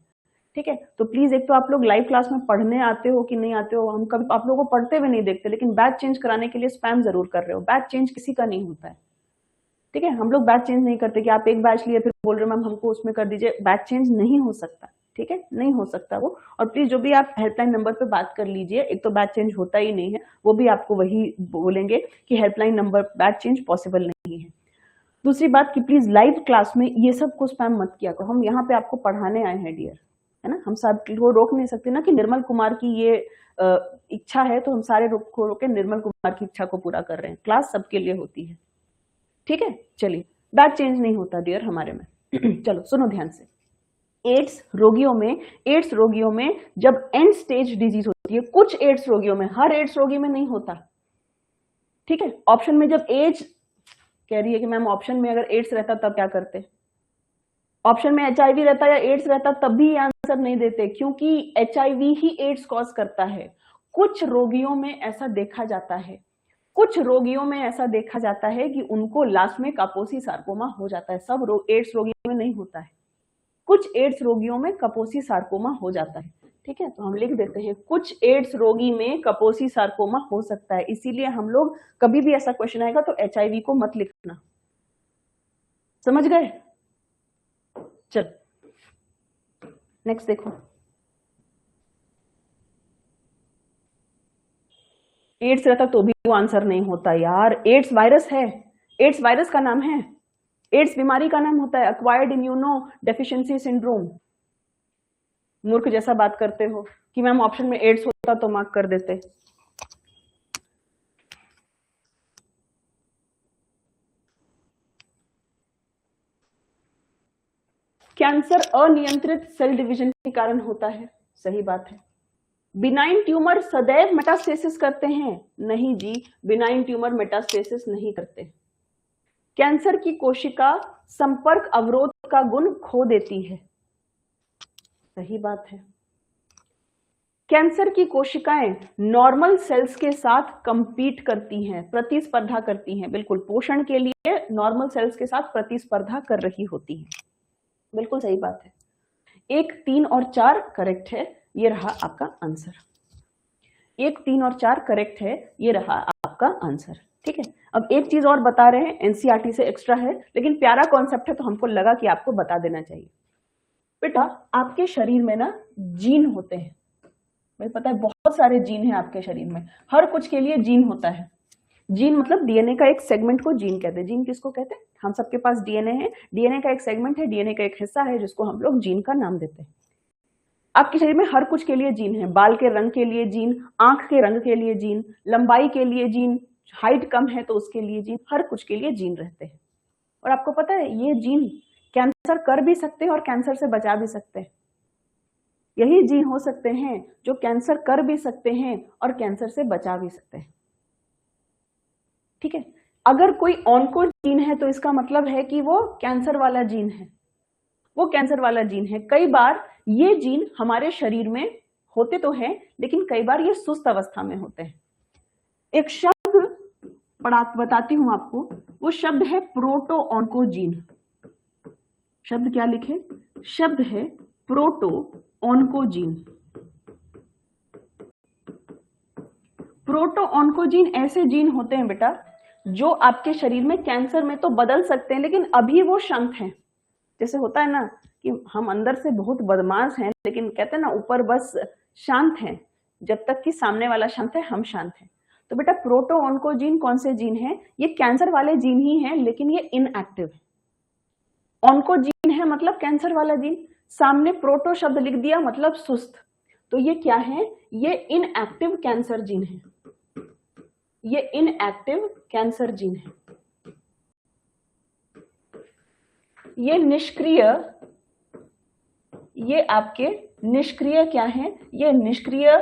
ठीक है, तो प्लीज एक तो आप लोग लाइव क्लास में पढ़ने आते हो कि नहीं आते हो, हम कभी आप लोगों को पढ़ते हुए नहीं देखते, लेकिन बैच चेंज कराने के लिए स्पैम जरूर कर रहे हो। बैच चेंज किसी का नहीं होता है। ठीक है, हम लोग बैच चेंज नहीं करते कि आप एक बैच लिए फिर बोल रहे मैम हमको उसमें कर दीजिए। बैच चेंज नहीं हो सकता। ठीक है, नहीं हो सकता वो। और प्लीज जो भी आप हेल्पलाइन नंबर पे बात कर लीजिए, एक तो बैच चेंज होता ही नहीं है, वो भी आपको वही बोलेंगे कि helpline number batch change possible नहीं है। दूसरी बात कि प्लीज लाइव क्लास में ये सब को स्पैम मत किया करो, हम यहाँ पे आपको पढ़ाने आए हैं डियर, है ना। हम सब को रोक नहीं सकते ना कि निर्मल कुमार की ये इच्छा है तो हम सारे रोक के निर्मल कुमार की इच्छा को पूरा कर रहे हैं। क्लास सबके लिए होती है। ठीक है, चलिए, बैच चेंज नहीं होता डियर हमारे में। चलो सुनो ध्यान से। एड्स रोगियों में जब एंड स्टेज डिजीज होती है, कुछ एड्स रोगियों में, हर एड्स रोगी में नहीं होता। ठीक है, ऑप्शन में जब एज कह रही है कि मैम ऑप्शन में अगर एड्स रहता तब क्या करते, ऑप्शन में एचआईवी रहता या एड्स रहता तब भी आंसर नहीं देते, क्योंकि एचआईवी ही एड्स कॉज करता है। कुछ रोगियों में ऐसा देखा जाता है, कुछ रोगियों में ऐसा देखा जाता है कि उनको लास्ट में कपोसी सार्कोमा हो जाता है। सब एड्स रोगियों में नहीं होता है, कुछ एड्स रोगियों में कपोसी सार्कोमा हो जाता है। ठीक है, तो हम लिख देते हैं कुछ एड्स रोगी में कपोसी सार्कोमा हो सकता है। इसीलिए हम लोग कभी भी ऐसा क्वेश्चन आएगा तो एचआईवी को मत लिखना, समझ गए। चल नेक्स्ट देखो, एड्स रहता तो भी वो आंसर नहीं होता यार। एड्स वायरस है, एड्स वायरस का नाम है, एड्स बीमारी का नाम होता है एक्वायर्ड इम्यूनो डेफिशिएंसी सिंड्रोम। मूर्ख जैसा बात करते हो कि मैम ऑप्शन में एड्स होता तो मार्क कर देते। कैंसर अनियंत्रित सेल डिवीजन के कारण होता है, सही बात है। बिनाइन ट्यूमर सदैव मेटास्टेसिस करते हैं? नहीं जी, बिनाइन ट्यूमर मेटास्टेसिस नहीं करते। कैंसर की कोशिका संपर्क अवरोध का गुण खो देती है, सही बात है। कैंसर की कोशिकाएं नॉर्मल सेल्स के साथ कंपीट करती हैं, प्रतिस्पर्धा करती हैं, बिल्कुल पोषण के लिए नॉर्मल सेल्स के साथ प्रतिस्पर्धा कर रही होती हैं, बिल्कुल सही बात है। 1, 3 और 4 करेक्ट है, ये रहा आपका आंसर। 1, 3 और 4 करेक्ट है, ये रहा आपका आंसर। ठीक है, अब एक चीज और बता रहे हैं, एनसीईआरटी से एक्स्ट्रा है लेकिन प्यारा कॉन्सेप्ट है तो हमको लगा कि आपको बता देना चाहिए। बेटा आपके शरीर में ना जीन होते हैं, मुझे पता है बहुत सारे जीन हैं आपके शरीर में, हर कुछ के लिए जीन होता है। जीन मतलब डीएनए का एक सेगमेंट को जीन कहते हैं। जीन किसको कहते हैं? हम सबके पास डीएनए है, डीएनए का एक सेगमेंट है, डीएनए का एक हिस्सा है जिसको हम लोग जीन का नाम देते हैं। आपके शरीर में हर कुछ के लिए जीन है, बाल के रंग के लिए जीन, आंख के रंग के लिए जीन, लंबाई के लिए जीन, हाइट कम है तो उसके लिए जीन, हर कुछ के लिए जीन रहते हैं। और आपको पता है ये जीन कैंसर कर भी सकते हैं और कैंसर से बचा भी सकते हैं। यही जीन हो सकते हैं जो कैंसर कर भी सकते हैं और कैंसर से बचा भी सकते हैं। ठीक है, अगर कोई ऑन्कोजीन है तो इसका मतलब है कि वो कैंसर वाला जीन है, वो कैंसर वाला जीन है। कई बार ये जीन हमारे शरीर में होते तो हैं, लेकिन कई बार ये सुस्त अवस्था में होते हैं। एक शब्द बताती हूं आपको, वो शब्द है प्रोटो ऑन्कोजीन। शब्द क्या लिखे? शब्द है प्रोटो ऑन्कोजीन। प्रोटो ऑन्कोजीन ऐसे जीन होते हैं बेटा जो आपके शरीर में कैंसर में तो बदल सकते हैं, लेकिन अभी वो शांत हैं। जैसे होता है ना कि हम अंदर से बहुत बदमाश हैं, लेकिन कहते हैं ना ऊपर बस शांत हैं, जब तक कि सामने वाला शांत है हम शांत हैं। तो बेटा प्रोटो ऑन्कोजीन कौन से जीन है? ये कैंसर वाले जीन ही हैं, लेकिन ये इनएक्टिव है। ऑन्कोजीन है मतलब कैंसर वाला जीन, सामने प्रोटो शब्द लिख दिया मतलब सुस्त, तो ये क्या है? ये इनएक्टिव कैंसर जीन है। ये इनएक्टिव कैंसर जीन है। ये निष्क्रिय, ये आपके निष्क्रिय क्या है? ये निष्क्रिय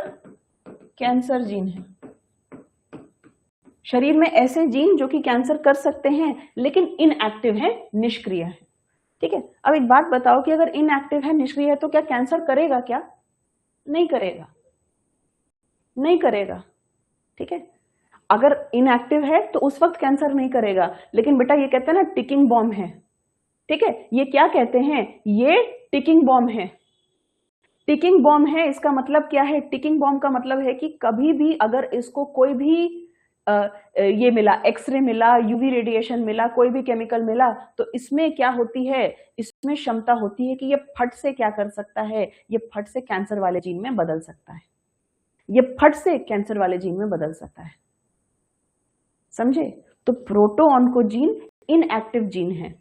कैंसर जीन है। शरीर में ऐसे जीन जो कि कैंसर कर सकते हैं लेकिन इनएक्टिव है, निष्क्रिय है। ठीक है, अब एक बात बताओ कि अगर इनएक्टिव है, निष्क्रिय है, तो क्या कैंसर करेगा? क्या नहीं करेगा? नहीं करेगा। ठीक है, अगर इनएक्टिव है तो उस वक्त कैंसर नहीं करेगा, लेकिन बेटा ये कहते हैं ना टिकिंग बॉम्ब है। ठीक है, ये क्या कहते हैं? ये टिकिंग बॉम्ब है। टिकिंग बॉम्ब है, इसका मतलब क्या है? टिकिंग बॉम्ब का मतलब है कि कभी भी अगर इसको कोई भी ये मिला, एक्सरे मिला, यूवी रेडिएशन मिला, कोई भी केमिकल मिला, तो इसमें क्या होती है? इसमें क्षमता होती है कि ये फट से क्या कर सकता है? ये फट से कैंसर वाले जीन में बदल सकता है। ये फट से कैंसर वाले जीन में बदल सकता है। समझे? तो प्रोटो ऑन्कोजीन इनएक्टिव जीन है,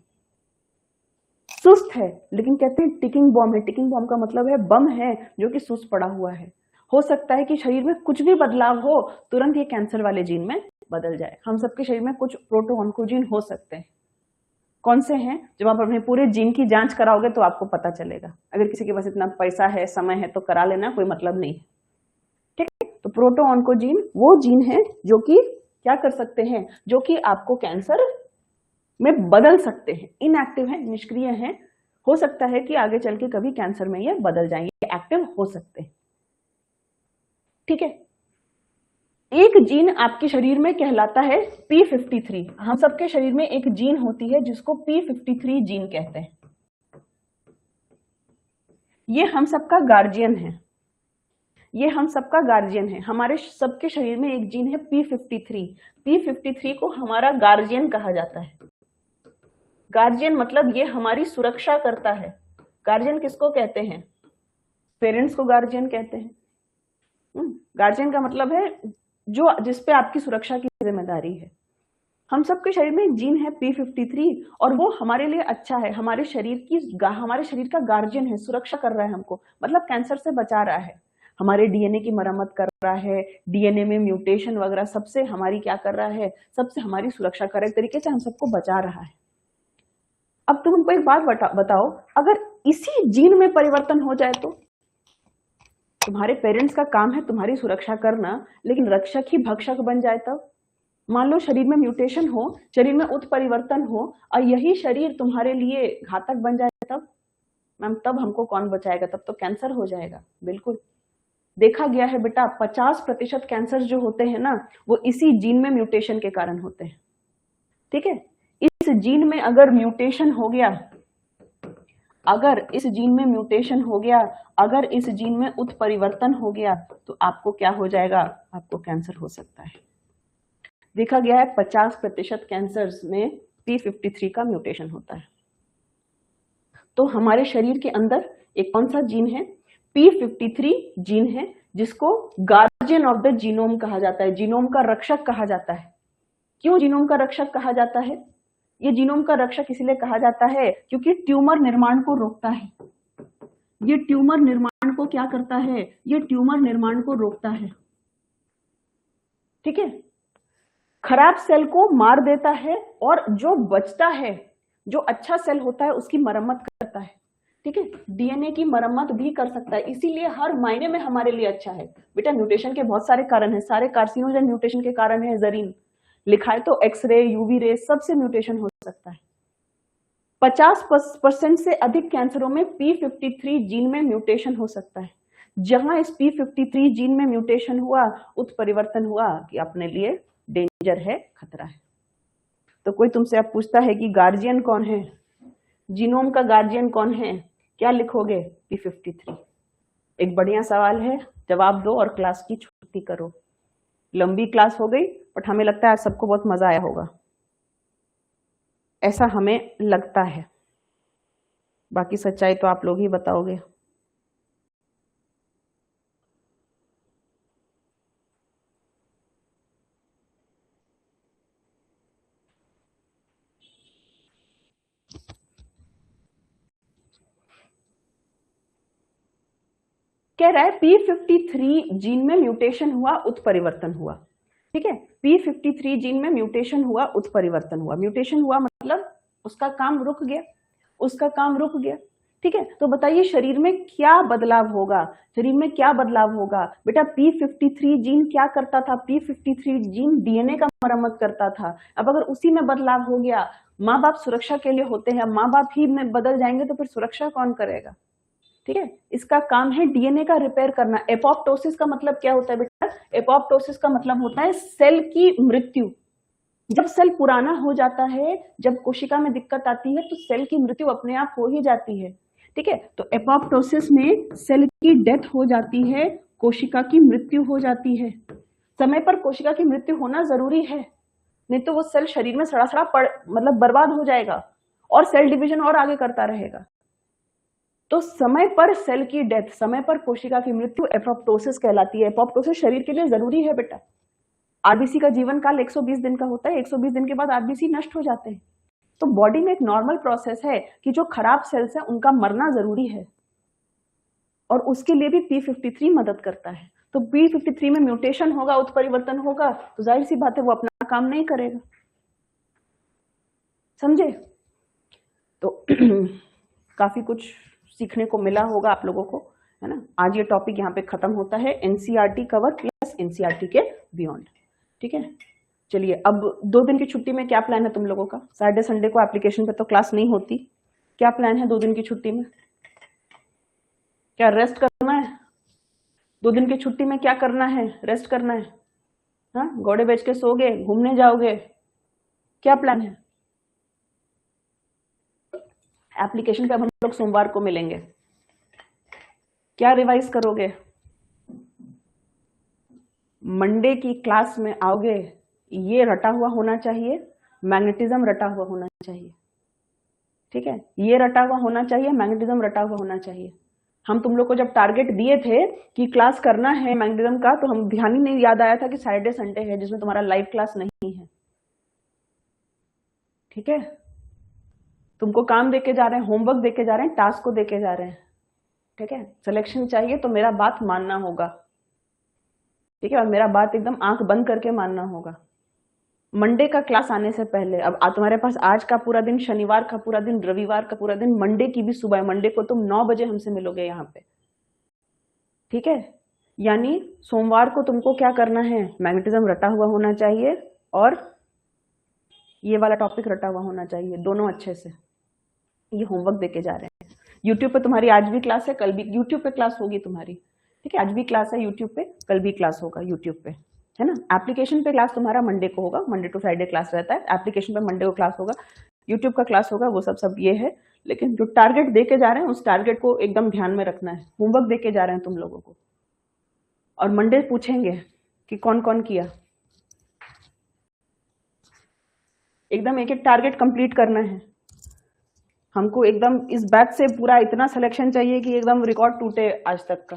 सुस्त है, लेकिन कहते हैं टिकिंग बॉम्ब है। टिकिंग बॉम्ब का मतलब है बम है जो कि सुस्त पड़ा हुआ है। हो सकता है कि शरीर में कुछ भी बदलाव हो, तुरंत ये कैंसर वाले जीन में बदल जाए। हम सबके शरीर में कुछ प्रोटो ऑन्कोजीन हो सकते हैं। कौन से हैं? जब आप अपने पूरे जीन की जांच कराओगे तो आपको पता चलेगा। अगर किसी के पास इतना पैसा है, समय है, तो करा लेना, कोई मतलब नहीं। ठीक है, तो प्रोटो ऑन्कोजीन वो जीन है जो कि क्या कर सकते हैं? जो कि आपको कैंसर में बदल सकते हैं। इनएक्टिव है, निष्क्रिय है, हो सकता है कि आगे चल के कभी कैंसर में ये बदल जाएंगे, एक्टिव हो सकते हैं। ठीक है, एक जीन आपके शरीर में कहलाता है P53। हम सबके शरीर में एक जीन होती है जिसको P53 जीन कहते हैं। ये हम सबका गार्जियन है, ये हम सबका गार्जियन है। हमारे सबके शरीर में एक जीन है P53। P53 को हमारा गार्जियन कहा जाता है। गार्जियन मतलब ये हमारी सुरक्षा करता है। गार्जियन किसको कहते हैं? पेरेंट्स को गार्जियन कहते हैं। गार्जियन का मतलब है जो जिसपे आपकी सुरक्षा की जिम्मेदारी है। हम सबके शरीर में एक जीन है P53 और वो हमारे लिए अच्छा है, हमारे शरीर का गार्जियन है, सुरक्षा कर रहा है हमको, मतलब कैंसर से बचा रहा है, हमारे डीएनए की मरम्मत कर रहा है, डीएनए में म्यूटेशन वगैरह सबसे हमारी क्या कर रहा है? सबसे हमारी सुरक्षा कर रहा है, एक तरीके से हम सबको बचा रहा है। अब तुम हमको एक बात बताओ, अगर इसी जीन में परिवर्तन हो जाए तो? तुम्हारे पेरेंट्स का काम है तुम्हारी सुरक्षा करना, लेकिन रक्षक ही भक्षक बन जाए तब? मान लो शरीर में म्यूटेशन हो, शरीर में उत्परिवर्तन हो और यही शरीर तुम्हारे लिए घातक बन जाए तब? मैम तब हमको कौन बचाएगा? तब तो कैंसर हो जाएगा। बिल्कुल, देखा गया है बेटा 50% कैंसर जो होते हैं ना, वो इसी जीन में म्यूटेशन के कारण होते हैं। ठीक है, इस जीन में अगर म्यूटेशन हो गया, अगर इस जीन में म्यूटेशन हो गया, अगर इस जीन में उत्परिवर्तन हो गया, तो आपको क्या हो जाएगा? आपको कैंसर हो सकता है। देखा गया है 50% कैंसर्स में P53 का म्यूटेशन होता है। तो हमारे शरीर के अंदर एक कौन सा जीन है? P53 जीन है, जिसको गार्जियन ऑफ द जीनोम कहा जाता है, जीनोम का रक्षक कहा जाता है। क्यों जीनोम का रक्षक कहा जाता है? ये जीनोम का रक्षक इसलिए कहा जाता है क्योंकि ट्यूमर निर्माण को रोकता है। ये ट्यूमर निर्माण को क्या करता है? ये ट्यूमर निर्माण को रोकता है। ठीक है, खराब सेल को मार देता है और जो बचता है जो अच्छा सेल होता है उसकी मरम्मत करता है, ठीक है, डीएनए की मरम्मत भी कर सकता है, इसीलिए हर मायने में हमारे लिए अच्छा है। बेटा म्यूटेशन के बहुत सारे कारण हैं, सारे कार्सिनोजन म्यूटेशन के कारण है जरीन, लिखा है तो एक्सरे, यूवी रे, सबसे म्यूटेशन हो सकता है। 50% से अधिक कैंसरों में P53 जीन में म्यूटेशन हो सकता है। जहां इस P53 जीन में म्यूटेशन हुआ, उत्परिवर्तन हुआ कि अपने लिए डेंजर है, खतरा है। तो कोई तुमसे अब पूछता है कि गार्जियन कौन है, जीनोम का गार्जियन कौन है, क्या लिखोगे? P53। एक बढ़िया सवाल है, जवाब दो और क्लास की छुट्टी करो। लंबी क्लास हो गई, बट हमें लगता है सबको बहुत मजा आया होगा, ऐसा हमें लगता है, बाकी सच्चाई तो आप लोग ही बताओगे। कह रहा है P53 जीन में म्यूटेशन हुआ, उत्परिवर्तन हुआ, ठीक है, P53 जीन में म्यूटेशन हुआ, उत्परिवर्तन हुआ। म्यूटेशन हुआ मतलब उसका काम रुक गया, उसका काम रुक गया, ठीक है। तो बताइए शरीर में क्या बदलाव होगा, शरीर में क्या बदलाव होगा? बेटा P53 जीन क्या करता था? P53 जीन डीएनए का मरम्मत करता था। अब अगर उसी में बदलाव हो गया, माँ बाप सुरक्षा के लिए होते हैं, माँ बाप ही में बदल जाएंगे तो फिर सुरक्षा कौन करेगा? ठीक है, इसका काम है डीएनए का रिपेयर करना। एपोप्टोसिस का मतलब क्या होता है बेटा? एपोप्टोसिस का मतलब होता है सेल की मृत्यु। जब सेल पुराना हो जाता है, जब कोशिका में दिक्कत आती है तो सेल की मृत्यु अपने आप हो ही जाती है, ठीक है। तो एपोप्टोसिस में सेल की डेथ हो जाती है, कोशिका की मृत्यु हो जाती है। समय पर कोशिका की मृत्यु होना जरूरी है, नहीं तो वो सेल शरीर में सड़ा सड़ा मतलब बर्बाद हो जाएगा और सेल डिवीजन और आगे करता रहेगा। तो समय पर सेल की डेथ, समय पर कोशिका की मृत्यु एपोप्टोसिस कहलाती है। एपोप्टोसिस शरीर के लिए जरूरी है बेटा। आरबीसी का जीवन काल 120 दिन का होता है, 120 दिन के बाद आरबीसी नष्ट हो जाते हैं। तो बॉडी में एक नॉर्मल प्रोसेस है कि जो खराब सेल्स है उनका मरना जरूरी है, और उसके लिए भी P53 मदद करता है। तो P53 में म्यूटेशन होगा, उत्परिवर्तन होगा, तो जाहिर सी बात है वो अपना काम नहीं करेगा, समझे? तो काफी कुछ सीखने को मिला होगा आप लोगों को, है ना। आज ये टॉपिक यहाँ पे खत्म होता है, एनसीईआरटी कवर प्लस एनसीईआरटी के बियॉन्ड, ठीक है। चलिए, अब 2 दिन की छुट्टी में क्या प्लान है तुम लोगों का? सैटरडे संडे को एप्लीकेशन पे तो क्लास नहीं होती, क्या प्लान है 2 दिन की छुट्टी में? क्या रेस्ट करना है? 2 दिन की छुट्टी में क्या करना है? रेस्ट करना है? हाँ, घोड़े बेच के सोगे, घूमने जाओगे, क्या प्लान है? एप्लीकेशन पे अब हम लोग सोमवार को मिलेंगे, क्या रिवाइज करोगे? मंडे की क्लास में आओगे, ये रटा हुआ होना चाहिए, मैग्नेटिज्म रटा हुआ होना चाहिए, ठीक है, ये रटा हुआ होना चाहिए, मैग्नेटिज्म रटा हुआ होना चाहिए। हम तुम लोग को जब टारगेट दिए थे कि क्लास करना है मैग्नेटिज्म का, तो हम ध्यान ही नहीं याद आया था कि सैटरडे संडे है जिसमें तुम्हारा लाइव क्लास नहीं है, ठीक है। तुमको काम देके जा रहे हैं, होमवर्क देके जा रहे हैं, टास्क को देके जा रहे हैं, ठीक है। सिलेक्शन चाहिए तो मेरा बात मानना होगा, ठीक है, और मेरा बात एकदम आंख बंद करके मानना होगा। मंडे का क्लास आने से पहले, अब तुम्हारे पास आज का पूरा दिन, शनिवार का पूरा दिन, रविवार का पूरा दिन, मंडे की भी सुबह, मंडे को तुम 9 बजे हमसे मिलोगे यहाँ पे, ठीक है। यानी सोमवार को तुमको क्या करना है? मैग्नेटिज्म रटा हुआ होना चाहिए और ये वाला टॉपिक रटा हुआ होना चाहिए, दोनों अच्छे से। ये होमवर्क देके जा रहे हैं। यूट्यूब पे तुम्हारी आज भी क्लास है, कल भी यूट्यूब पे क्लास होगी तुम्हारी, ठीक है। आज भी क्लास है यूट्यूब पे, कल भी क्लास होगा यूट्यूब पे, है ना। एप्लीकेशन पे क्लास तुम्हारा मंडे को होगा, मंडे टू फ्राइडे क्लास रहता है, एप्लीकेशन पे मंडे को क्लास होगा, यूट्यूब का क्लास होगा, वो सब ये है। लेकिन जो टारगेट देके जा रहे हैं उस टारगेट को एकदम ध्यान में रखना है। होमवर्क देके जा रहे हैं तुम लोगों को, और मंडे पूछेंगे कि कौन कौन किया, एकदम एक एक टारगेट कंप्लीट करना है हमको। एकदम इस बैच से पूरा इतना सिलेक्शन चाहिए कि एकदम रिकॉर्ड टूटे आज तक का।